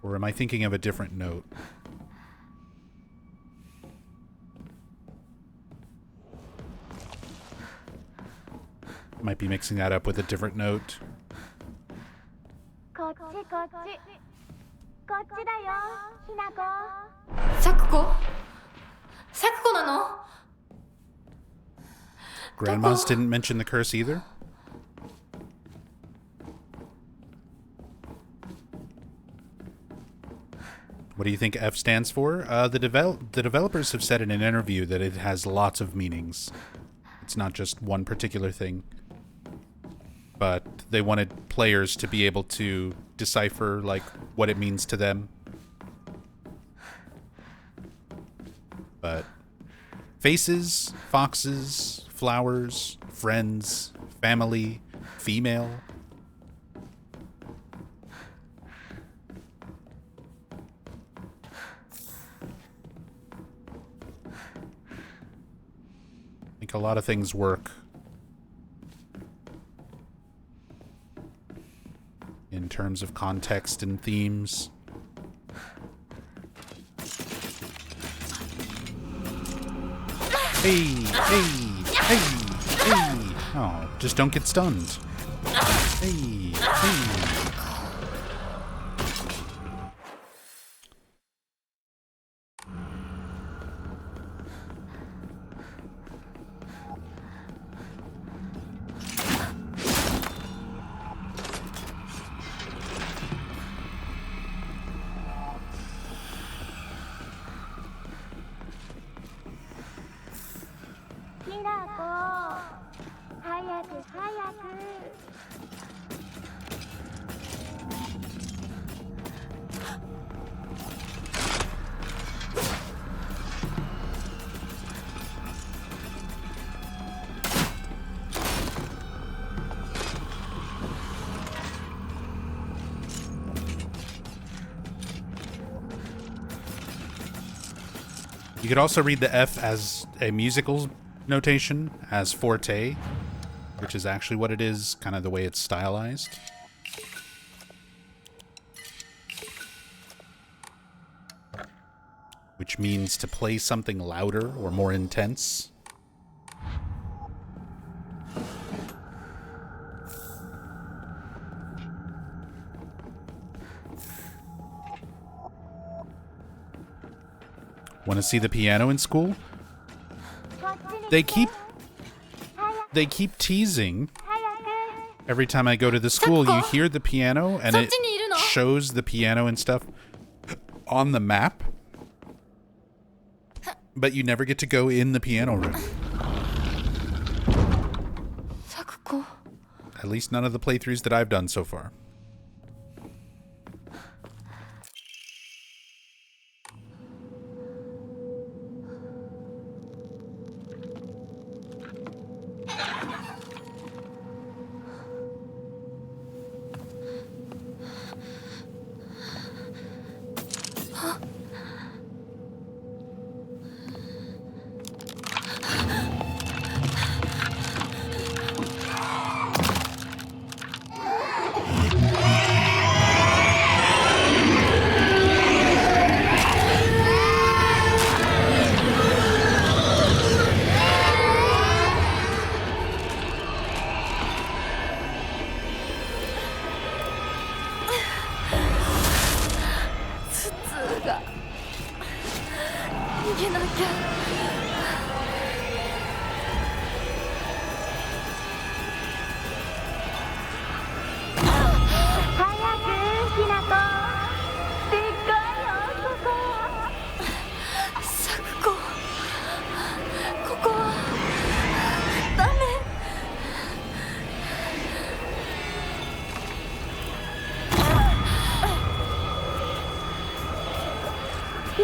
Or am I thinking of a different note? Might be mixing that up with a different note. こっちこっちこっちだよひなこサクコサクコなの Grandmas didn't mention the curse either? What do you think F stands for? The developers have said in an interview that it has lots of meanings. It's not just one particular thing. But they wanted players to be able to decipher, like, what it means to them. But faces, foxes, flowers, friends, family, female. I think a lot of things work in terms of context and themes. Hey, hey, hey, hey. Oh, just don't get stunned. Hey, hey. You could also read the F as a musical notation, as forte, which is actually what it is, kind of the way it's stylized. Which means to play something louder or more intense. Want to see the piano in school? They keep teasing. Every time I go to the school, you hear the piano and it shows the piano and stuff on the map. But you never get to go in the piano room. At least none of the playthroughs that I've done so far.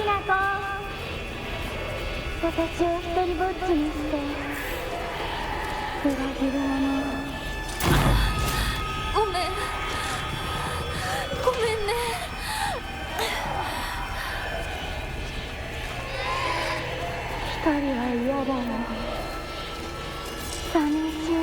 な子、私を一人ぼっちにして裏切る者。ごめんごめんね。一人は嫌だわ。寂しい。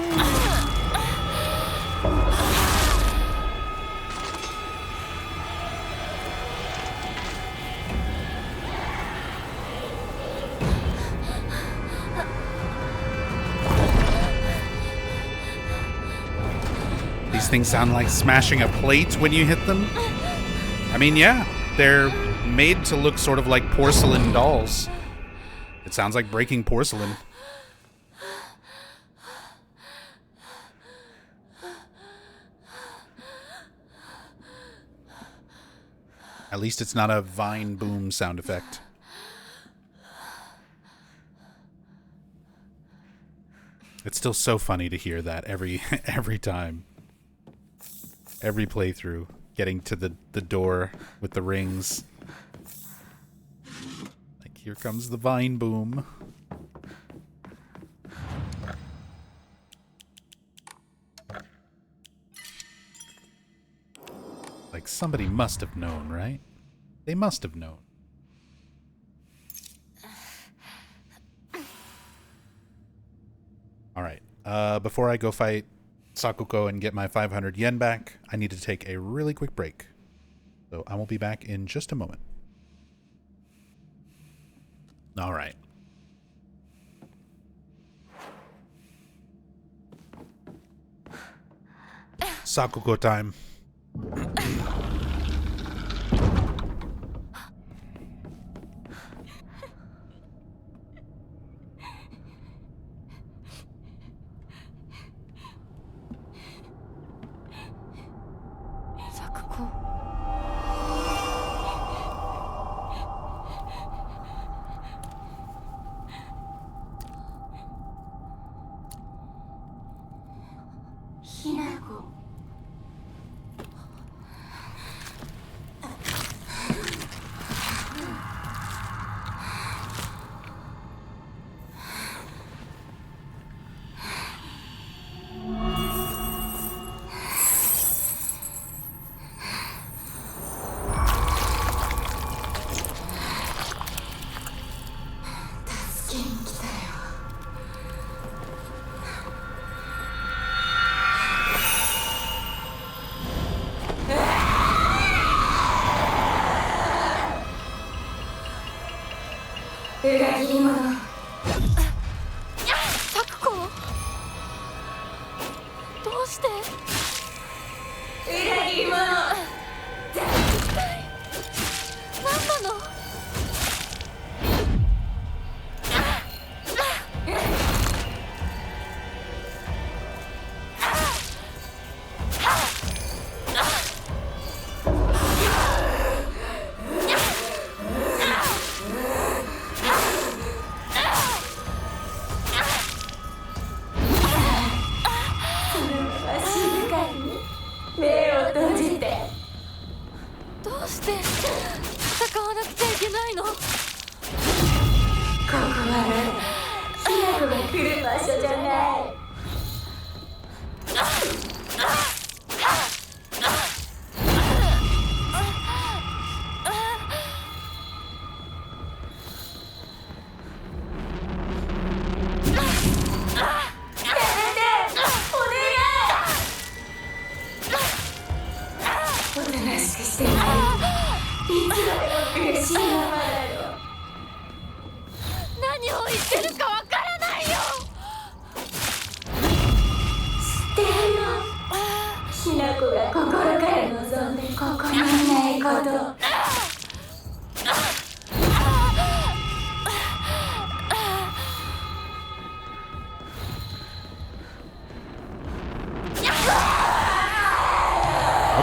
These things sound like smashing a plate when you hit them. I mean, yeah, they're made to look sort of like porcelain dolls. It sounds like breaking porcelain. At least it's not a vine boom sound effect. It's still so funny to hear that every time. Every playthrough, getting to the door with the rings. Like, here comes the vine boom. Like, somebody must have known, right? They must have known. Alright, before I go fight Sakuko and get my 500 yen back, I need to take a really quick break. So I will be back in just a moment. Alright. Sakuko time.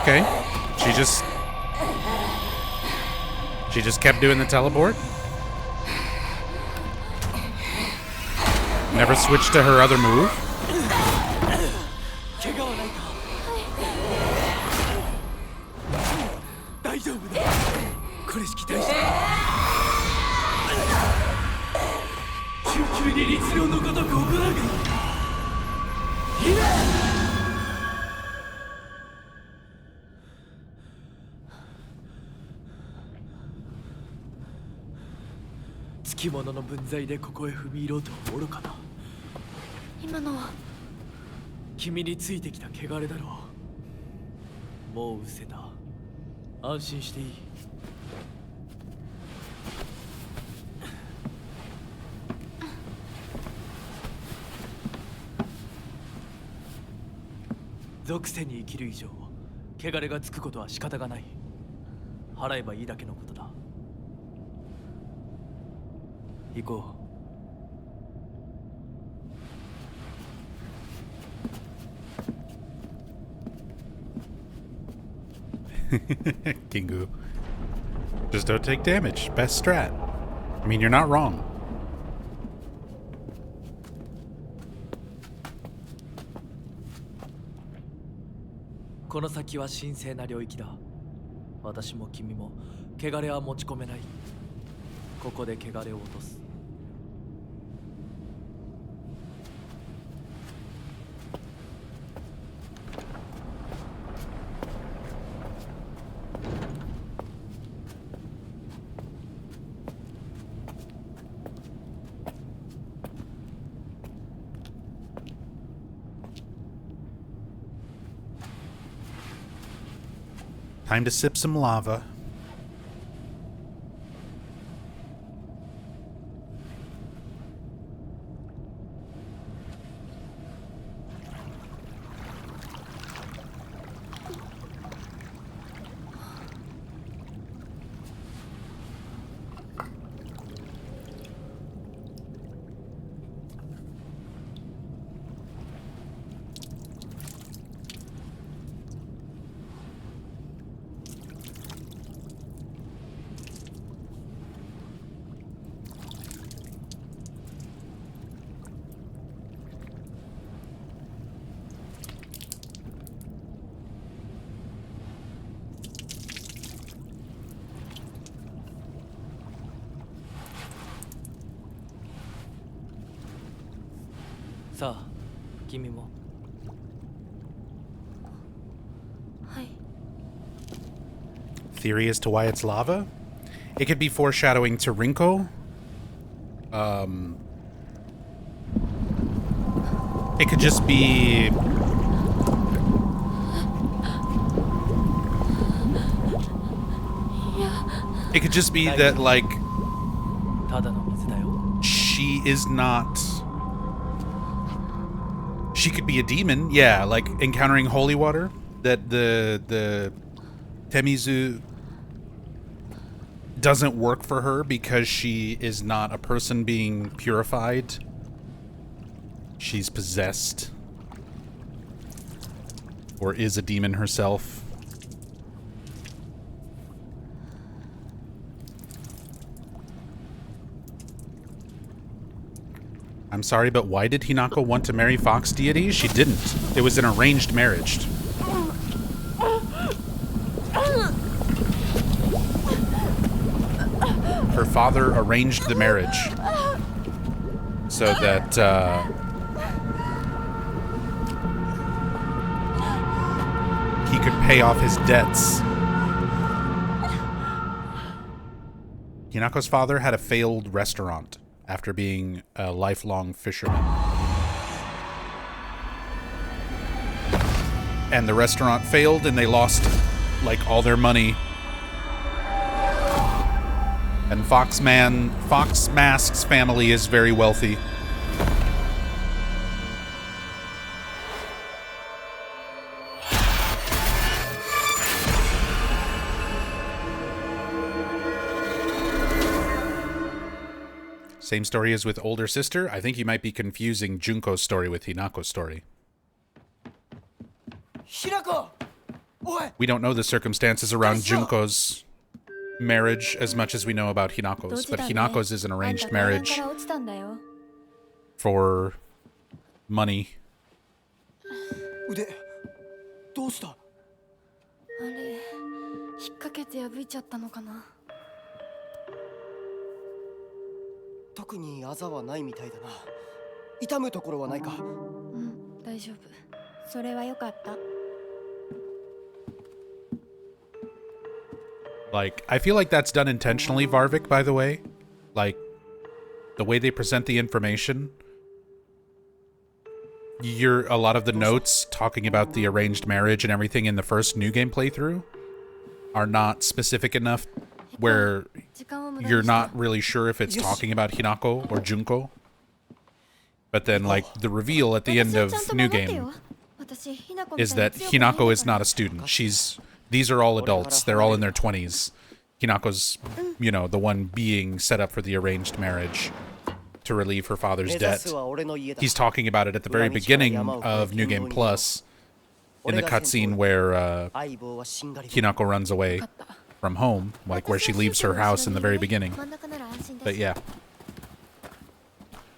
Okay. She just kept doing the teleport? Never switched to her other move? 急に律令のごとく行うがいい。つきものの分際でここへ踏み入ろうとは愚かな。今のは君についてきた汚れだろう。もう失せた。安心していい。属性に生きる以上汚れがつくことは仕方がない。払えばいいだけのことだ。行こう。Kingu. Just don't take damage. Best strat. I mean, you're not wrong. この先は神聖な領域だ。私も君も汚れは持ち込めない。ここで汚れを落とす。Time to sip some lava.さあ、君も。はい。 Theory as to why it's lava? It could be foreshadowing to Rinko. It could just be... It could just be that, like, ただの水だよ。 she is not... She could be a demon, yeah, like encountering holy water. That the Temizu doesn't work for her because she is not a person being purified. She's possessed. Or is a demon herself. I'm sorry, but why did Hinako want to marry fox deities? She didn't. It was an arranged marriage. Her father arranged the marriage so that he could pay off his debts. Hinako's father had a failed restaurant after being a lifelong fisherman. And the restaurant failed and they lost, like, all their money. And Fox Mask's family is very wealthy. Same story as with older sister. I think you might be confusing Junko's story with Hinako's story. Hinako! Oi! We don't know the circumstances around Junko's marriage as much as we know about Hinako's, but Hinako's is an arranged marriage for money. 腕どうした？あれ、引っ掛けて破いちゃったのかな。た特にあざはないみたいだな。痛むところはないか？うん、大丈夫。それはよかった。 Like, I feel like that's done intentionally, Varvik, by the way. Like, the way they present the information. A lot of the notes talking about the arranged marriage and everything in the first New Game playthrough are not specific enough where you're not really sure if it's talking about Hinako or Junko. But then, like, the reveal at the end of New Game is that Hinako is not a student. These are all adults. They're all in their 20s. Hinako's, you know, the one being set up for the arranged marriage to relieve her father's debt. He's talking about it at the very beginning of New Game Plus in the cutscene where Hinako runs away from home, like where she leaves her house in the very beginning. But yeah.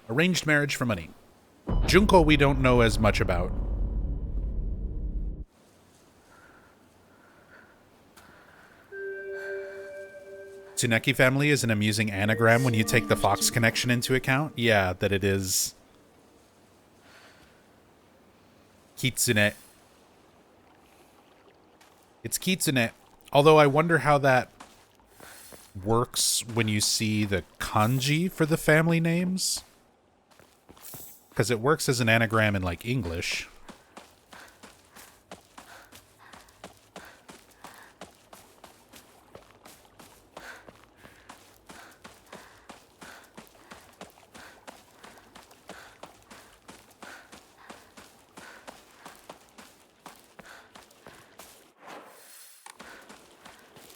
Arranged marriage for money. Junko we don't know as much about. Tsuneki family is an amusing anagram when you take the Fox connection into account. Yeah, that it is. Kitsune. It's Kitsune. Although I wonder how that works when you see the kanji for the family names. Because it works as an anagram in, like, English.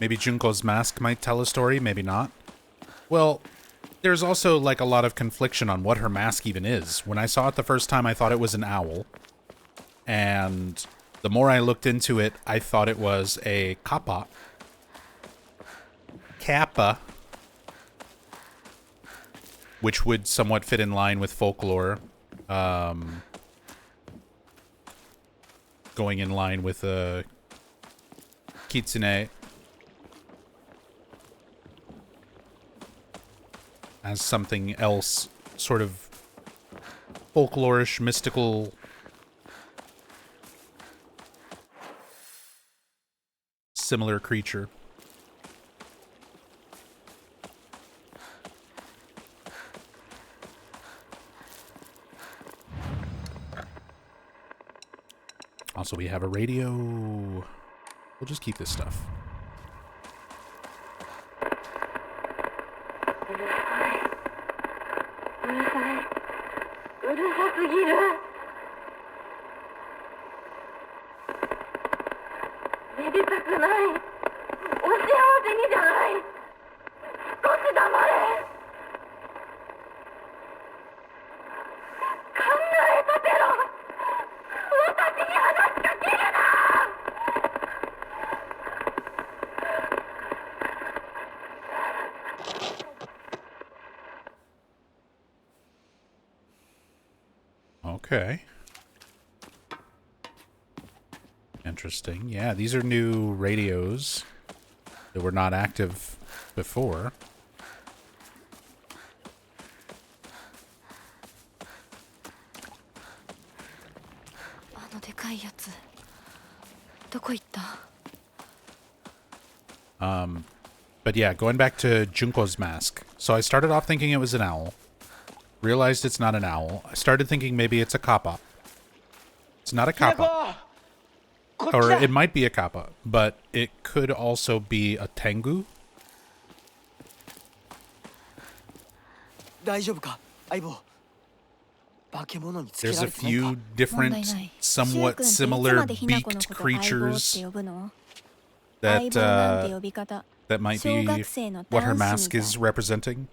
Maybe Junko's mask might tell a story, maybe not. Well, there's also, like, a lot of confliction on what her mask even is. When I saw it the first time, I thought it was an owl. And the more I looked into it, I thought it was a kappa. Kappa. Which would somewhat fit in line with folklore. Going in line with kitsune. As something else, sort of folklorish, mystical, similar creature. Also, we have a radio. We'll just keep this stuff. Okay. Interesting. Yeah, these are new radios that were not active before. But yeah, going back to Junko's mask. So I started off thinking it was an owl. Realized it's not an owl. I started thinking maybe it's a kappa. It's not a kappa. Or it might be a kappa, but it could also be a tengu. There's a few different, somewhat similar beaked creatures that might be what her mask is representing.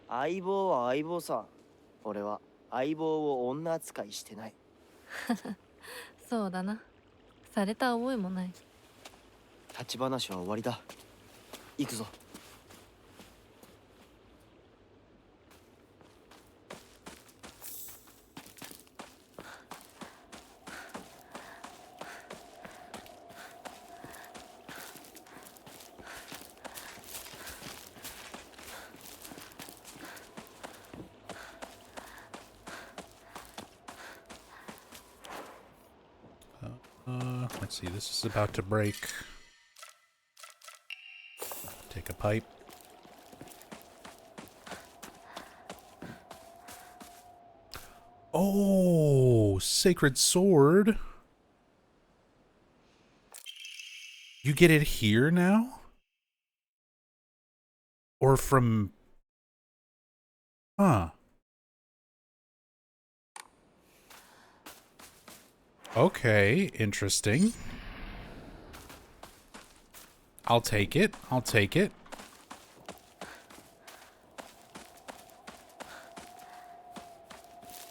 相棒は相棒さ。俺は相棒を女扱いしてない。そうだな。された覚えもない。立ち話は終わりだ。行くぞ。Let's see, this is about to break. Take a pipe. Oh, sacred sword. You get it here now? Or from... Huh. Okay, interesting. I'll take it. I'll take it.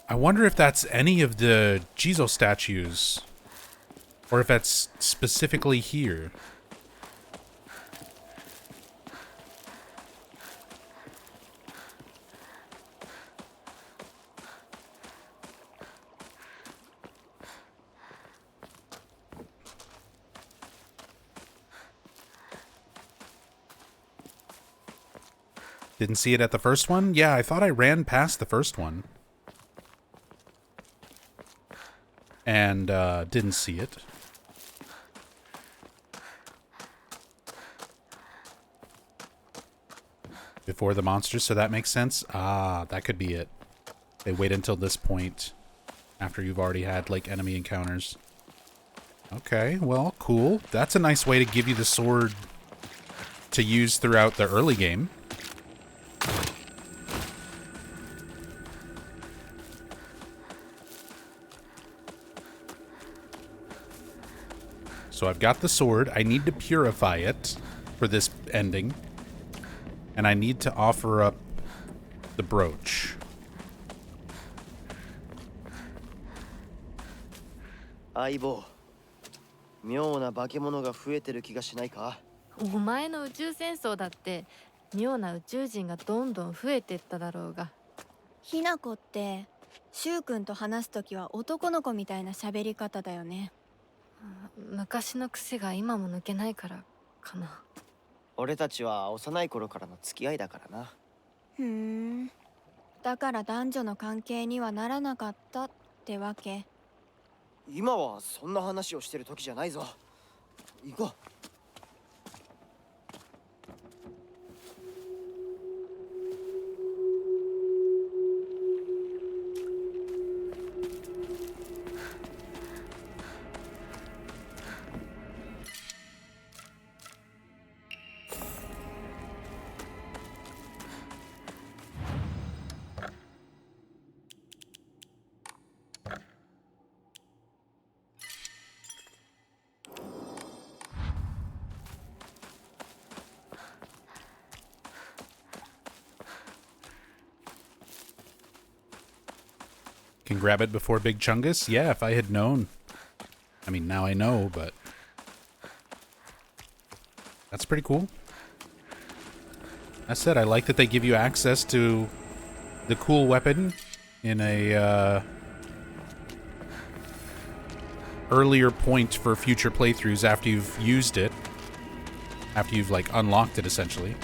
I wonder if that's any of the Jizo statues. Or if that's specifically here. Didn't see it at the first one? Yeah, I thought I ran past the first one. And didn't see it. Before the monsters, so that makes sense. Ah, that could be it. They wait until this point after you've already had like enemy encounters. Okay, well, cool. That's a nice way to give you the sword to use throughout the early game. So I've got the sword. I need to purify it for this ending. And I need to offer up the brooch. 相棒、妙な化け物が増えてる気がしないか？お前の宇宙戦争だって妙な宇宙人がどんどん増えてっただろうが。ひなこって柊君と話すときは男の子みたいな喋り方だよね。昔の癖が今も抜けないからかな。俺たちは幼い頃からの付き合いだからな。ふーん。だから男女の関係にはならなかったってわけ。今はそんな話をしてる時じゃないぞ。行こう。Can grab it before Big Chungus? Yeah, if I had known. I mean, now I know, but... That's pretty cool. I said, I like that they give you access to the cool weapon in a, earlier point for future playthroughs after you've used it. After you've, like, unlocked it, essentially.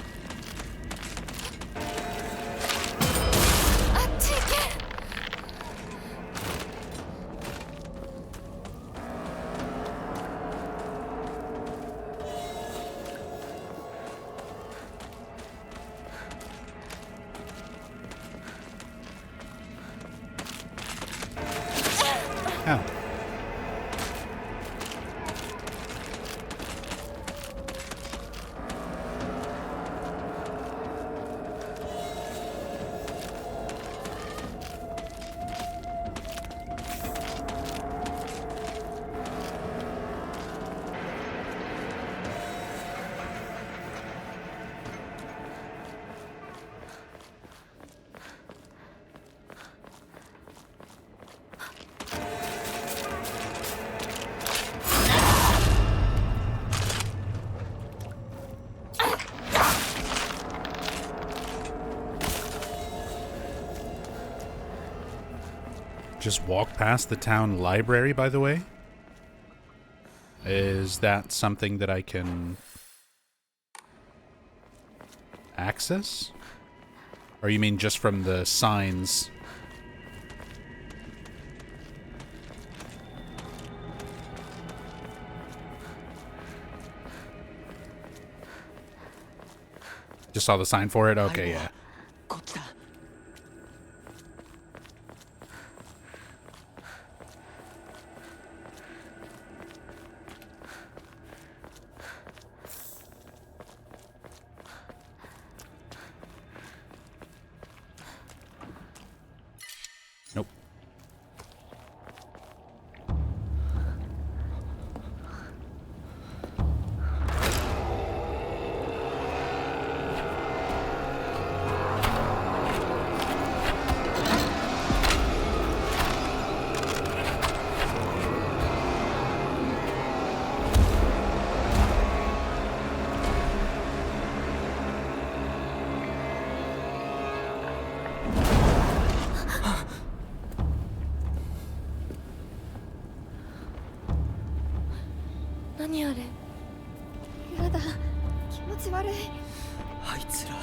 Oh. Just walk past the town library, by the way? Is that something that I can access? Or you mean just from the signs? Just saw the sign for it? Okay, yeah. こっちだ。 Nope.何あれ。やだ、気持ち悪い。あいつら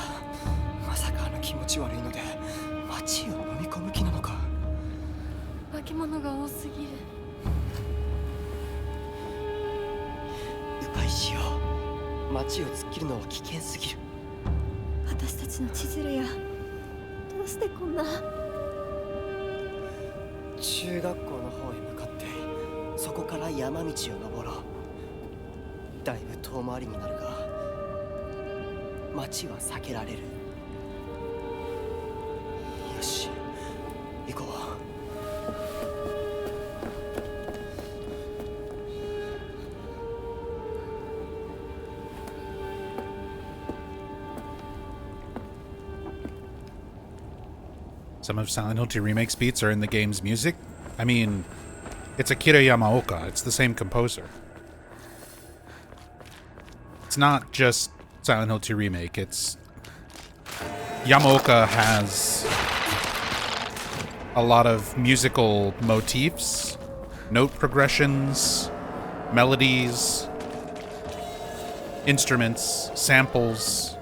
まさかあの気持ち悪いので街を飲み込む気なのか。化け物が多すぎる。迂回しよう。街を突っ切るのは危険すぎる。私たちの千鶴や、どうしてこんな。中学校の方へ向かってそこから山道を登ろう。だいぶ遠回りになるが街は避けられる。よし、行こう。Some of Silent Hill 2 Remake's beats are in the game's music. I mean, it's Akira Yamaoka. It's the same composer. It's not just Silent Hill 2 Remake. It's... Yamaoka has a lot of musical motifs, note progressions, melodies, instruments, samples.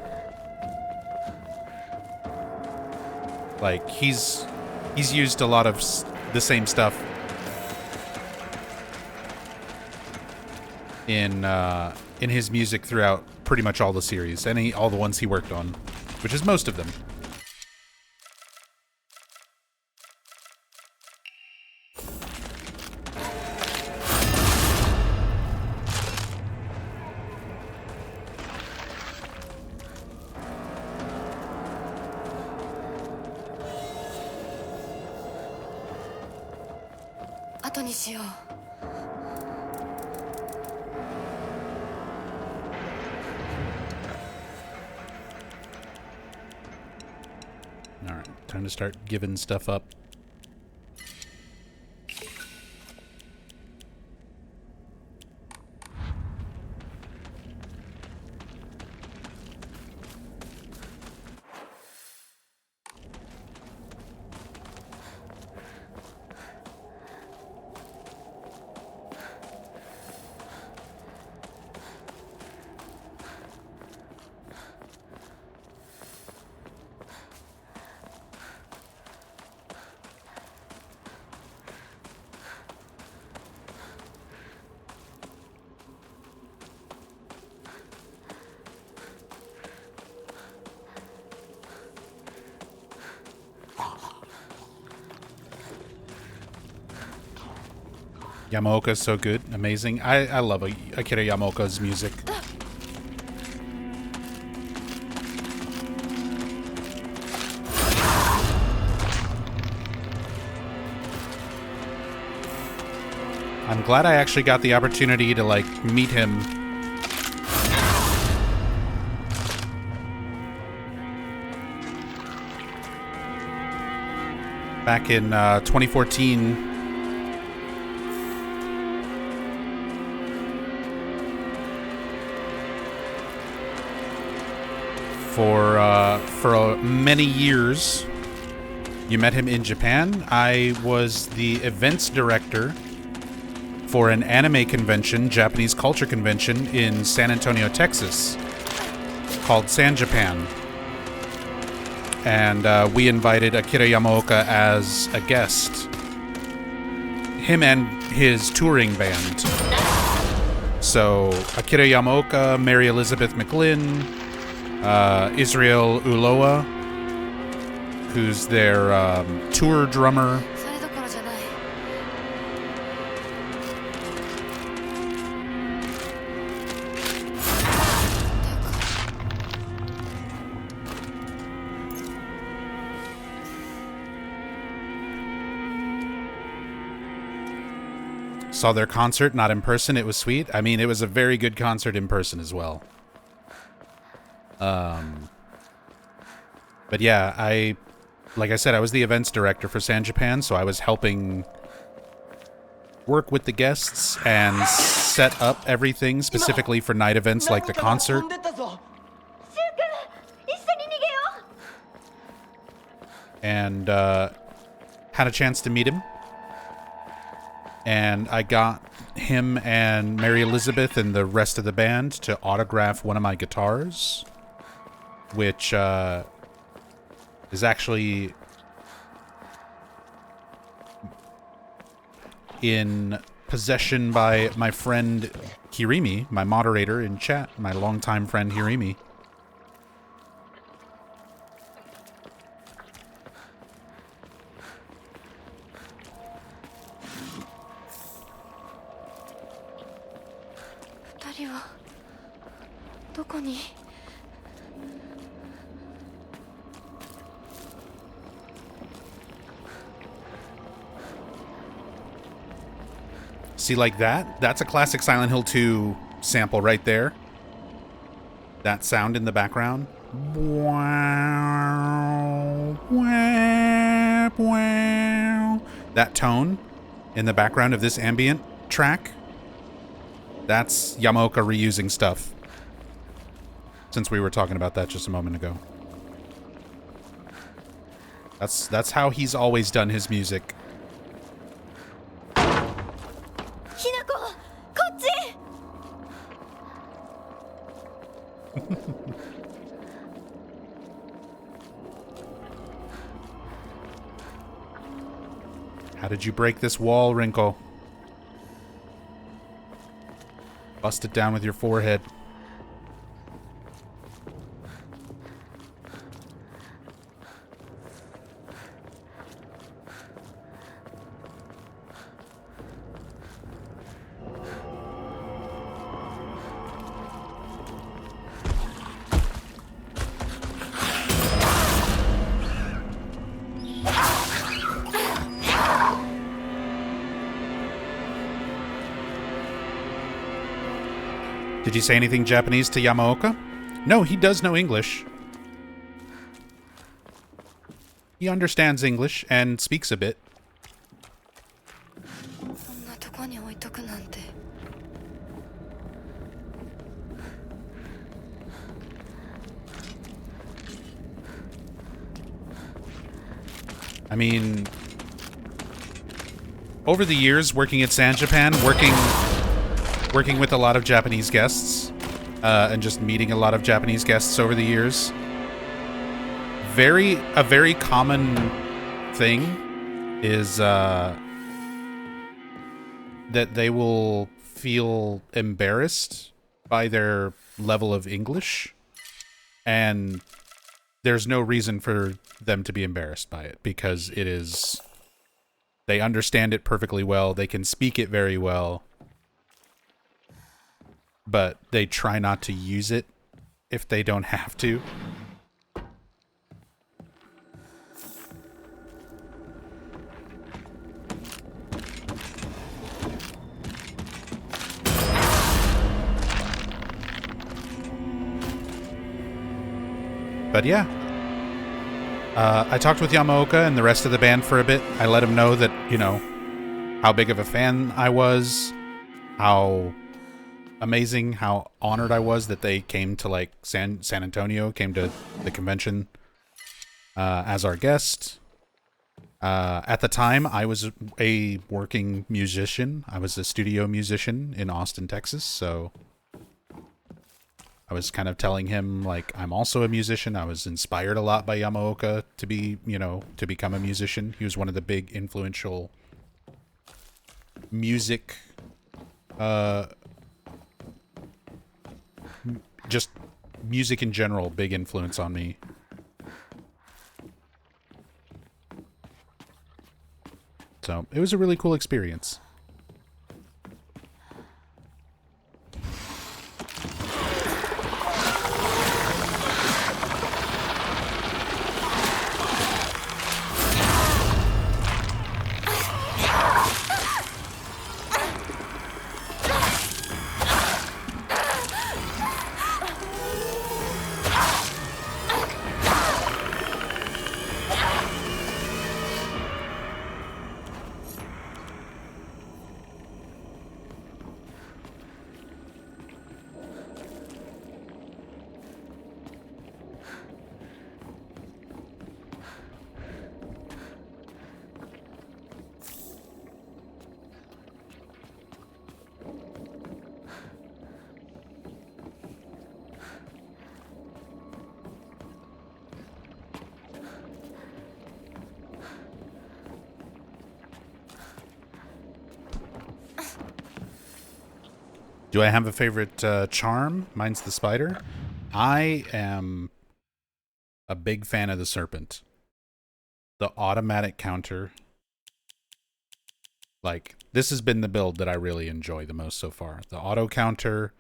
Like, he's used a lot of the same stuff in his music throughout pretty much all the series, and all the ones he worked on, which is most of them. Alright, time to start giving stuff up. Yamaoka is so good, amazing. I love Akira Yamaoka's music. I'm glad I actually got the opportunity to, like, meet him. Back in 2014. For many years, you met him in Japan. I was the events director for an anime convention, Japanese culture convention in San Antonio, Texas, called San Japan. And we invited Akira Yamaoka as a guest. Him and his touring band. So, Akira Yamaoka, Mary Elizabeth McGlynn, Israel Uloa, who's their tour drummer. それどころじゃない。 Saw their concert, not in person. It was sweet. I mean, it was a very good concert in person as well. But yeah, like I said, I was the events director for San Japan, so I was helping work with the guests and set up everything specifically for night events like the concert. シュウ君、一緒に逃げよう。 And had a chance to meet him. And I got him and Mary Elizabeth and the rest of the band to autograph one of my guitars, which is actually in possession by my friend Hirimi, my moderator in chat, my longtime friend Hirimi. See, like that? That's a classic Silent Hill 2 sample right there. That sound in the background. That tone in the background of this ambient track. That's Yamaoka reusing stuff. Since we were talking about that just a moment ago. That's how he's always done his music. How did you break this wall, Rinko? Bust it down with your forehead. Did you say anything Japanese to Yamaoka? No, he does know English. He understands English and speaks a bit. I mean, over the years working at San Japan, working with a lot of Japanese guests, and just meeting a lot of Japanese guests over the years. A very common thing is that they will feel embarrassed by their level of English, and there's no reason for them to be embarrassed by it because they understand it perfectly well, they can speak it very well. But they try not to use it if they don't have to. But yeah. I talked with Yamaoka and the rest of the band for a bit. I let him know that, you know, how big of a fan I was, how amazing, how honored I was that they came to like San Antonio, came to the convention as our guest. At the time, I was a working musician. I was a studio musician in Austin, Texas, so I was kind of telling him, like, I'm also a musician. I was inspired a lot by Yamaoka to be, you know, to become a musician. He was one of the big influential music, just music in general, big influence on me. So it was a really cool experience. Do I have a favorite charm? Mine's the spider. I am a big fan of the serpent. The automatic counter. Like, this has been the build that I really enjoy the most so far. The auto counter,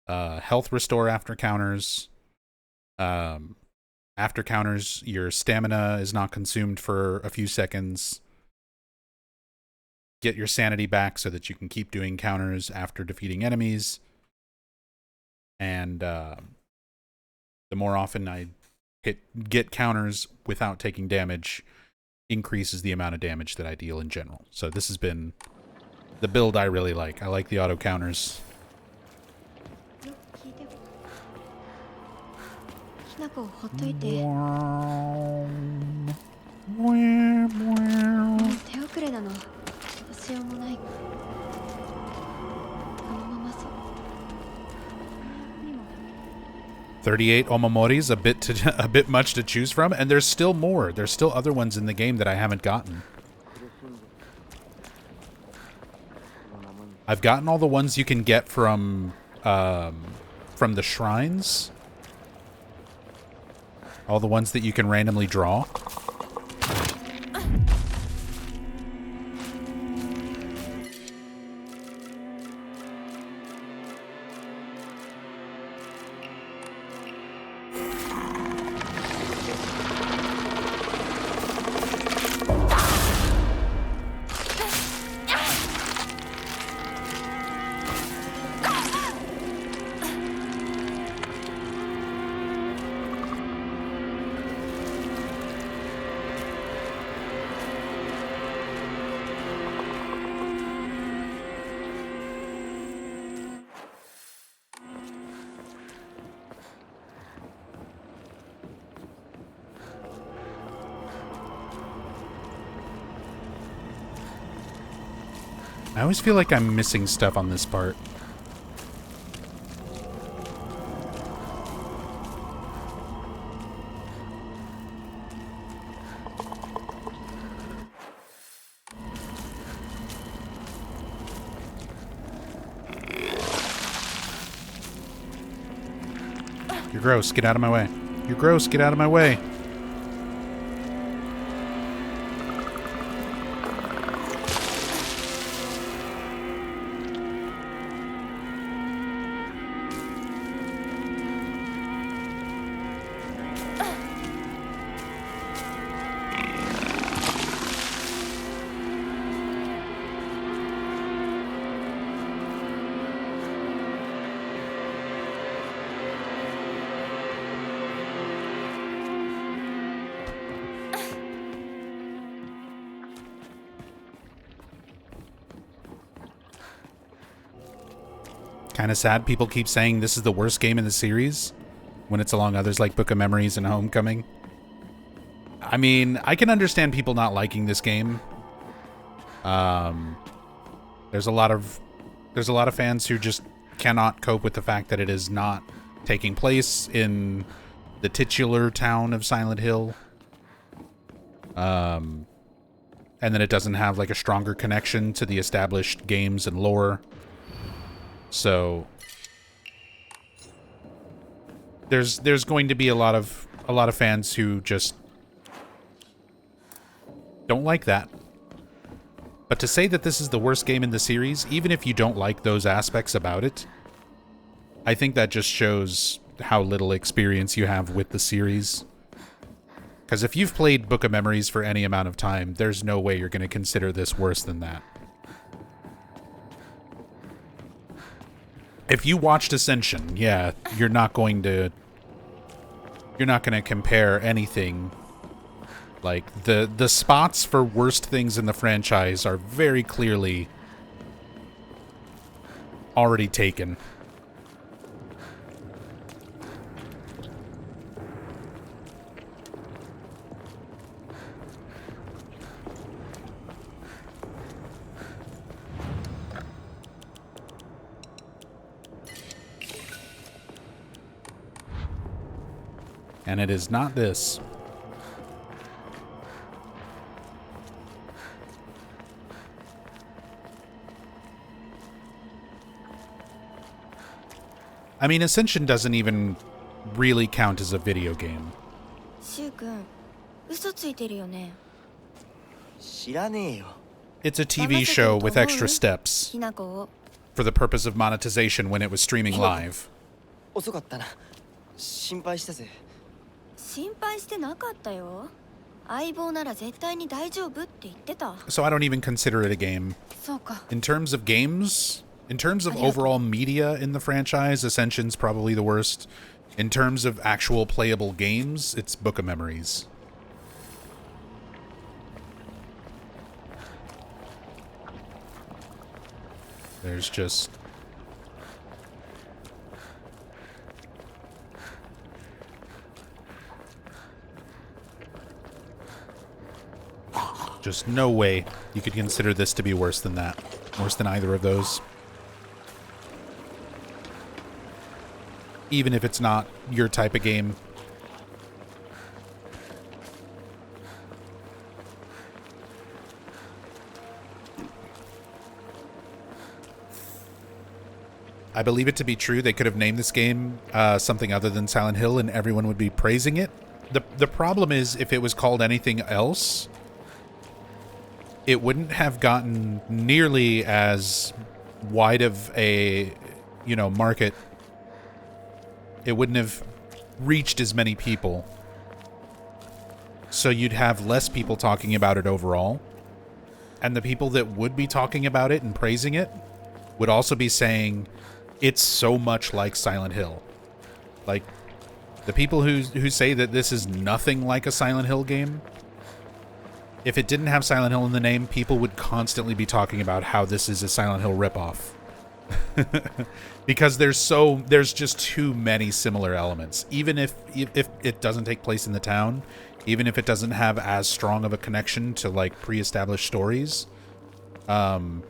health restore after counters. After counters, your stamina is not consumed for a few seconds. Get your sanity back so that you can keep doing counters after defeating enemies. And the more often I get counters without taking damage, increases the amount of damage that I deal in general. So this has been the build I really like. I like the auto counters. ひなこをほっといて。もう手遅れなの。どうしようもない。このままそう。 38 Omomoris, a bit much to choose from, and there's still more. There's still other ones in the game that I haven't gotten. I've gotten all the ones you can get from the shrines. All the ones that you can randomly draw. I always feel like I'm missing stuff on this part. You're gross. Get out of my way. You're gross. Get out of my way. Kind of sad people keep saying this is the worst game in the series when it's along others like Book of Memories and Homecoming. I mean, I can understand people not liking this game. There's a lot of fans who just cannot cope with the fact that it is not taking place in the titular town of Silent Hill. And then it doesn't have like a stronger connection to the established games and lore. So there's going to be a lot of fans who just don't like that. But to say that this is the worst game in the series, even if you don't like those aspects about it, I think that just shows how little experience you have with the series. Because if you've played Book of Memories for any amount of time, there's no way you're going to consider this worse than that. If you watched Ascension, yeah, you're not going to compare anything. Like, the spots for worst things in the franchise are very clearly already taken. And it is not this. I mean, Ascension doesn't even really count as a video game. シュウ君、嘘ついてるよね。知らねえよ。 It's a TV show with extra steps ひなこを。 for the purpose of monetization when it was streaming live. 遅かったな。心配したぜ。心配してなかったよ。相棒なら絶対に大丈夫って言ってた。 So I don't even consider it a game. そうか。 In terms of games, in terms of overall media in the franchise, Ascension's probably the worst. In terms of actual playable games, it's Book of Memories. There's just... just no way you could consider this to be worse than that. Worse than either of those. Even if it's not your type of game. I believe it to be true. They could have named this game something other than Silent Hill and everyone would be praising it. The problem is, if it was called anything else, it wouldn't have gotten nearly as wide of a, market. It wouldn't have reached as many people. So you'd have less people talking about it overall. And the people that would be talking about it and praising it would also be saying it's so much like Silent Hill. Like, the people who say that this is nothing like a Silent Hill game, if it didn't have Silent Hill in the name, people would constantly be talking about how this is a Silent Hill ripoff. Because there's just too many similar elements. Even if it doesn't take place in the town, even if it doesn't have as strong of a connection to like pre-established stories,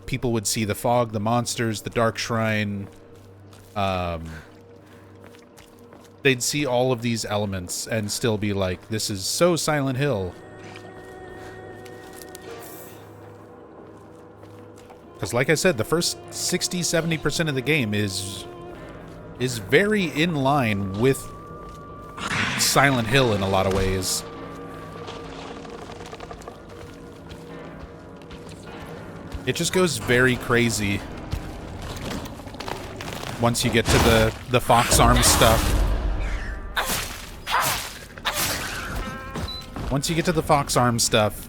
people would see the fog, the monsters, the dark shrine. They'd see all of these elements and still be like, this is so Silent Hill. Because like I said, the first 60-70% of the game is very in line with Silent Hill in a lot of ways. It just goes very crazy once you get to the Fox Arms stuff. Once you get to the Fox Arms stuff,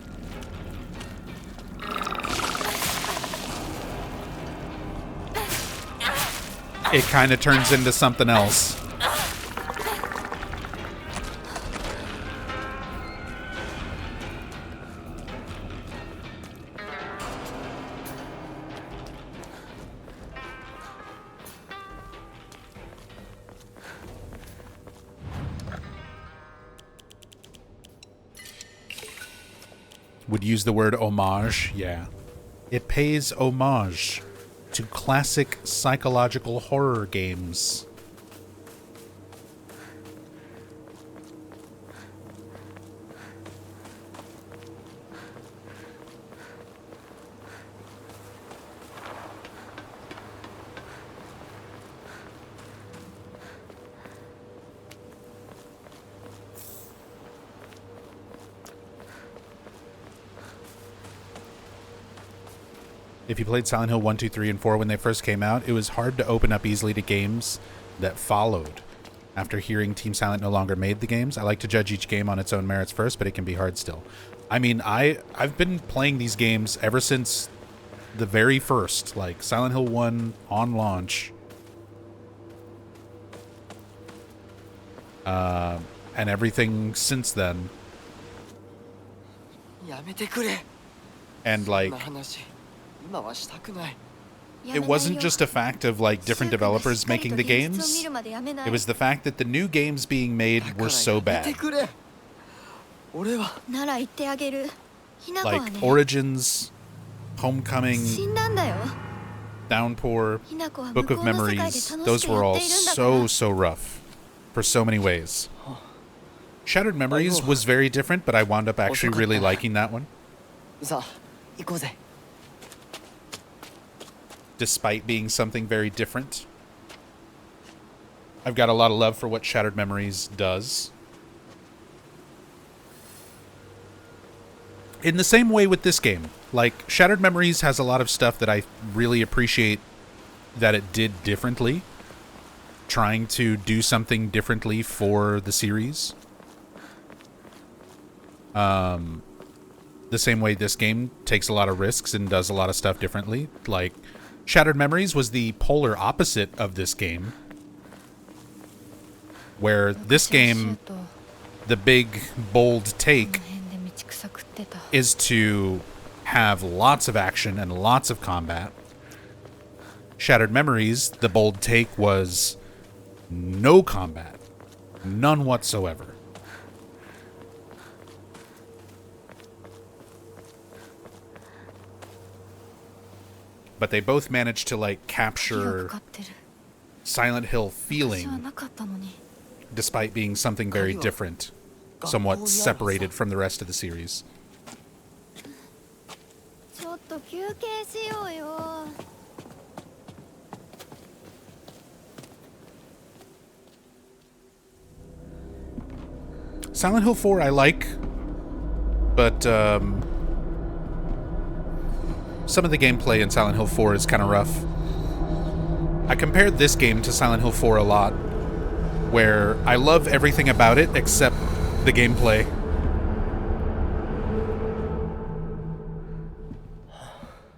it kind of turns into something else. Would use the word homage, yeah. It pays homage to classic psychological horror games. if you played Silent Hill 1, 2, 3, and 4 when they first came out, it was hard to open up easily to games that followed. After hearing Team Silent no longer made the games, I like to judge each game on its own merits first, but it can be hard still. I mean, I've been playing these games ever since the very first, like Silent Hill 1 on launch. And everything since then. やめてくれ。 And like, こんな話今はしたくない。 it wasn't just a fact of like different developers making the games. It was the fact that the new games being made were so やめて bad. くれ。俺はなら言ってあげる。ひな子は Like ね、 Origins, Homecoming, 死んだんだよ。 Downpour, ひな子は Book 向 of こうの世界で Memories, 楽 those しく were やっ all ているんだから so rough for so many ways. Shattered Memories was very different, but I wound up actually really liking that one, さあ行こうぜ。 despite being something very different. I've got a lot of love for what Shattered Memories does. In the same way with this game, like, Shattered Memories has a lot of stuff that I really appreciate that it did differently, trying to do something differently for the series. The same way this game takes a lot of risks and does a lot of stuff differently. Like, Shattered Memories was the polar opposite of this game, where this game, the big, bold take is to have lots of action and lots of combat. Shattered Memories, the bold take was no combat. None whatsoever. But they both managed to, like, capture Silent Hill feeling, despite being something very different, somewhat separated from the rest of the series. ちょっと休憩しようよ。 Silent Hill 4 I like, but some of the gameplay in Silent Hill 4 is kind of rough. I compared this game to Silent Hill 4 a lot, where I love everything about it except the gameplay.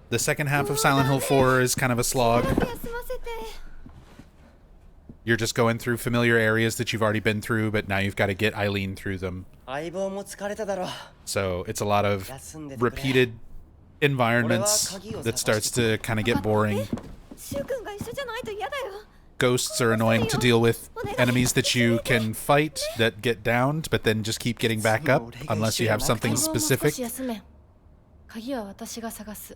The second half of Silent Hill 4 is kind of a slog. 休ませて。 You're just going through familiar areas that you've already been through, but now you've got to get Eileen through them. 相棒も疲れただろう。 So it's a lot of repeated environments that starts to kind of get boring. シュウ君が一緒じゃないと嫌だよ。 Ghosts are annoying to deal with. Enemies that you can fight that get downed, but then just keep getting back up unless you have something specific. 鍵は私が探す。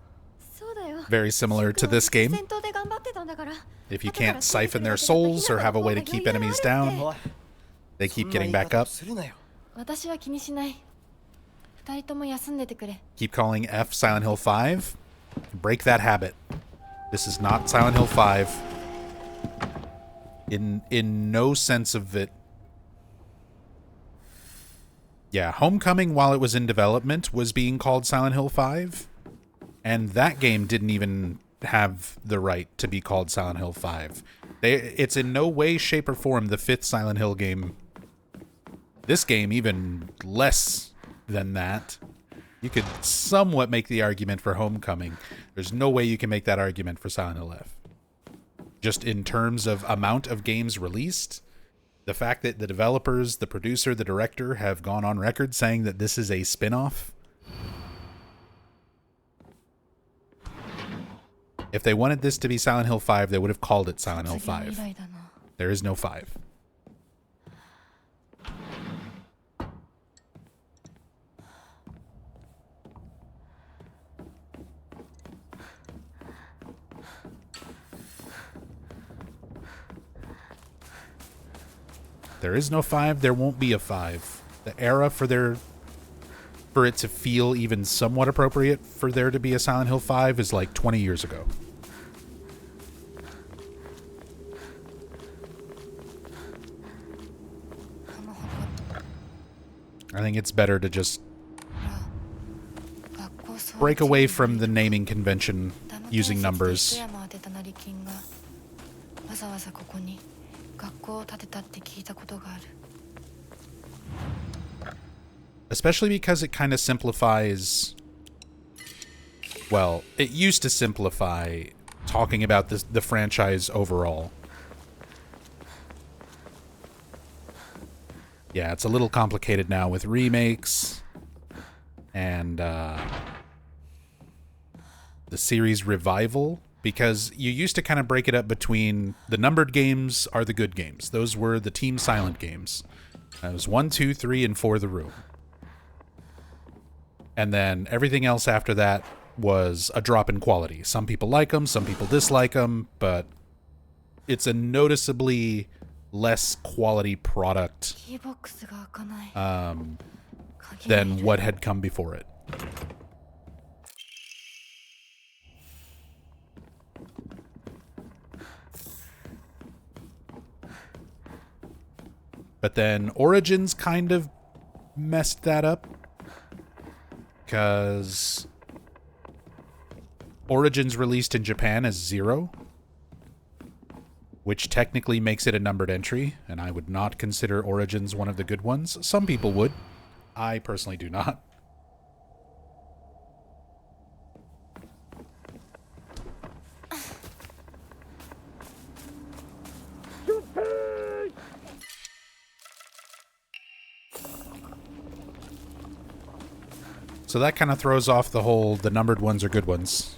そうだよ。 Very similar to this game. 戦闘で頑張ってたんだから。 If you can't siphon their souls or have a way to keep enemies down, they keep getting back up. するなよ。私は気にしない。二人とも休んでてくれ。 Keep calling F Silent Hill 5. Break that habit. This is not Silent Hill 5. In no sense of it. Yeah, Homecoming, while it was in development, was being called Silent Hill 5. And that game didn't even have the right to be called Silent Hill 5. It's in no way, shape, or form the fifth Silent Hill game. This game, even less than that. You could somewhat make the argument for Homecoming. There's no way you can make that argument for Silent Hill F. Just in terms of amount of games released, the fact that the developers, the producer, the director have gone on record saying that this is a spin-off. If they wanted this to be Silent Hill 5, they would have called it Silent Hill 5. There is no 5. There is no 5, there won't be a 5. The era for it to feel even somewhat appropriate for there to be a Silent Hill 5 is like 20 years ago. I think it's better to just break away from the naming convention using numbers. 山を当てた成金がわざわざここに学校を建てたって聞いたことがある。 Especially because it kind of simplifies... Well, it used to simplify talking about the franchise overall. Yeah, it's a little complicated now with remakes and the series revival, because you used to kind of break it up between the numbered games are the good games. Those were the Team Silent games. That was 1, 2, 3, and 4 The Room. And then everything else after that was a drop in quality. Some people like them, some people dislike them, but it's a noticeably less quality product than what had come before it. But then Origins kind of messed that up, because Origins released in Japan as 0, which technically makes it a numbered entry, and I would not consider Origins one of the good ones. Some people would. I personally do not. So that kind of throws off the whole the numbered ones are good ones.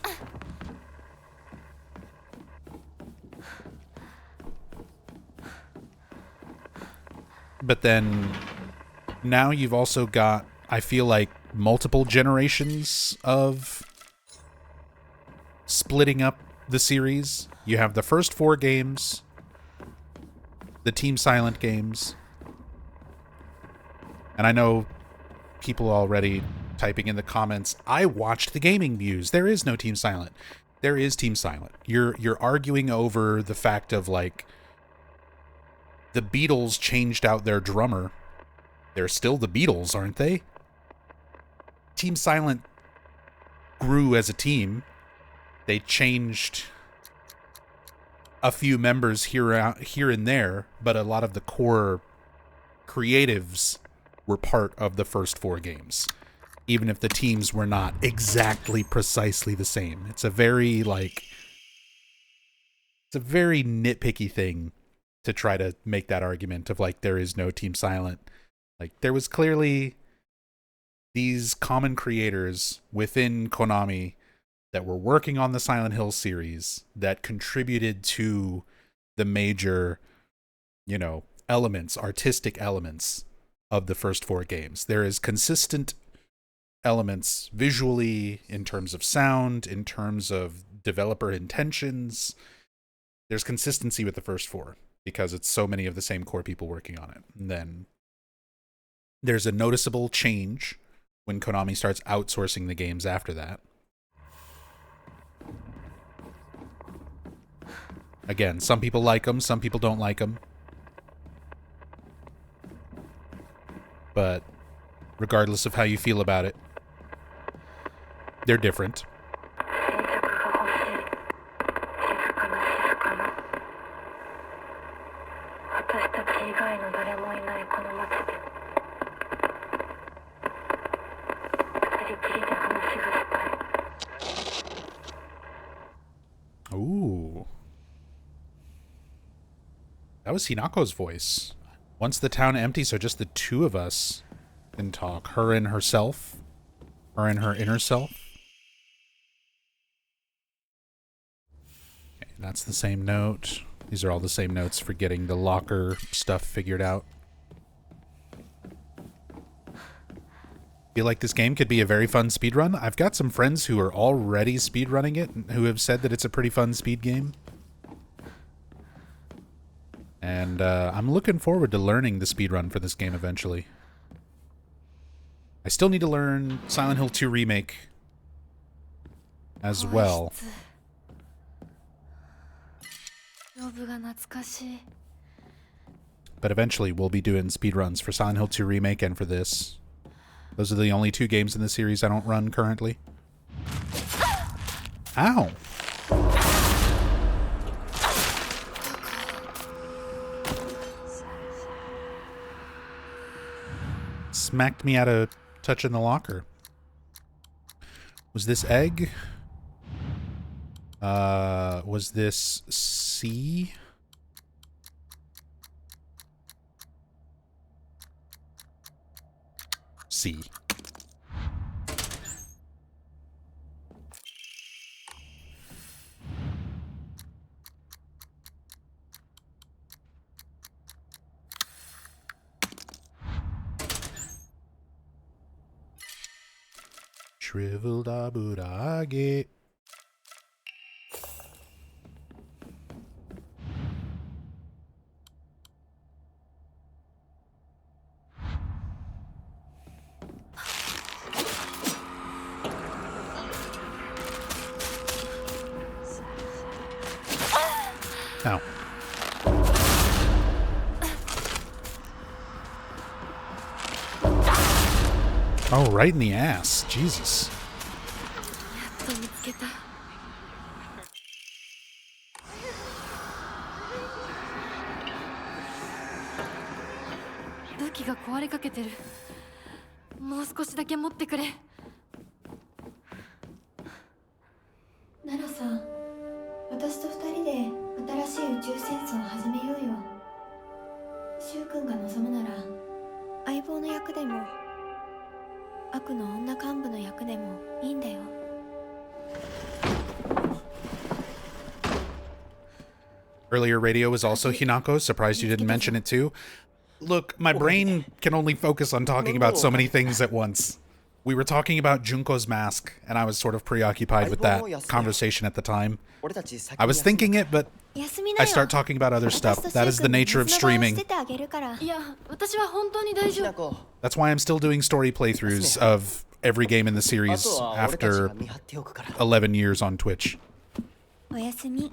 But then now you've also got, I feel like, multiple generations of splitting up the series. You have the first 4 games, the Team Silent games, and I know people already typing in the comments, I watched the gaming views. There is no Team Silent. There is Team Silent. You're arguing over the fact of, like, the Beatles changed out their drummer. They're still the Beatles, aren't they? Team Silent grew as a team. They changed a few members here and there, but a lot of the core creatives were part of the first 4 games, even if the teams were not exactly precisely the same. It's a very, like, it's a very nitpicky thing to try to make that argument of, like, there is no Team Silent. Like, there was clearly these common creators within Konami that were working on the Silent Hill series that contributed to the major, you know, elements, artistic elements of the first 4 games. There is consistent elements visually, in terms of sound, in terms of developer intentions. There's consistency with the first 4 because it's so many of the same core people working on it. And then there's a noticeable change when Konami starts outsourcing the games after that. Again, some people like them, some people don't like them. But regardless of how you feel about it, they're different. Ooh. That was Hinako's voice. Once the town empties, so just the 2 of us can talk. Her and herself. Her and her inner self. Okay, that's the same note. These are all the same notes for getting the locker stuff figured out. Feel like this game could be a very fun speedrun. I've got some friends who are already speedrunning it and who have said that it's a pretty fun speed game. And I'm looking forward to learning the speedrun for this game eventually. I still need to learn Silent Hill 2 Remake as well. But eventually we'll be doing speedruns for Silent Hill 2 Remake and for this. Those are the only 2 games in the series I don't run currently. Ow! Smacked me out of touching the locker. Was this egg? Was this C? C. Shriveled abudage. Ow. Oh, right in the ass. Jesus. やっと見つけた。武器が壊れかけてる。もう少しだけ持ってくれ。ナロさん、私と二人で新しい宇宙戦争を始めようよ。シュウ君が望むなら相棒の役でも悪の女幹部の役でもいいんだよ。Earlier radio was also Hinako. Surprised you didn't mention it too. Look, my brain can only focus on talking about so many things at once. We were talking about Junko's mask, and I was sort of preoccupied with that conversation at the time. I was thinking it, but I start talking about other stuff. That is the nature of streaming. いや、私は本当に大丈夫。That's why I'm still doing story playthroughs of every game in the series after 11 years on Twitch. おやすみ、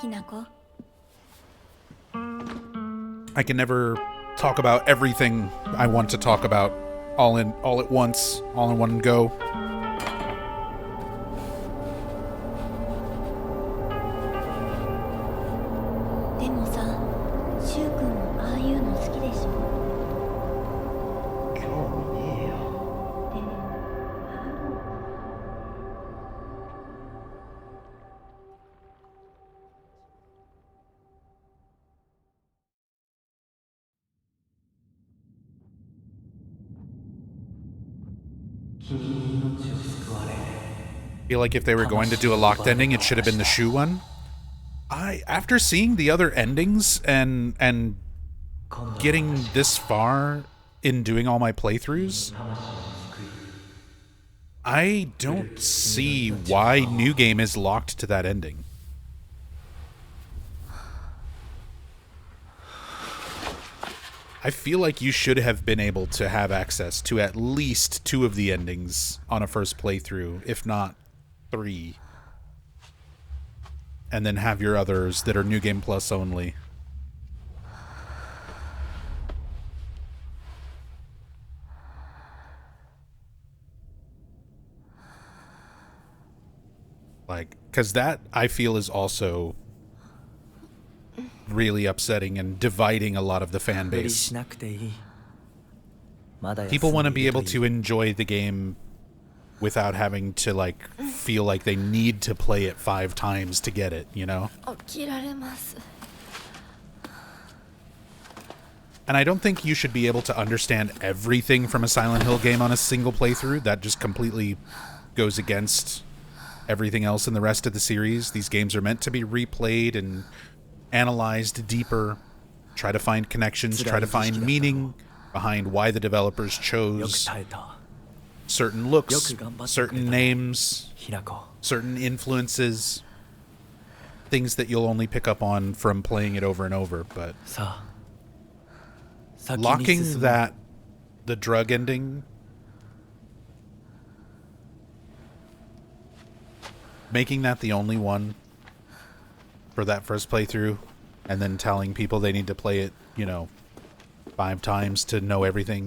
ひなこ。I can never talk about everything I want to talk about all at once, all in one go. でもさ、シュウ君もああいうの好きでしょ。興味ねえよ。でもI feel like if they were going to do a locked ending, it should have been the shoe one. After seeing the other endings and getting this far in doing all my playthroughs, I don't see why New Game is locked to that ending. I feel like you should have been able to have access to at least 2 of the endings on a first playthrough, if not 3. And then have your others that are New Game Plus only. Like, because that, I feel, is also really upsetting and dividing a lot of the fan base. People want to be able to enjoy the game without having to, like, feel like they need to play it 5 times to get it, you know? 起きられます。 And I don't think you should be able to understand everything from a Silent Hill game on a single playthrough. That just completely goes against everything else in the rest of the series. These games are meant to be replayed and analyzed deeper, try to find connections, try to find meaning behind why the developers chose certain looks, certain names, certain influences, things that you'll only pick up on from playing it over and over. But locking the drug ending, making that the only one for that first playthrough, and then telling people they need to play it, 5 times to know everything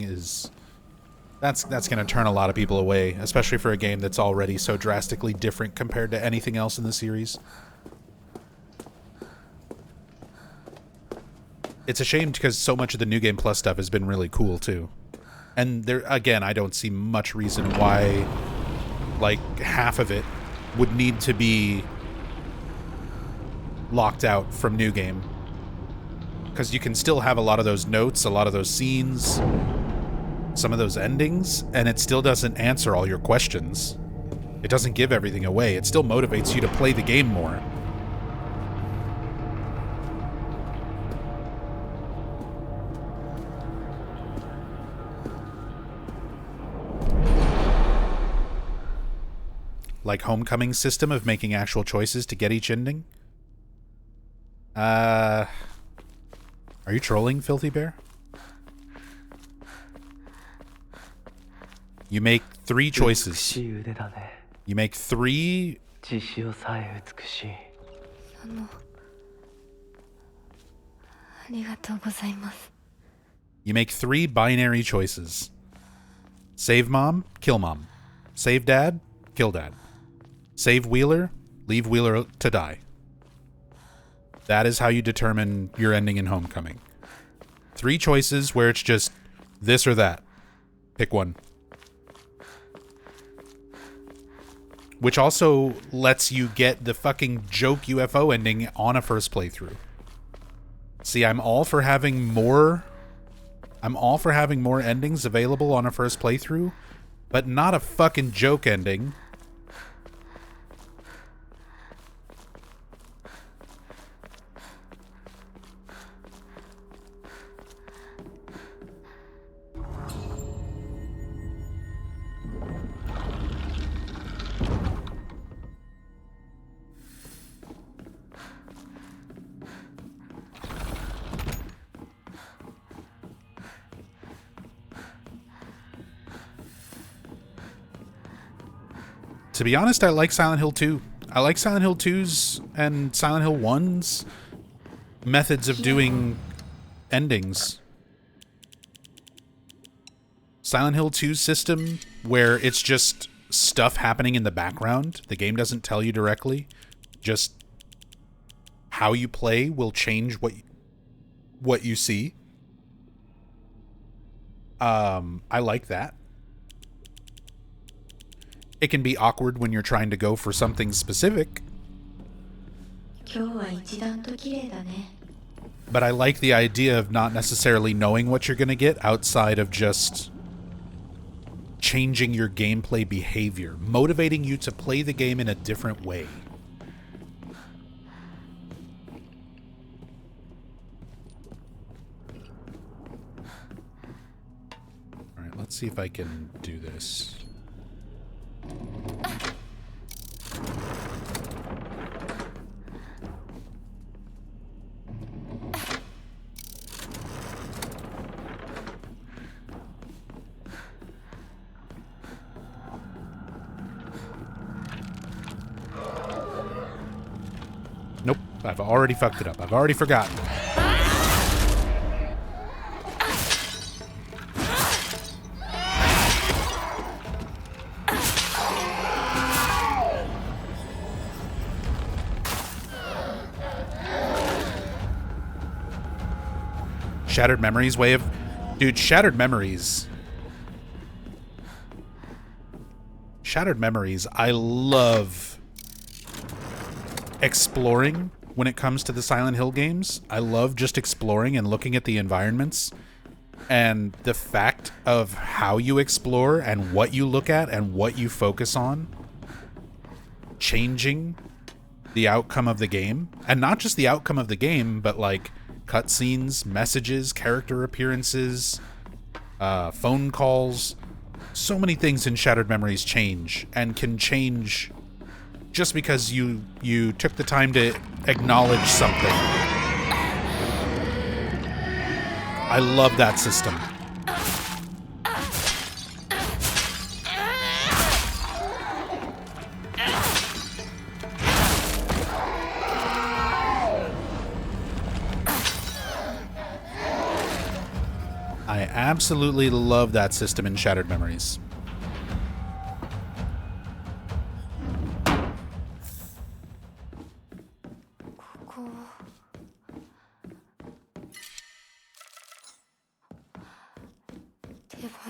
that's going to turn a lot of people away, especially for a game that's already so drastically different compared to anything else in the series. It's a shame because so much of the New Game Plus stuff has been really cool too. And there, again, I don't see much reason why, like, half of it would need to be locked out from New Game. Because you can still have a lot of those notes, a lot of those scenes, some of those endings, and it still doesn't answer all your questions. It doesn't give everything away. It still motivates you to play the game more. Like Homecoming's system of making actual choices to get each ending? Are you trolling, Filthy Bear? You make 3 choices. You make 3... 実施をさえ美しい。ありがとうございます。 You make 3 binary choices. Save mom, kill mom. Save dad, kill dad. Save Wheeler, leave Wheeler to die. That is how you determine your ending in Homecoming. 3 choices where it's just this or that. Pick one. Which also lets you get the fucking joke UFO ending on a first playthrough. See, I'm all for having more endings available on a first playthrough, but not a fucking joke ending. To be honest, I like Silent Hill 2. I like Silent Hill 2's and Silent Hill 1's methods of doing endings. Silent Hill 2's system, where it's just stuff happening in the background. The game doesn't tell you directly. Just how you play will change what you see. I like that. It can be awkward when you're trying to go for something specific. But I like the idea of not necessarily knowing what you're going to get outside of just changing your gameplay behavior, motivating you to play the game in a different way. All right, let's see if I can do this. Nope, I've already fucked it up. I've already forgotten. Shattered Memories way of... Dude, Shattered Memories, I love exploring when it comes to the Silent Hill games. I love just exploring and looking at the environments. And the fact of how you explore and what you look at and what you focus on changing the outcome of the game. And not just the outcome of the game, but like cutscenes, messages, character appearances, phone calls. So many things in Shattered Memories change, and can change just because you took the time to acknowledge something. I love that system. I absolutely love that system in Shattered Memories.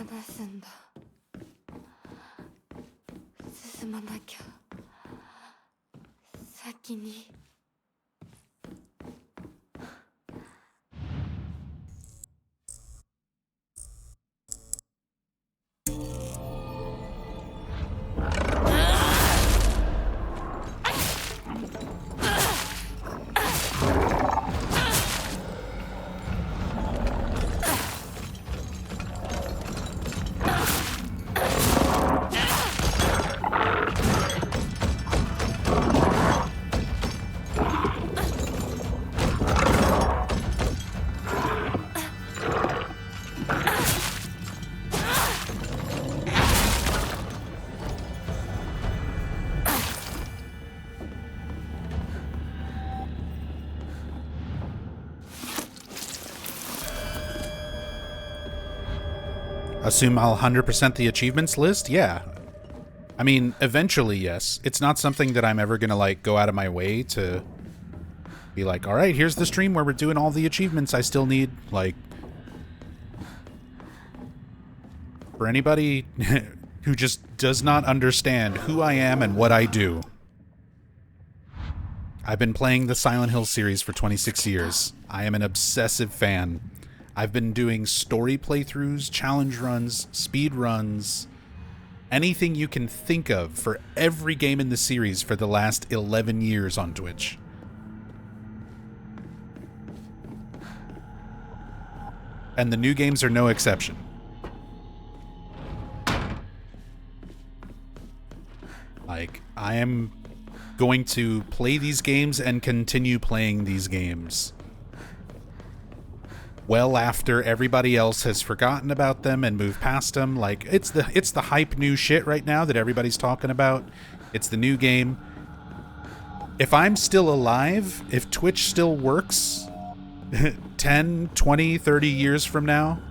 話すんだ。進まなきゃ。先に。Assume I'll 100% the achievements list? Yeah. I mean, eventually, yes. It's not something that I'm ever gonna, like, go out of my way to be like, alright, here's the stream where we're doing all the achievements I still need. Like, for anybody who just does not understand who I am and what I do, I've been playing the Silent Hill series for 26 years. I am an obsessive fan. I've been doing story playthroughs, challenge runs, speed runs, anything you can think of for every game in the series for the last 11 years on Twitch. And the new games are no exception. Like, I am going to play these games and continue playing these games well after everybody else has forgotten about them and moved past them. Like, it's the hype new shit right now that everybody's talking about. It's the new game. If I'm still alive, if Twitch still works 10, 20, 30 years from now,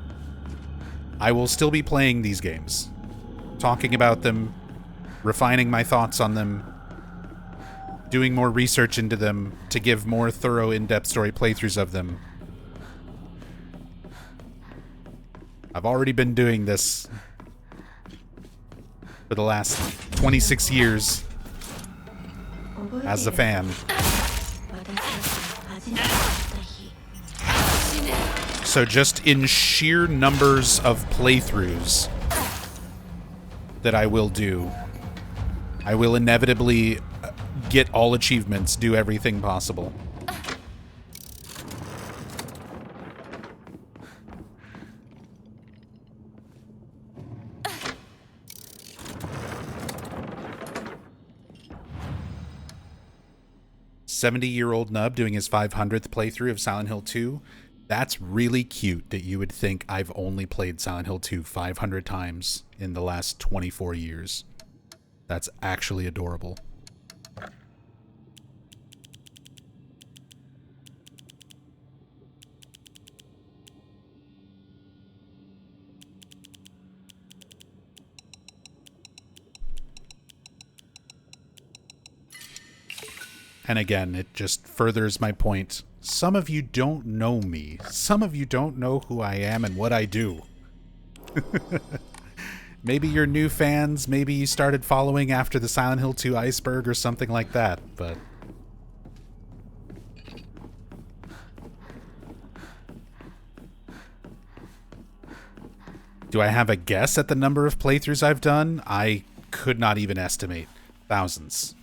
I will still be playing these games, talking about them, refining my thoughts on them, doing more research into them to give more thorough, in-depth story playthroughs of them. I've already been doing this for the last 26 years as a fan. So just in sheer numbers of playthroughs that I will do, I will inevitably get all achievements, do everything possible. "70-year-old Nub doing his 500th playthrough of Silent Hill 2. That's really cute that you would think I've only played Silent Hill 2 500 times in the last 24 years. That's actually adorable." And again, it just furthers my point. Some of you don't know me. Some of you don't know who I am and what I do. Maybe you're new fans. Maybe you started following after the Silent Hill 2 iceberg or something like that, but... do I have a guess at the number of playthroughs I've done? I could not even estimate. Thousands.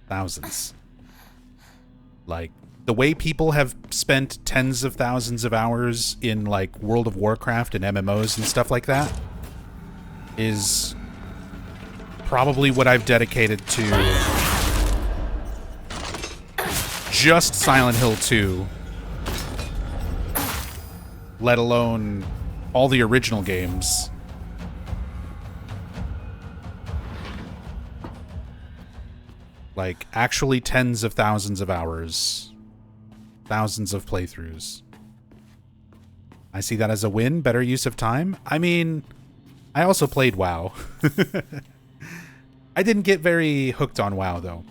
Thousands. Like, the way people have spent tens of thousands of hours in, like, World of Warcraft and MMOs and stuff like that is probably what I've dedicated to just Silent Hill 2, let alone all the original games. Like, actually tens of thousands of hours. Thousands of playthroughs. I see that as a win. Better use of time. I mean, I also played WoW. I didn't get very hooked on WoW, though.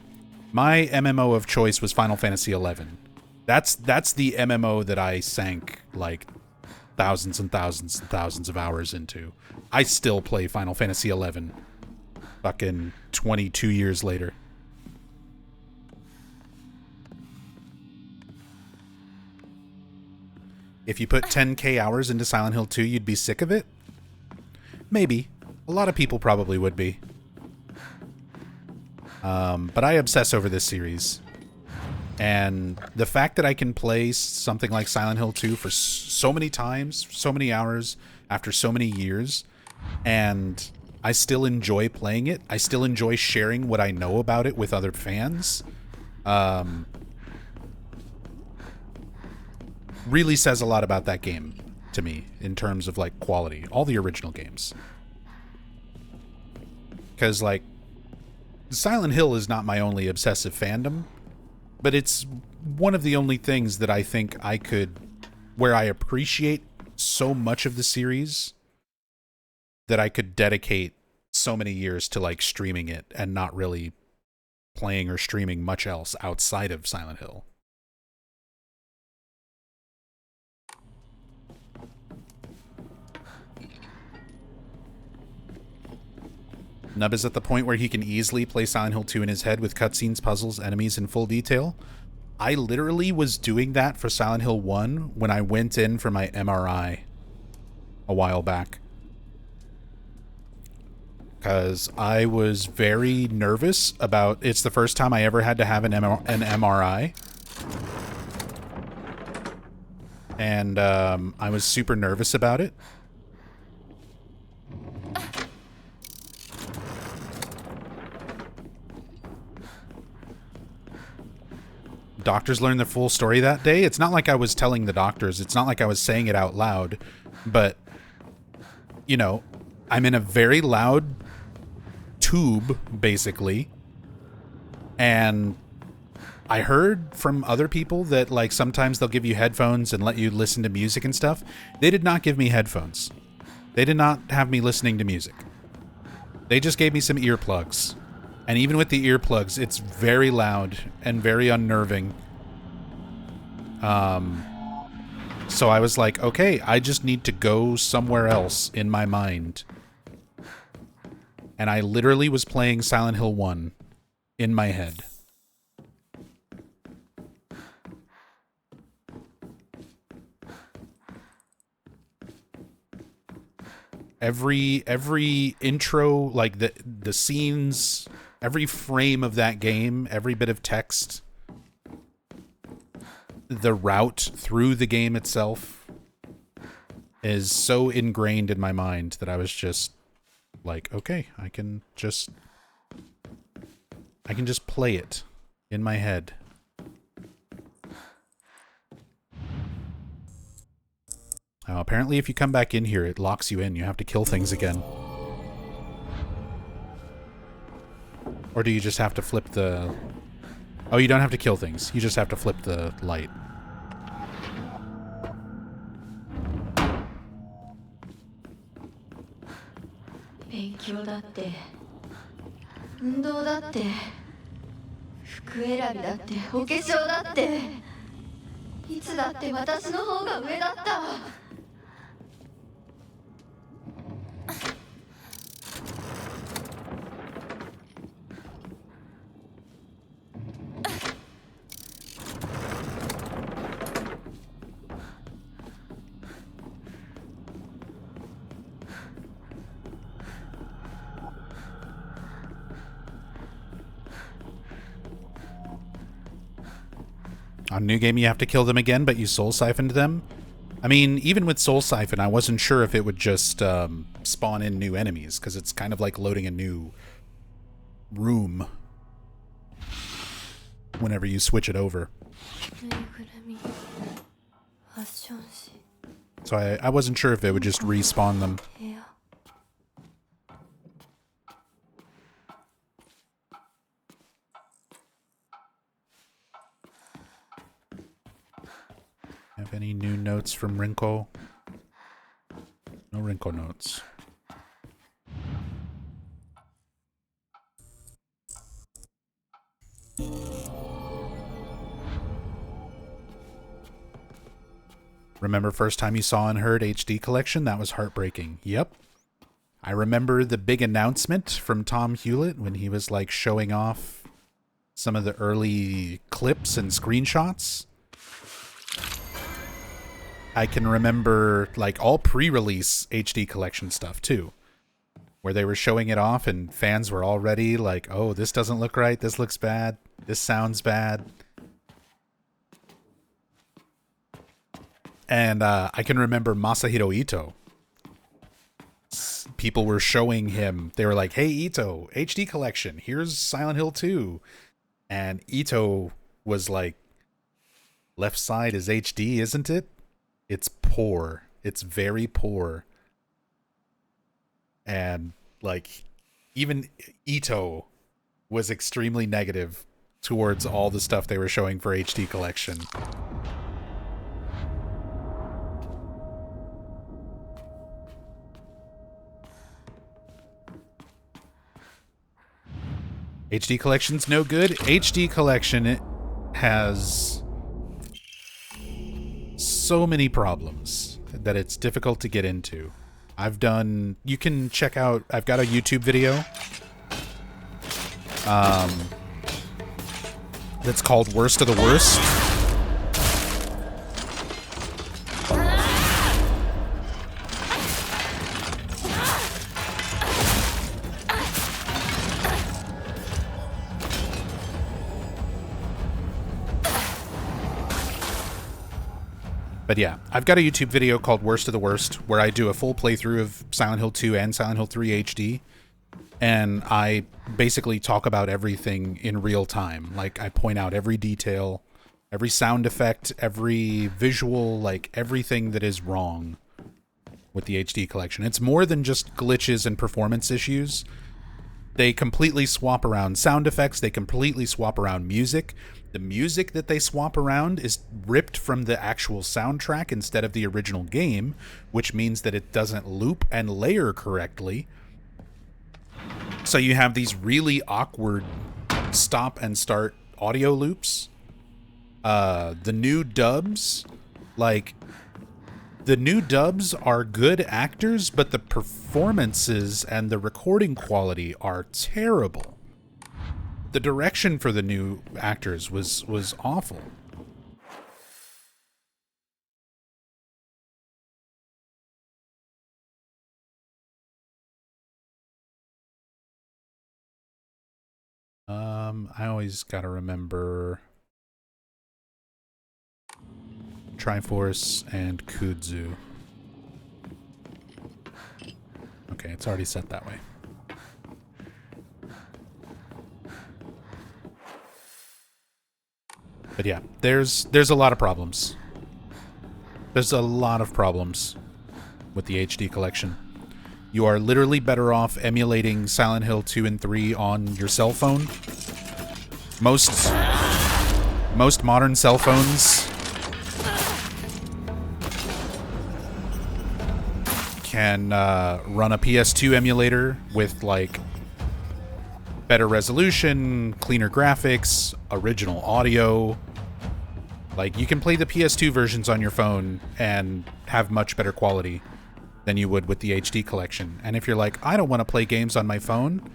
My MMO of choice was Final Fantasy XI. That's the MMO that I sank, like, thousands and thousands and thousands of hours into. I still play Final Fantasy XI fucking 22 years later. If you put 10k hours into Silent Hill 2, you'd be sick of it? Maybe. A lot of people probably would be. But I obsess over this series. And the fact that I can play something like Silent Hill 2 for so many times, so many hours, after so many years, and I still enjoy playing it, I still enjoy sharing what I know about it with other fans, really says a lot about that game to me in terms of like quality. All the original games. Because like Silent Hill is not my only obsessive fandom, but it's one of the only things that I think I could, where I appreciate so much of the series that I could dedicate so many years to like streaming it and not really playing or streaming much else outside of Silent Hill. Nub is at the point where he can easily play Silent Hill 2 in his head with cutscenes, puzzles, enemies in full detail. I literally was doing that for Silent Hill 1 when I went in for my MRI a while back. Because I was very nervous about... It's the first time I ever had to have an MRI. And I was super nervous about it. Doctors learned the full story that day. It's not like I was telling the doctors. It's not like I was saying it out loud. But, you know, I'm in a very loud tube, basically. And I heard from other people that, like, sometimes they'll give you headphones and let you listen to music and stuff. They did not give me headphones. They did not have me listening to music. They just gave me some earplugs. And even with the earplugs, it's very loud and very unnerving. So I was like, okay, I just need to go somewhere else in my mind. And I literally was playing Silent Hill 1 in my head. Every intro, like the scenes, every frame of that game, every bit of text, the route through the game itself is so ingrained in my mind that I was just like, okay, I can just play it in my head. Now, apparently if you come back in here, it locks you in. You have to kill things again. Or do you just have to flip the... Oh, you don't have to kill things. You just have to flip the light. On New Game, you have to kill them again, but you soul siphoned them. I mean, even with soul siphon, I wasn't sure if it would just spawn in new enemies, because it's kind of like loading a new room whenever you switch it over. So I wasn't sure if it would just respawn them. Have any new notes from Rinko? No Rinko notes. Remember first time you saw and heard HD collection? That was heartbreaking. Yep. I remember the big announcement from Tom Hewlett when he was like showing off some of the early clips and screenshots. I can remember like all pre-release HD collection stuff too, where they were showing it off and fans were already like, oh, this doesn't look right, this looks bad, this sounds bad. And I can remember Masahiro Ito. People were showing him, they were like, hey, Ito, HD collection, here's Silent Hill 2. And Ito was like, left side is HD, isn't it? It's poor. It's very poor. And like, even Ito was extremely negative towards all the stuff they were showing for HD collection. HD collection's no good. HD collection has so many problems that it's difficult to get into. You can check out, I've got a YouTube video that's called Worst of the Worst. But yeah, I've got a YouTube video called Worst of the Worst where I do a full playthrough of Silent Hill 2 and Silent Hill 3 HD. And I basically talk about everything in real time. Like, I point out every detail, every sound effect, every visual, like everything that is wrong with the HD collection. It's more than just glitches and performance issues. They completely swap around sound effects. They completely swap around music. The music that they swap around is ripped from the actual soundtrack instead of the original game, which means that it doesn't loop and layer correctly. So you have these really awkward stop and start audio loops. The new dubs, the new dubs are good actors, but the performances and the recording quality are terrible. The direction for the new actors was awful. I always gotta remember Triforce and Kudzu. Okay, it's already set that way. But yeah, there's a lot of problems. There's a lot of problems with the HD collection. You are literally better off emulating Silent Hill 2 and 3 on your cell phone. Most modern cell phones can run a PS2 emulator with like better resolution, cleaner graphics, original audio. Like, you can play the PS2 versions on your phone and have much better quality than you would with the HD collection. And if you're like, I don't want to play games on my phone,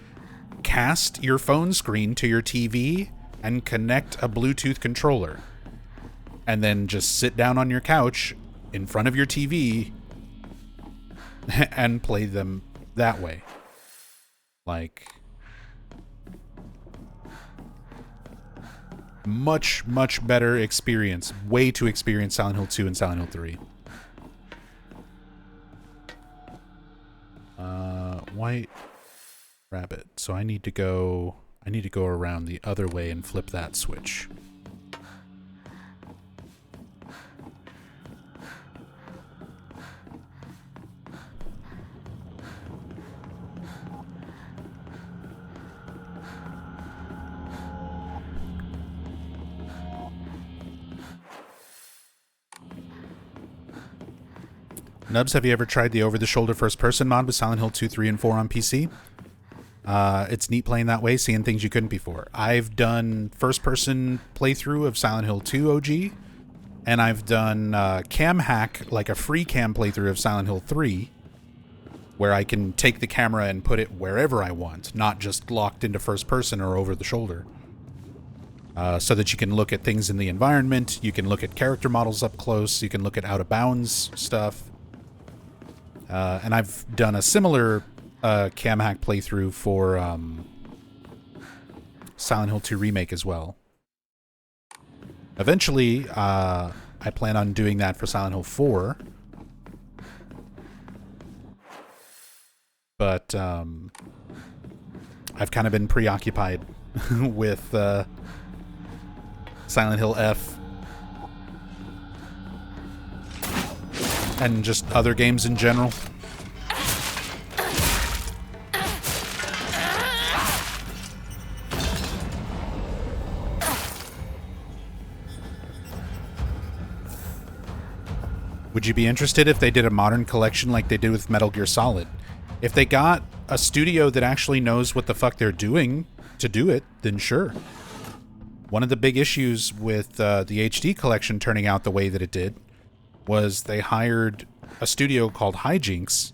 cast your phone screen to your TV and connect a Bluetooth controller. And then just sit down on your couch in front of your TV and play them that way. Like, much better experience. Way to experience Silent Hill 2 and Silent Hill 3. White rabbit. So I need to go around the other way and flip that switch. Nubs, have you ever tried the over-the-shoulder first-person mod with Silent Hill 2, 3, and 4 on PC? It's neat playing that way, seeing things you couldn't before. I've done first-person playthrough of Silent Hill 2 OG, And I've done cam hack, like a free cam playthrough of Silent Hill 3, where I can take the camera and put it wherever I want, not just locked into first person or over the shoulder. So that you can look at things in the environment, you can look at character models up close, you can look at out-of-bounds stuff. And I've done a similar cam hack playthrough for Silent Hill 2 Remake as well. Eventually, I plan on doing that for Silent Hill 4. But I've kind of been preoccupied with Silent Hill F and just other games in general. Would you be interested if they did a modern collection like they did with Metal Gear Solid? If they got a studio that actually knows what the fuck they're doing to do it, then sure. One of the big issues with the HD collection turning out the way that it did was they hired a studio called Hijinks,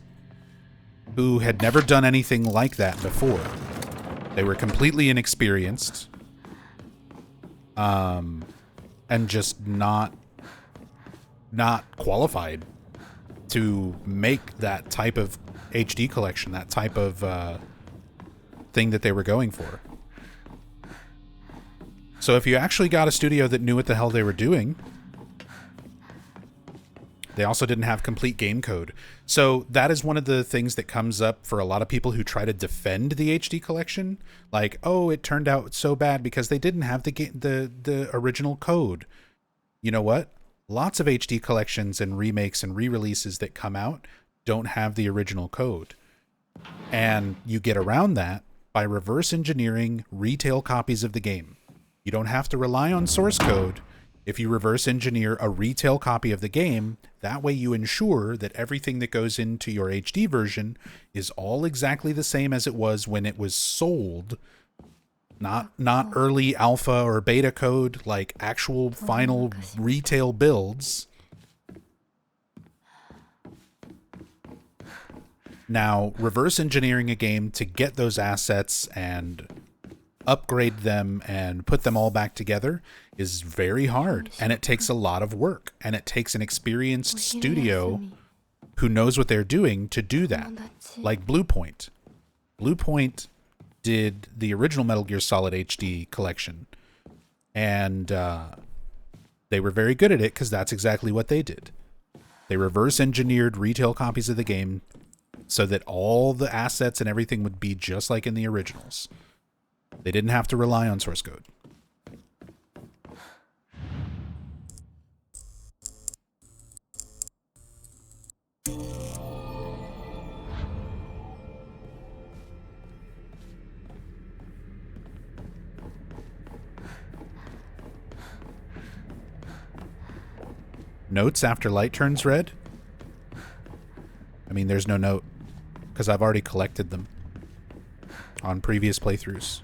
who had never done anything like that before. They were completely inexperienced, and just not qualified to make that type of HD collection, that type of thing that they were going for. So if you actually got a studio that knew what the hell they were doing, they also didn't have complete game code. So that is one of the things that comes up for a lot of people who try to defend the HD collection. Like, oh, it turned out so bad because they didn't have the original code. You know what? Lots of HD collections and remakes and re-releases that come out don't have the original code. And you get around that by reverse engineering retail copies of the game. You don't have to rely on source code if you reverse engineer a retail copy of the game. That way you ensure that everything that goes into your HD version is all exactly the same as it was when it was sold. Not early alpha or beta code, like actual final retail builds. Now, reverse engineering a game to get those assets and upgrade them and put them all back together is very hard, and it takes a lot of work, and it takes an experienced studio who knows what they're doing to do that. Like Bluepoint. Bluepoint did the original Metal Gear Solid HD collection, and they were very good at it because that's exactly what they did. They reverse engineered retail copies of the game so that all the assets and everything would be just like in the originals. They didn't have to rely on source code. Notes after light turns red? I mean, there's no note, because I've already collected them on previous playthroughs.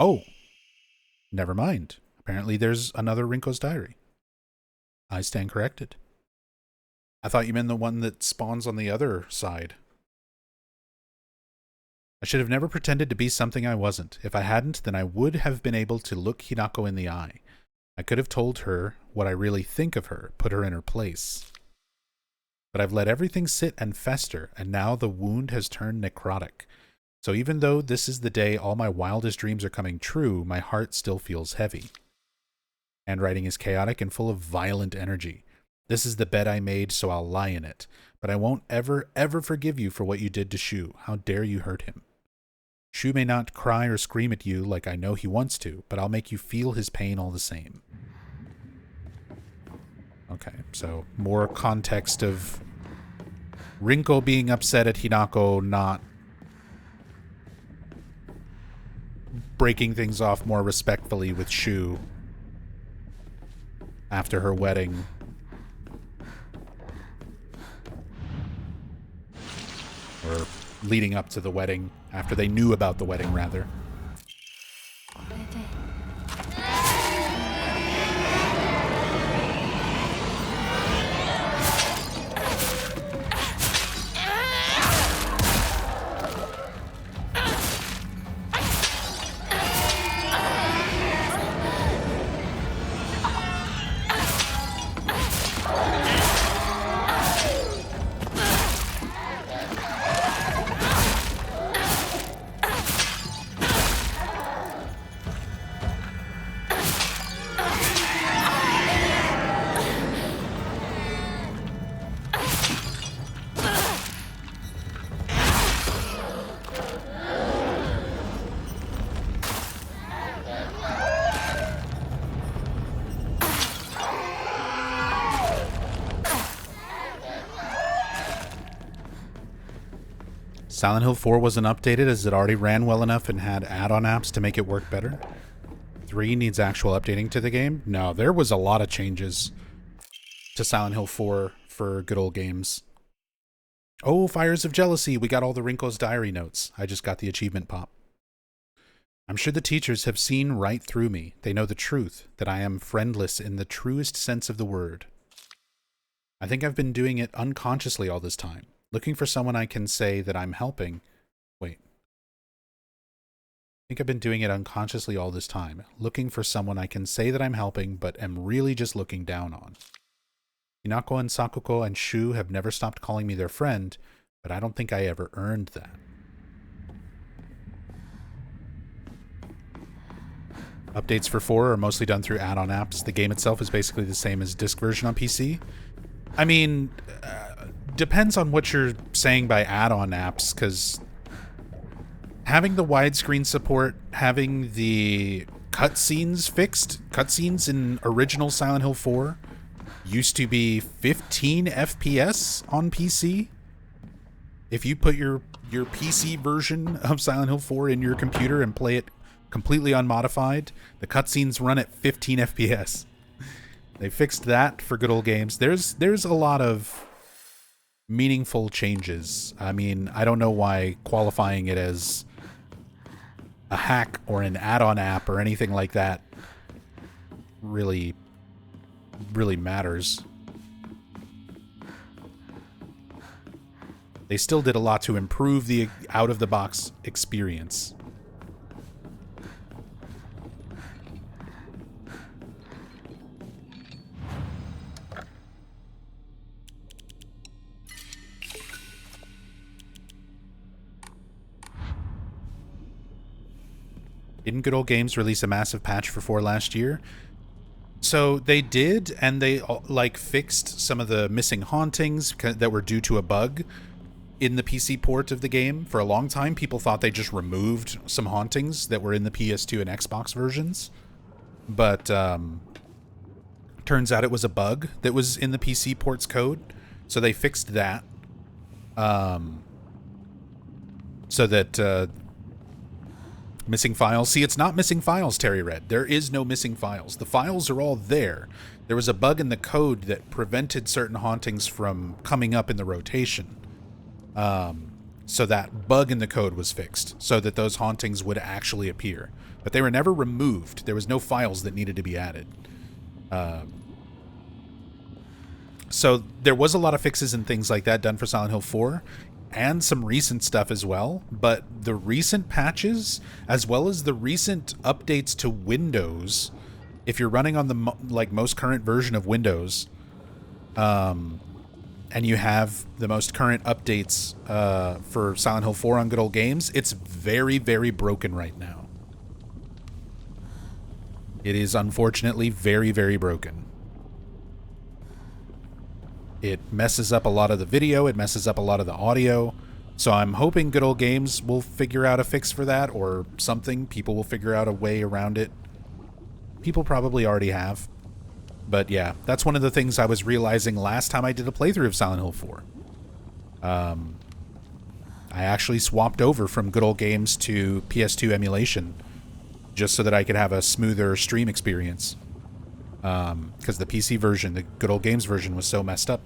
Oh, never mind. Apparently there's another Rinko's Diary. I stand corrected. I thought you meant the one that spawns on the other side. I should have never pretended to be something I wasn't. If I hadn't, then I would have been able to look Hinako in the eye. I could have told her what I really think of her, put her in her place. But I've let everything sit and fester, and now the wound has turned necrotic. So even though this is the day all my wildest dreams are coming true, my heart still feels heavy. Handwriting is chaotic and full of violent energy. This is the bed I made, so I'll lie in it. But I won't ever, ever forgive you for what you did to Shu. How dare you hurt him? Shu may not cry or scream at you like I know he wants to, but I'll make you feel his pain all the same. Okay, so more context of Rinko being upset at Hinako not breaking things off more respectfully with Shu after her wedding. Or leading up to the wedding, after they knew about the wedding, rather. Silent Hill 4 wasn't updated as it already ran well enough and had add-on apps to make it work better. 3 needs actual updating to the game. No, there was a lot of changes to Silent Hill 4 for good old games. Oh, Fires of Jealousy. We got all the Wrinkles diary notes. I just got the achievement pop. I'm sure the teachers have seen right through me. They know the truth, that I am friendless in the truest sense of the word. I think I've been doing it unconsciously all this time, looking for someone I can say that I'm helping. Wait. I think I've been doing it unconsciously all this time, looking for someone I can say that I'm helping, but am really just looking down on. Hinako and Sakuko and Shu have never stopped calling me their friend, but I don't think I ever earned that. Updates for 4 are mostly done through add-on apps. The game itself is basically the same as disc version on PC. I mean, depends on what you're saying by add-on apps, because having the widescreen support, having the cutscenes fixed, cutscenes in original Silent Hill 4 used to be 15 FPS on PC. If you put your PC version of Silent Hill 4 in your computer and play it completely unmodified, the cutscenes run at 15 FPS. They fixed that for good old games. There's a lot of meaningful changes. I mean, I don't know why qualifying it as a hack or an add-on app or anything like that really matters. They still did a lot to improve the out-of-the-box experience. Didn't Good Old Games release a massive patch for 4 last year? So they did, and they like fixed some of the missing hauntings that were due to a bug in the PC port of the game. For a long time, people thought they just removed some hauntings that were in the PS2 and Xbox versions. But turns out it was a bug that was in the PC port's code. So they fixed that. So that missing files. See, it's not missing files, Terry Red. There is no missing files. The files are all there. There was a bug in the code that prevented certain hauntings from coming up in the rotation. So that bug in the code was fixed so that those hauntings would actually appear. But they were never removed. There was no files that needed to be added. So there was a lot of fixes and things like that done for Silent Hill 4. And some recent stuff as well, but the recent patches, as well as the recent updates to Windows, if you're running on the most current version of Windows, and you have the most current updates for Silent Hill 4 on Good Old Games, it's very, very broken right now. It is unfortunately very, very broken. It messes up a lot of the video, it messes up a lot of the audio, so I'm hoping Good Old Games will figure out a fix for that, or something. People will figure out a way around it. People probably already have. But yeah, that's one of the things I was realizing last time I did a playthrough of Silent Hill 4. I actually swapped over from Good Old Games to PS2 emulation, just so that I could have a smoother stream experience. Because the PC version, the Good Old Games version, was so messed up.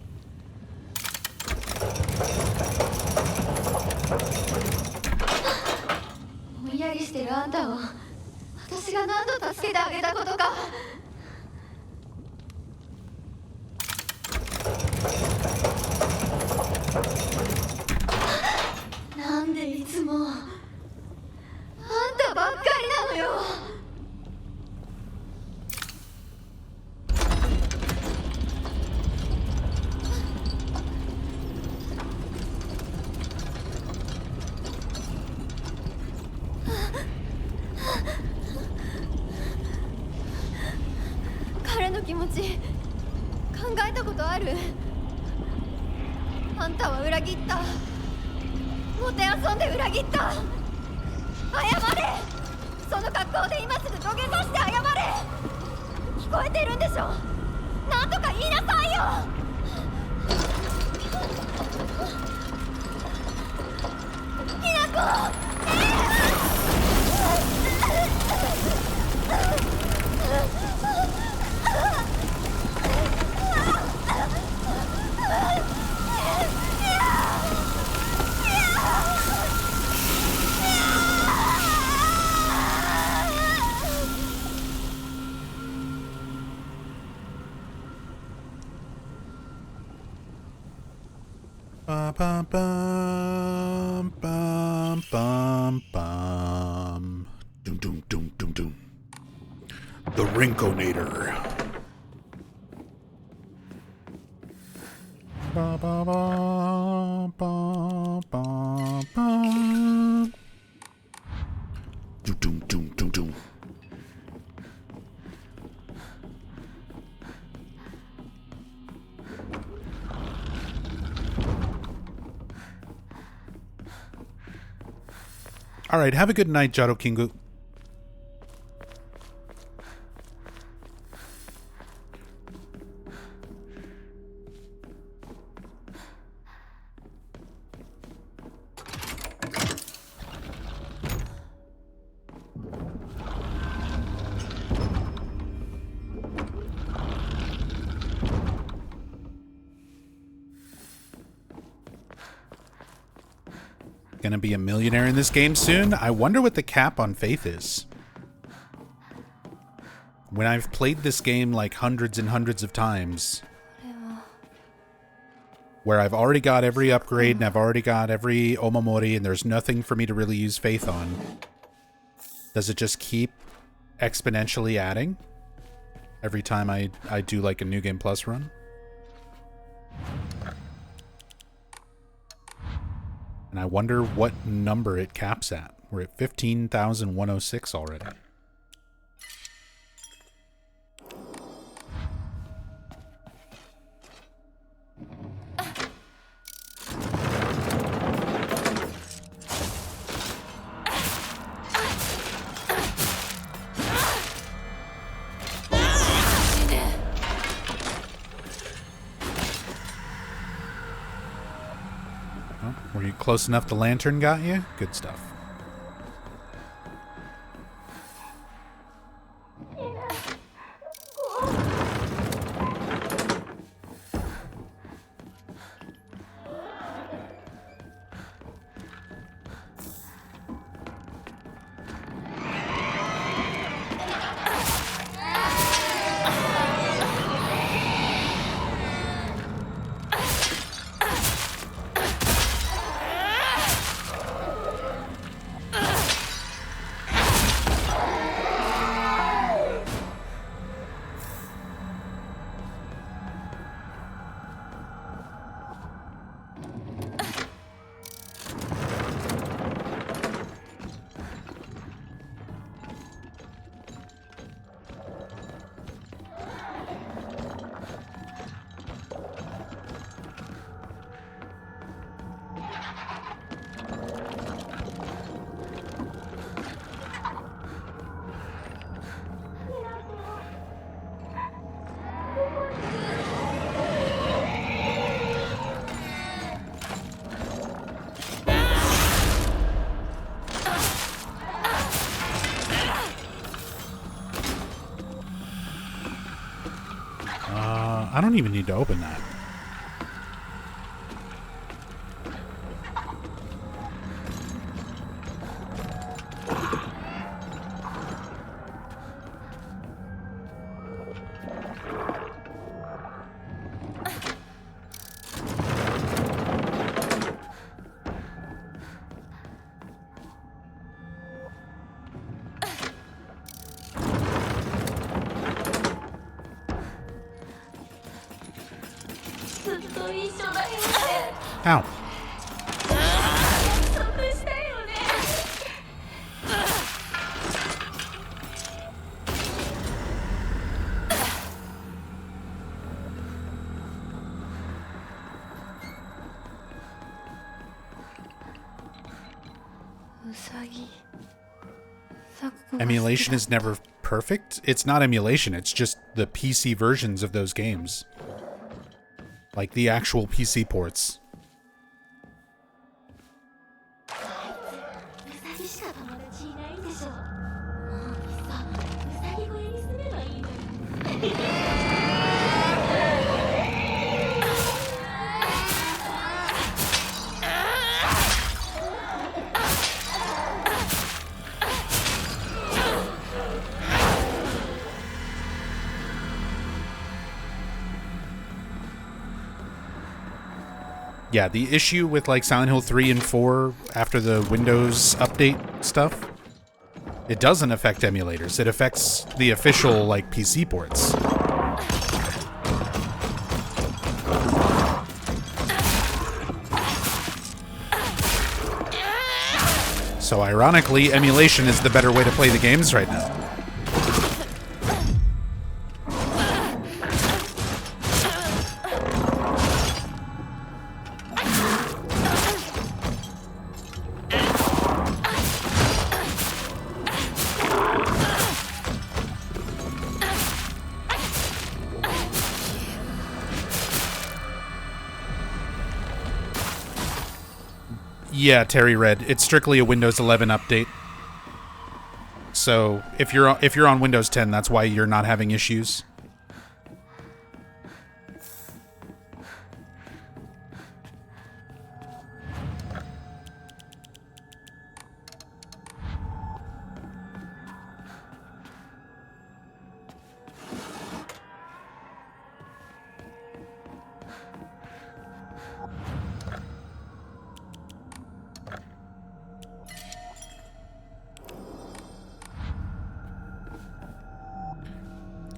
Bum, bum, bum, bum, bum, bum. Doom, doom, doom, doom, doom. The Rinkonator. Ba, ba, ba, ba, ba, ba. Doom, doom, doom, doom, doom. All right, have a good night, Jaro Kingu. Gonna be a millionaire in this game soon? I wonder what the cap on faith is. When I've played this game like hundreds and hundreds of times, where I've already got every upgrade and I've already got every Omamori and there's nothing for me to really use faith on, does it just keep exponentially adding every time I do like a New Game Plus run? And I wonder what number it caps at. We're at 15,106 already. Were you close enough the lantern got you? Good stuff. I don't even need to open that. Ow. Emulation is never perfect. It's not emulation, it's just the PC versions of those games. Like the actual PC ports. Yeah, the issue with like Silent Hill 3 and 4 after the Windows update stuff, it doesn't affect emulators. It affects the official like PC ports. So ironically, emulation is the better way to play the games right now. Yeah, Terry Red. It's strictly a Windows 11 update. So if you're on Windows 10, that's why you're not having issues.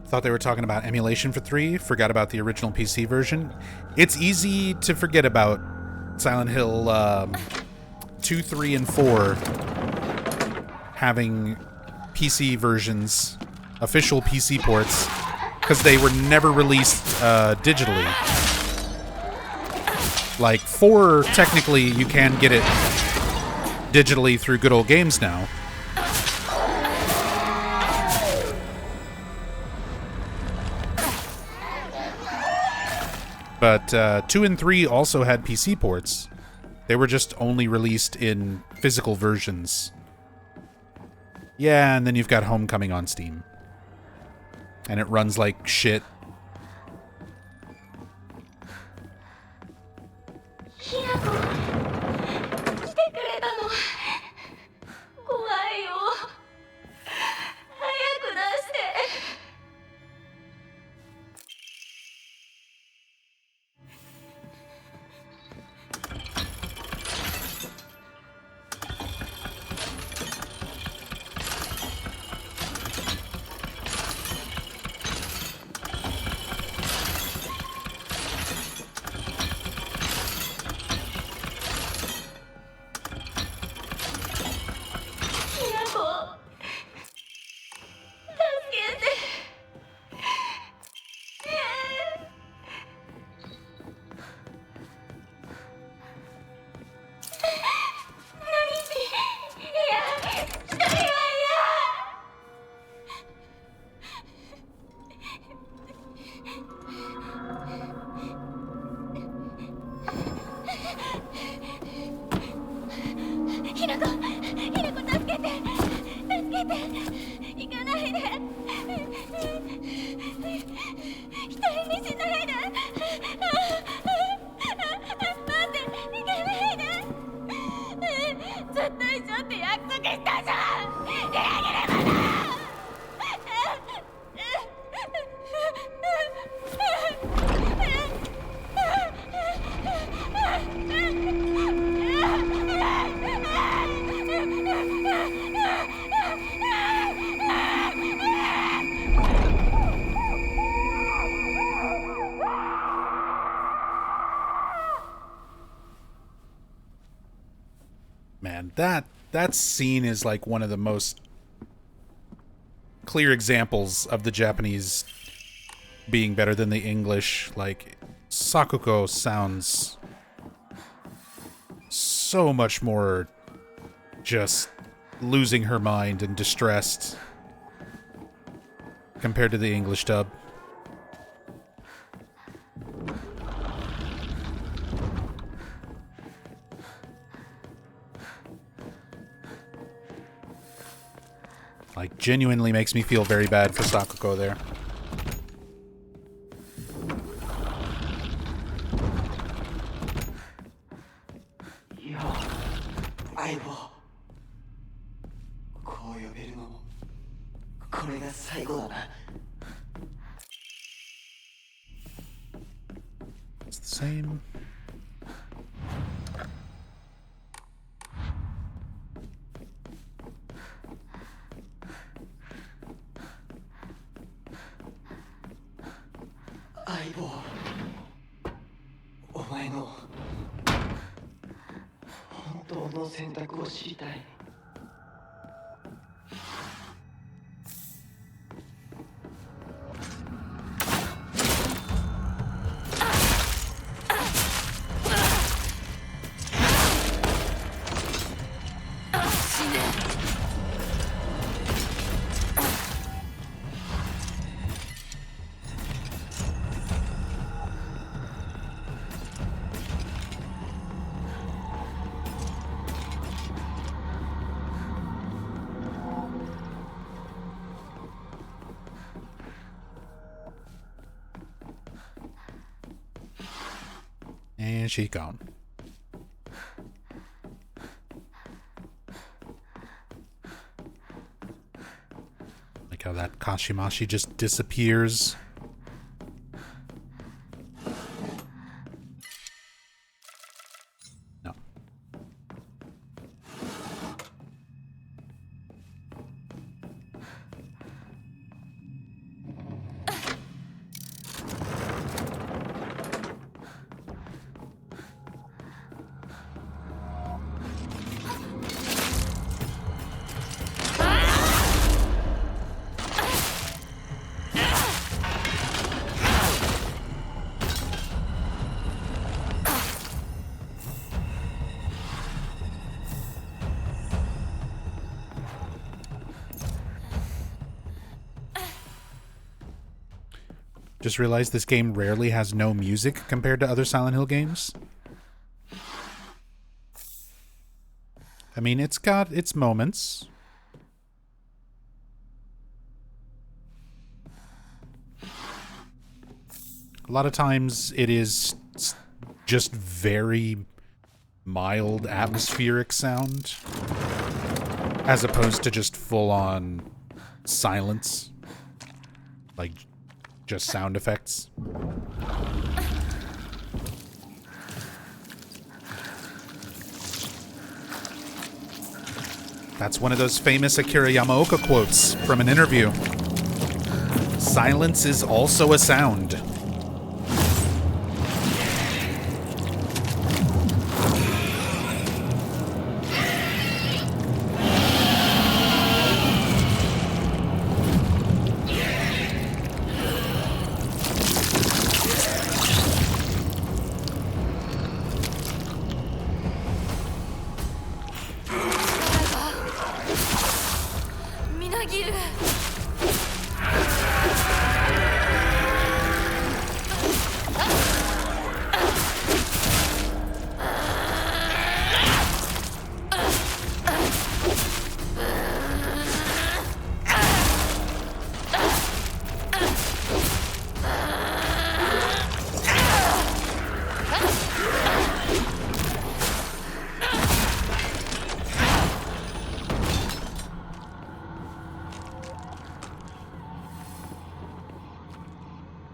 Thought they were talking about emulation for 3, forgot about the original PC version. It's easy to forget about Silent Hill 2, 3, and 4 having PC versions, official PC ports, because they were never released digitally. Like, 4, technically, you can get it digitally through Good Old Games now. But 2 and 3 also had PC ports. They were just only released in physical versions. Yeah, and then you've got Homecoming on Steam. And it runs like shit. Man, that scene is like one of the most clear examples of the Japanese being better than the English. Like, Sakuko sounds so much more just losing her mind and distressed compared to the English dub. Like, genuinely makes me feel very bad for Sakuko there. It's the same. 前の本当の選択を知りたい。And she's gone. Like how that Kashimashi just disappears. No. Just realized this game rarely has no music compared to other Silent Hill games. I mean, it's got its moments. A lot of times it is just very mild atmospheric sound, as opposed to just full-on silence. Like, just sound effects. That's one of those famous Akira Yamaoka quotes from an interview. Silence is also a sound.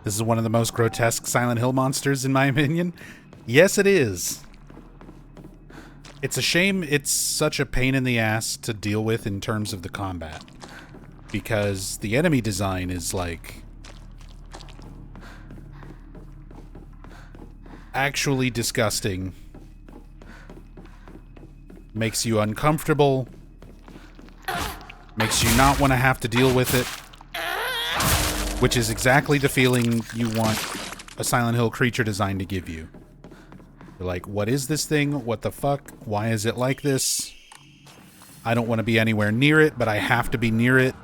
This is one of the most grotesque Silent Hill monsters, in my opinion. Yes, it is. It's a shame it's such a pain in the ass to deal with in terms of the combat. Because the enemy design is, like, actually disgusting. Makes you uncomfortable. Makes you not want to have to deal with it. Which is exactly the feeling you want a Silent Hill creature design to give you. You're like, what is this thing? What the fuck? Why is it like this? I don't want to be anywhere near it, but I have to be near it.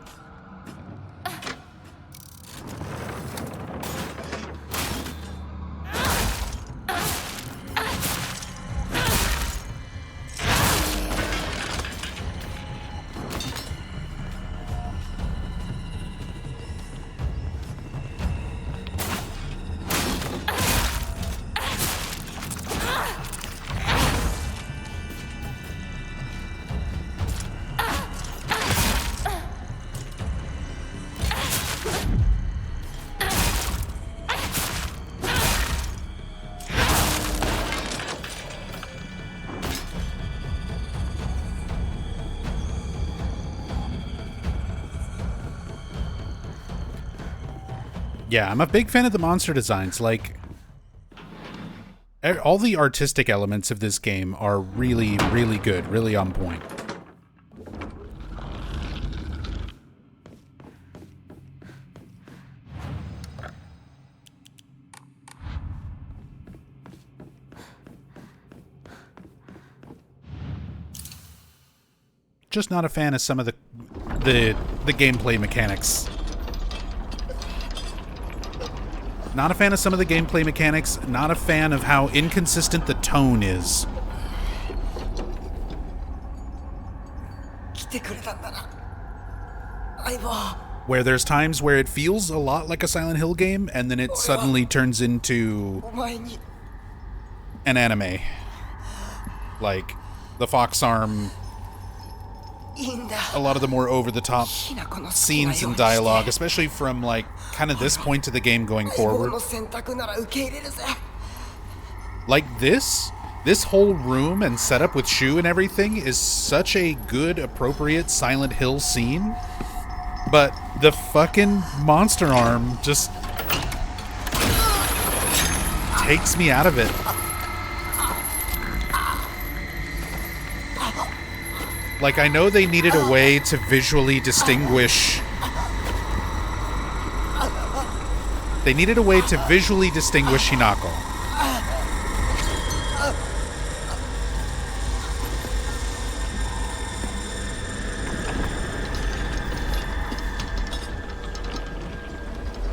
Yeah, I'm a big fan of the monster designs. Like, All the artistic elements of this game are really, really good, really on point. Just not a fan of some of the gameplay mechanics. Not a fan of some of the gameplay mechanics. Not a fan of how inconsistent the tone is. Where there's times where it feels a lot like a Silent Hill game, and then it suddenly turns into an anime. Like the Fox Arm, a lot of the more over-the-top scenes and dialogue, especially from, like, kind of this point to the game going forward. Like this whole room and setup with Shu and everything is such a good, appropriate Silent Hill scene, but the fucking monster arm just takes me out of it. Like, I know they needed a way to visually distinguish... They needed a way to visually distinguish Hinako.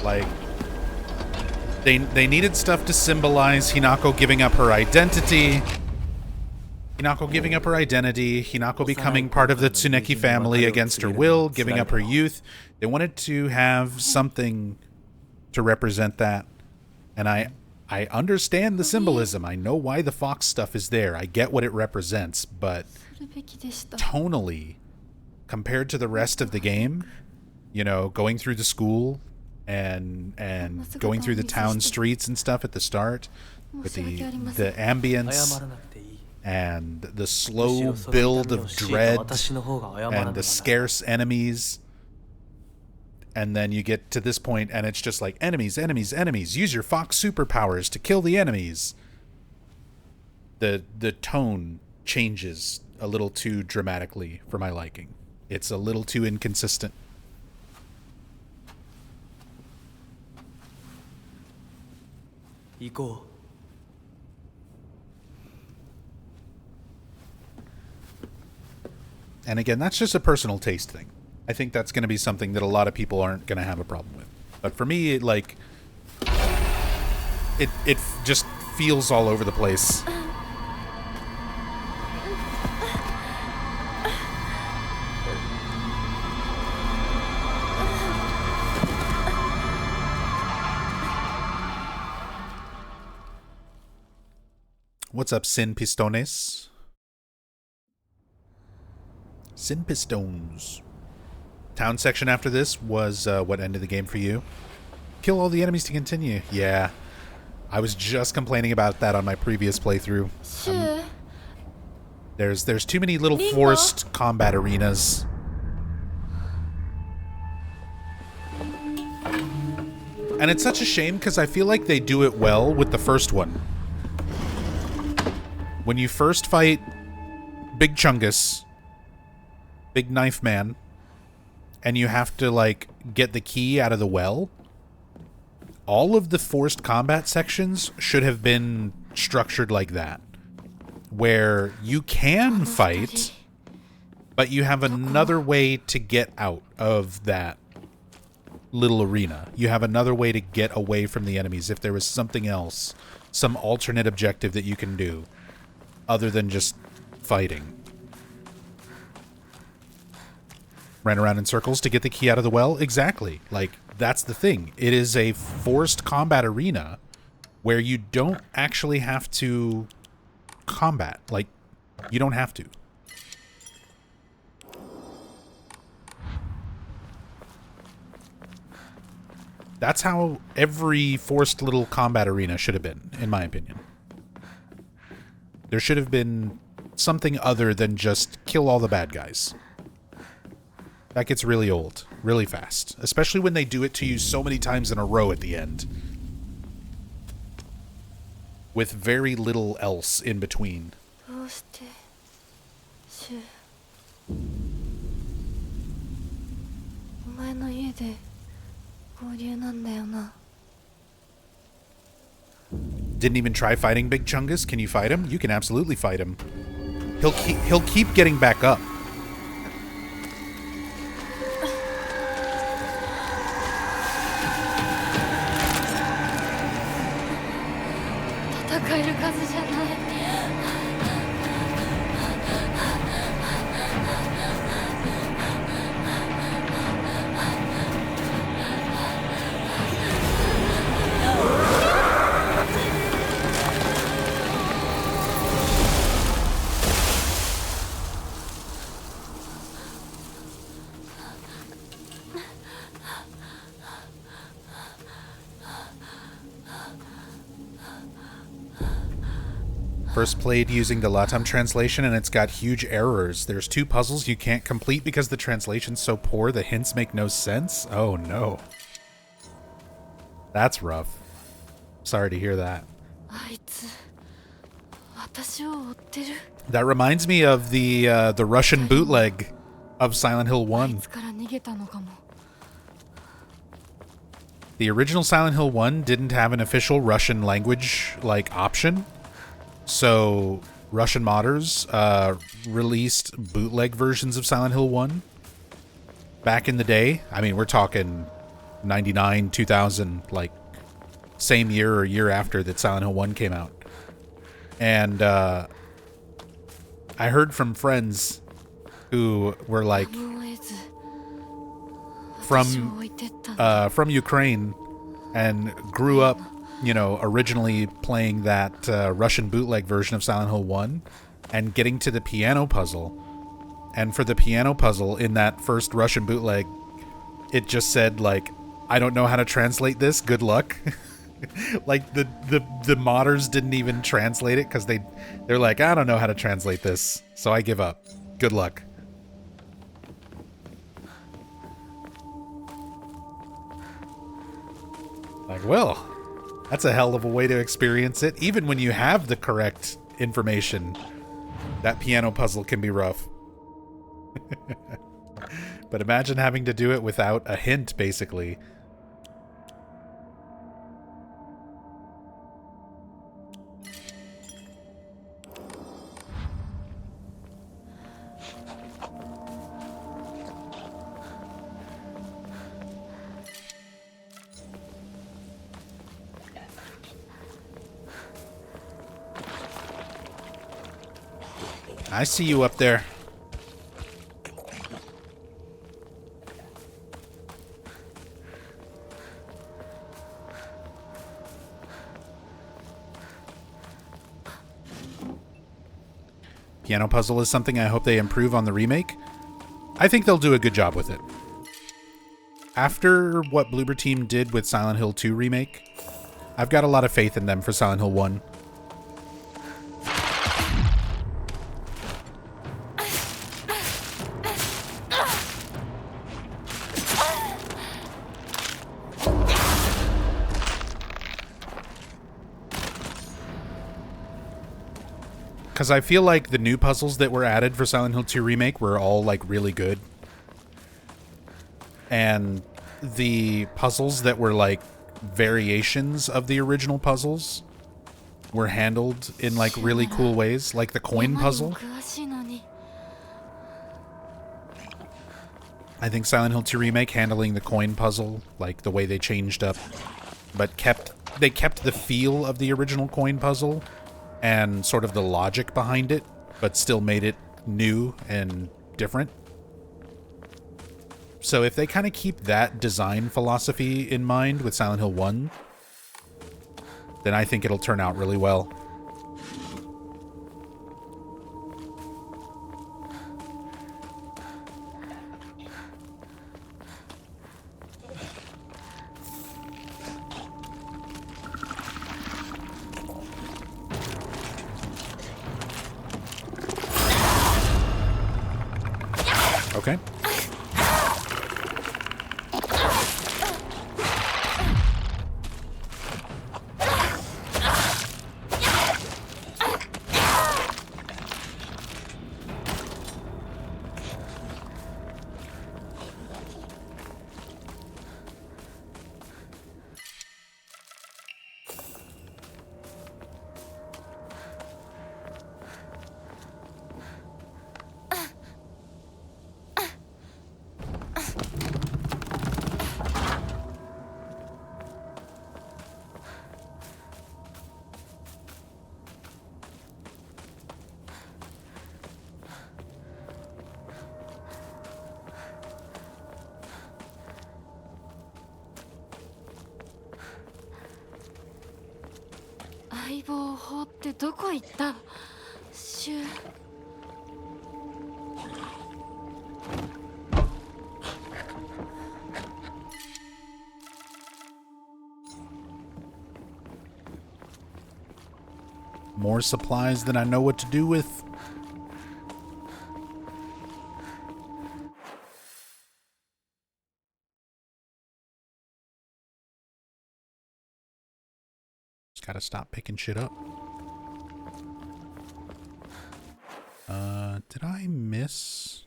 Like, they needed stuff to symbolize Hinako giving up her identity... Hinako becoming part of the Tsuneki family against her will, giving up her youth. They wanted to have something to represent that. And I understand the symbolism. I know why the fox stuff is there. I get what it represents, but tonally, compared to the rest of the game, you know, going through the school and going through the town streets and stuff at the start, with the ambience and the slow build of dread and the scarce enemies, and then you get to this point and it's just like enemies, use your fox superpowers to kill the enemies. The tone changes a little too dramatically for my liking. It's a little too inconsistent. And again, that's just a personal taste thing. I think that's going to be something that a lot of people aren't going to have a problem with. But for me, it just feels all over the place. What's up, Sin Pistones? Sin Pistones. Town section after this was what ended the game for you? Kill all the enemies to continue. Yeah. I was just complaining about that on my previous playthrough. There's too many little forced combat arenas. And it's such a shame because I feel like they do it well with the first one. When you first fight Big Chungus, Big Knife Man, and you have to, like, get the key out of the well, all of the forced combat sections should have been structured like that, where you can fight, but you have another way to get out of that little arena. You have another way to get away from the enemies if there was something else, some alternate objective that you can do, other than just fighting. Ran around in circles to get the key out of the well? Exactly. Like, that's the thing. It is a forced combat arena where you don't actually have to combat. Like, you don't have to. That's how every forced little combat arena should have been, in my opinion. There should have been something other than just kill all the bad guys. That gets really old, really fast. Especially when they do it to you so many times in a row at the end. with very little else in between. どうしてシュお前の家で合流なんだよな。 Didn't even try fighting Big Chungus? Can you fight him? You can absolutely fight him. He'll keep getting back up. 戦える数じゃない。 First played using the Latam translation, and it's got huge errors. There's 2 puzzles you can't complete because the translation's so poor the hints make no sense. Oh no. That's rough. Sorry to hear that. あいつ私を追ってる。 That reminds me of the Russian bootleg of Silent Hill 1. いつから逃げたのかも。 The original Silent Hill 1 didn't have an official Russian language like option. So Russian modders released bootleg versions of Silent Hill 1 back in the day. I mean, we're talking 99, 2000, like same year or year after that Silent Hill 1 came out. And I heard from friends who were like from Ukraine and grew up, you know, originally playing that Russian bootleg version of Silent Hill 1 and getting to the piano puzzle. And for the piano puzzle in that first Russian bootleg, it just said, like, I don't know how to translate this. Good luck. Like, the modders didn't even translate it because they're like, I don't know how to translate this, so I give up. Good luck. Like, well, that's a hell of a way to experience it. Even when you have the correct information, that piano puzzle can be rough. But imagine having to do it without a hint, basically. I see you up there. Piano puzzle is something I hope they improve on the remake. I think they'll do a good job with it. After what Bloober Team did with Silent Hill 2 remake, I've got a lot of faith in them for Silent Hill 1. Because I feel like the new puzzles that were added for Silent Hill 2 Remake were all, like, really good. And the puzzles that were, like, variations of the original puzzles were handled in, like, really cool ways. Like the coin puzzle. I think Silent Hill 2 Remake handling the coin puzzle, like, the way they changed up, but they kept the feel of the original coin puzzle and sort of the logic behind it, but still made it new and different. So if they kind of keep that design philosophy in mind with Silent Hill 1, then I think it'll turn out really well. Okay. 相棒法ってどこ行ったシュ。More supplies than I know what to do with. Just gotta stop picking shit up. Did I miss?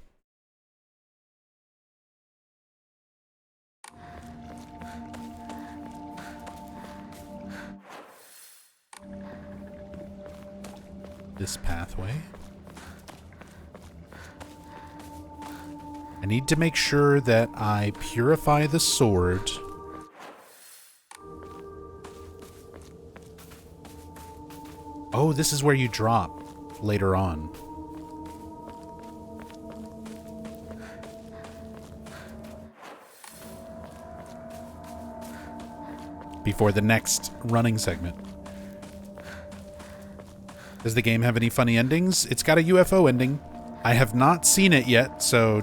This pathway. I need to make sure that I purify the sword. Oh, this is where you drop later on. Before the next running segment. Does the game have any funny endings? It's got a UFO ending. I have not seen it yet, so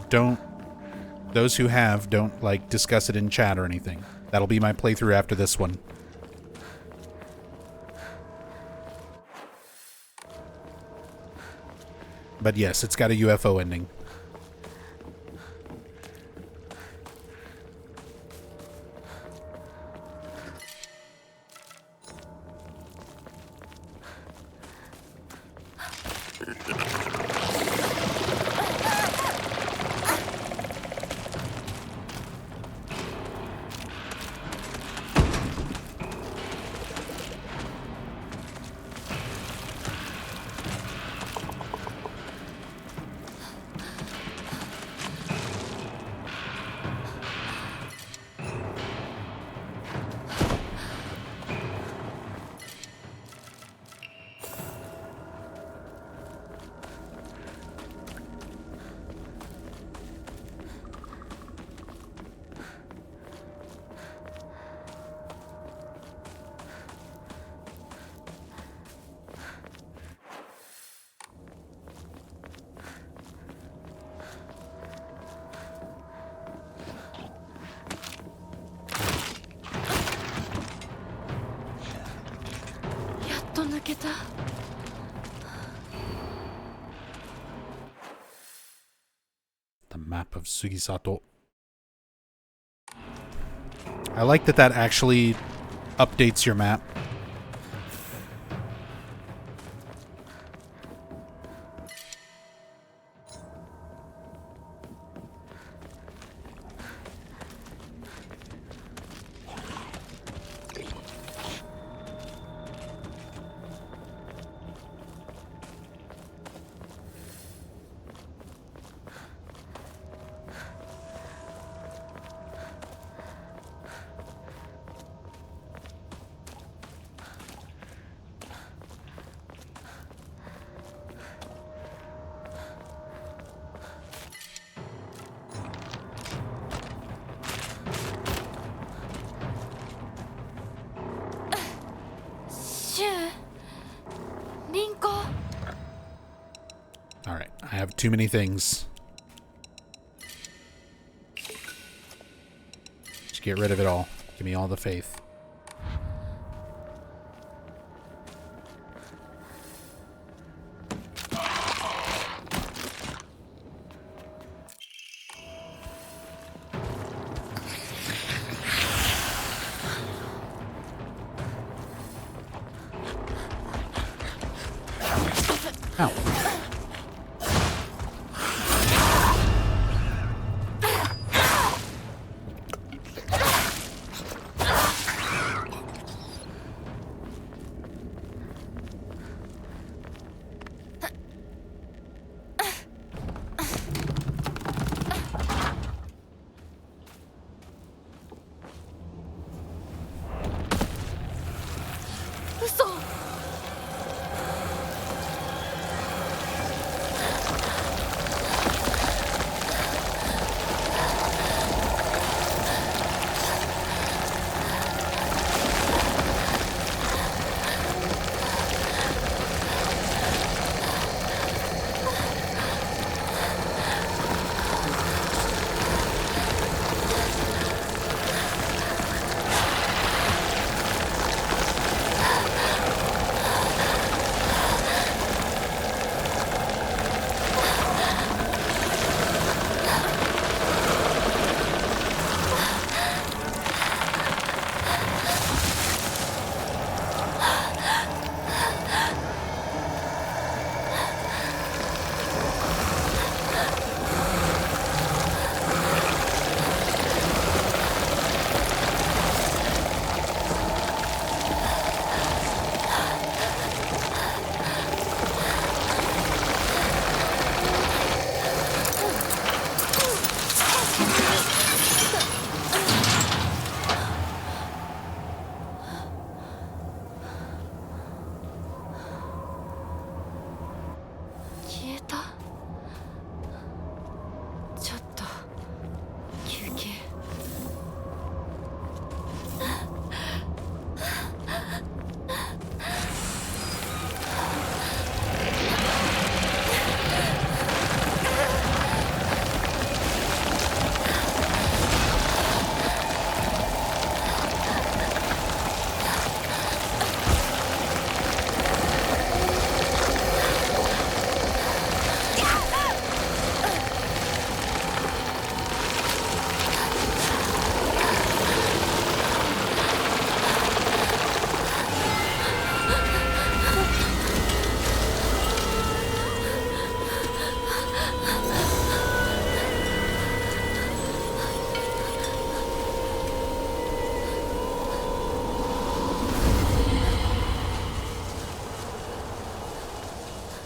those who have, don't, like, discuss it in chat or anything. That'll be my playthrough after this one. But yes, it's got a UFO ending. The map of Sugisato. I like that actually updates your map. Alright, I have too many things. Just get rid of it all. Give me all the faith. Ow.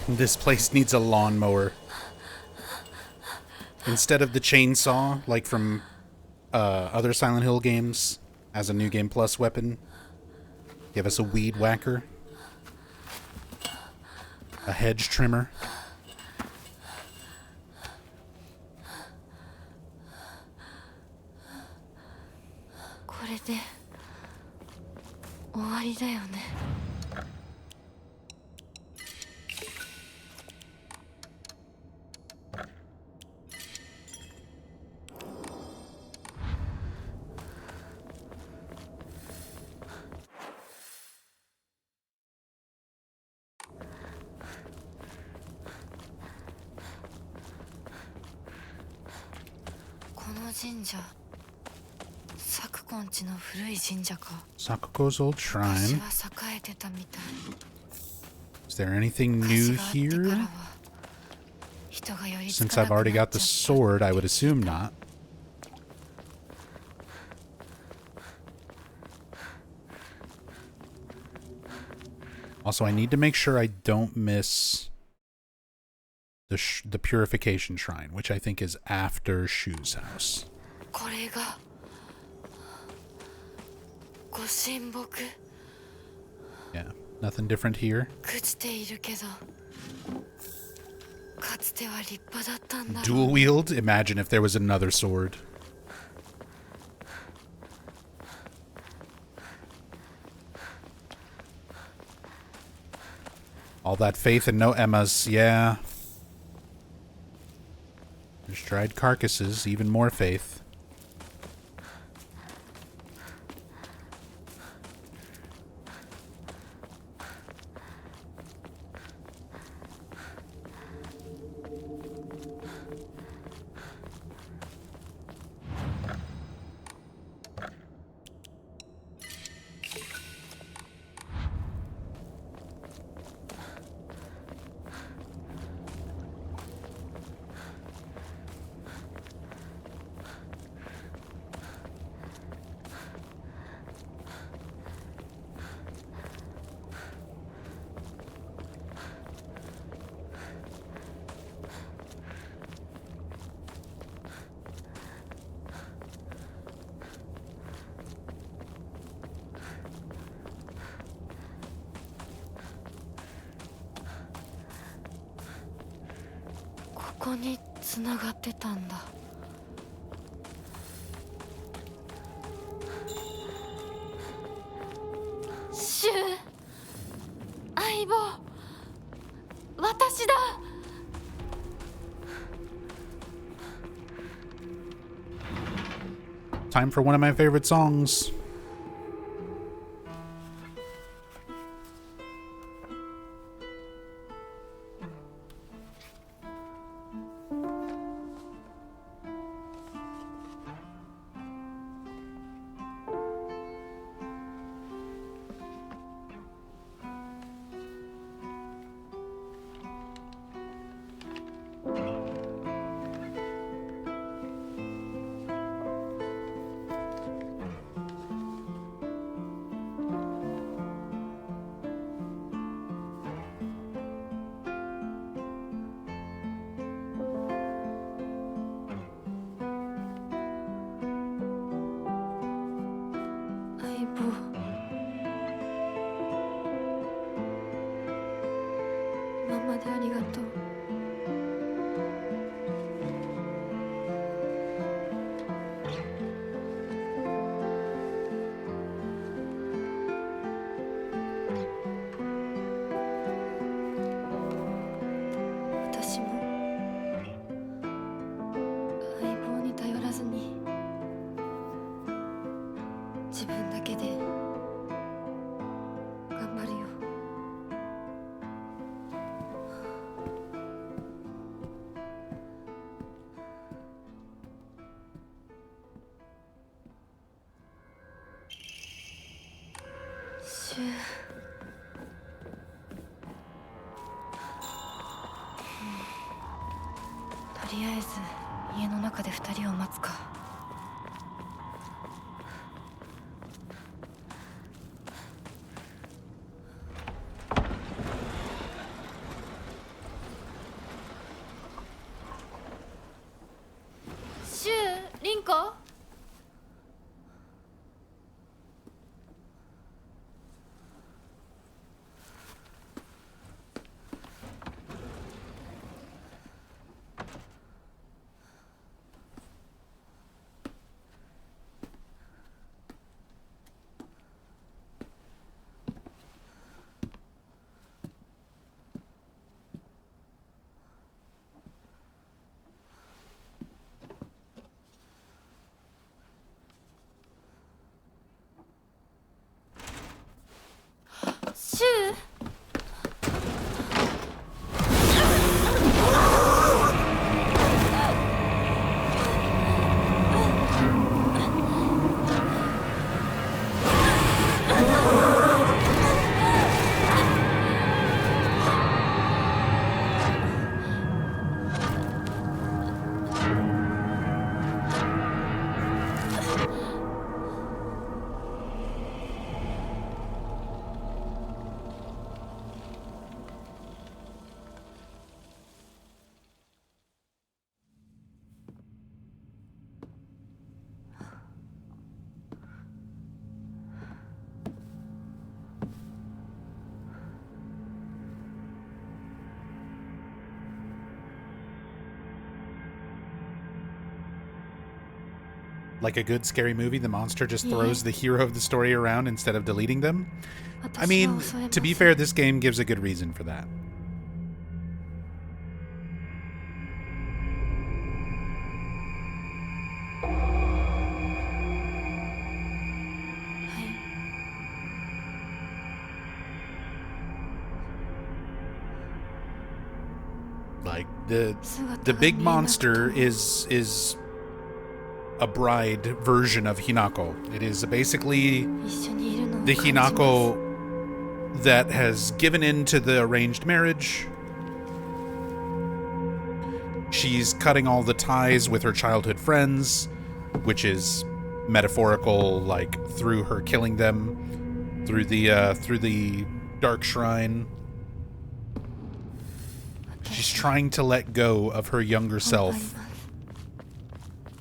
This place needs a lawnmower. Instead of the chainsaw, like from other Silent Hill games, as a New Game Plus weapon, give us a weed whacker. A hedge trimmer. Sakuko's old shrine. Is there anything new here? Since I've already got the sword, I would assume not. Also, I need to make sure I don't miss the purification shrine, which I think is after Shu's house. Yeah, nothing different here. Dual wield? Imagine if there was another sword. All that faith and no Emmas, yeah. There's dried carcasses, even more faith. Time for one of my favorite songs. Like a good scary movie, the monster just throws the hero of the story around instead of deleting them. I mean, to be fair, this game gives a good reason for that. Like the big monster is a bride version of Hinako. It is basically the Hinako that has given in to the arranged marriage. She's cutting all the ties with her childhood friends, which is metaphorical, like through her killing them through the dark shrine. She's trying to let go of her younger self.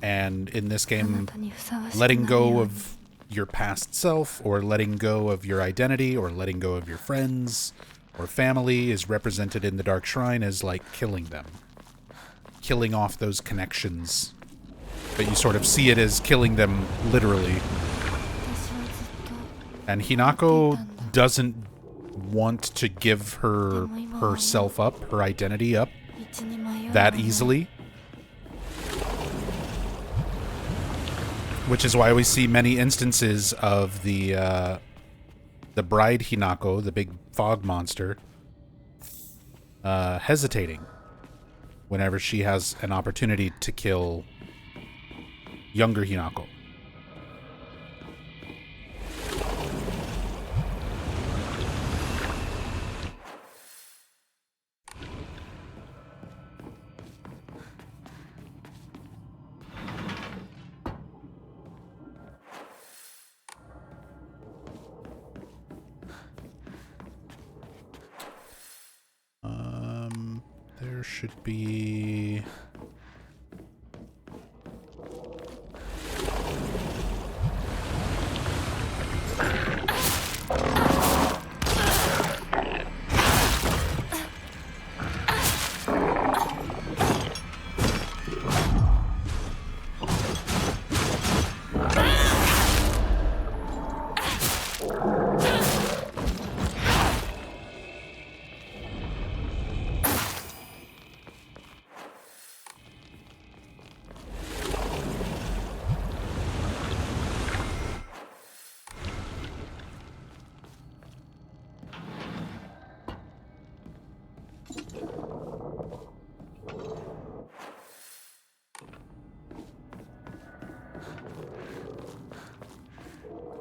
And in this game, letting go of your past self, or letting go of your identity, or letting go of your friends or family is represented in the Dark Shrine as like killing them. Killing off those connections. But you sort of see it as killing them literally. And Hinako doesn't want to give herself up, her identity up, that easily. Which is why we see many instances of the bride Hinako, the big fog monster, hesitating whenever she has an opportunity to kill younger Hinako. There should be...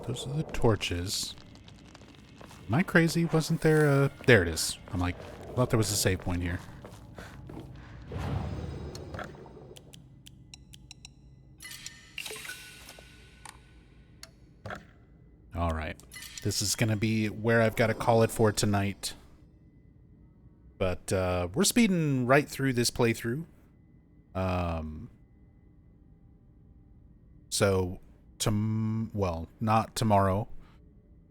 Those are the torches. Am I crazy? Wasn't there a... There it is. I'm like, I thought there was a save point here. Alright. This is going to be where I've got to call it for tonight. But we're speeding right through this playthrough. So... well, not tomorrow.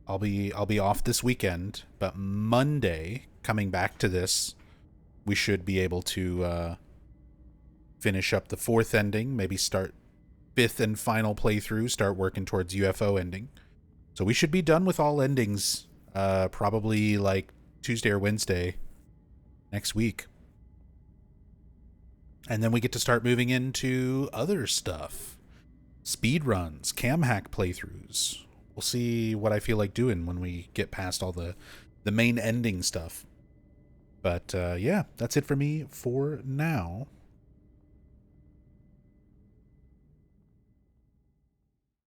I'll be off this weekend, but Monday, coming back to this, we should be able to finish up the 4th ending, maybe start 5th and final playthrough, start working towards UFO ending. So we should be done with all endings probably like Tuesday or Wednesday next week. And then we get to start moving into other stuff. Speed runs, cam hack playthroughs. We'll see what I feel like doing when we get past all the main ending stuff. But yeah, that's it for me for now.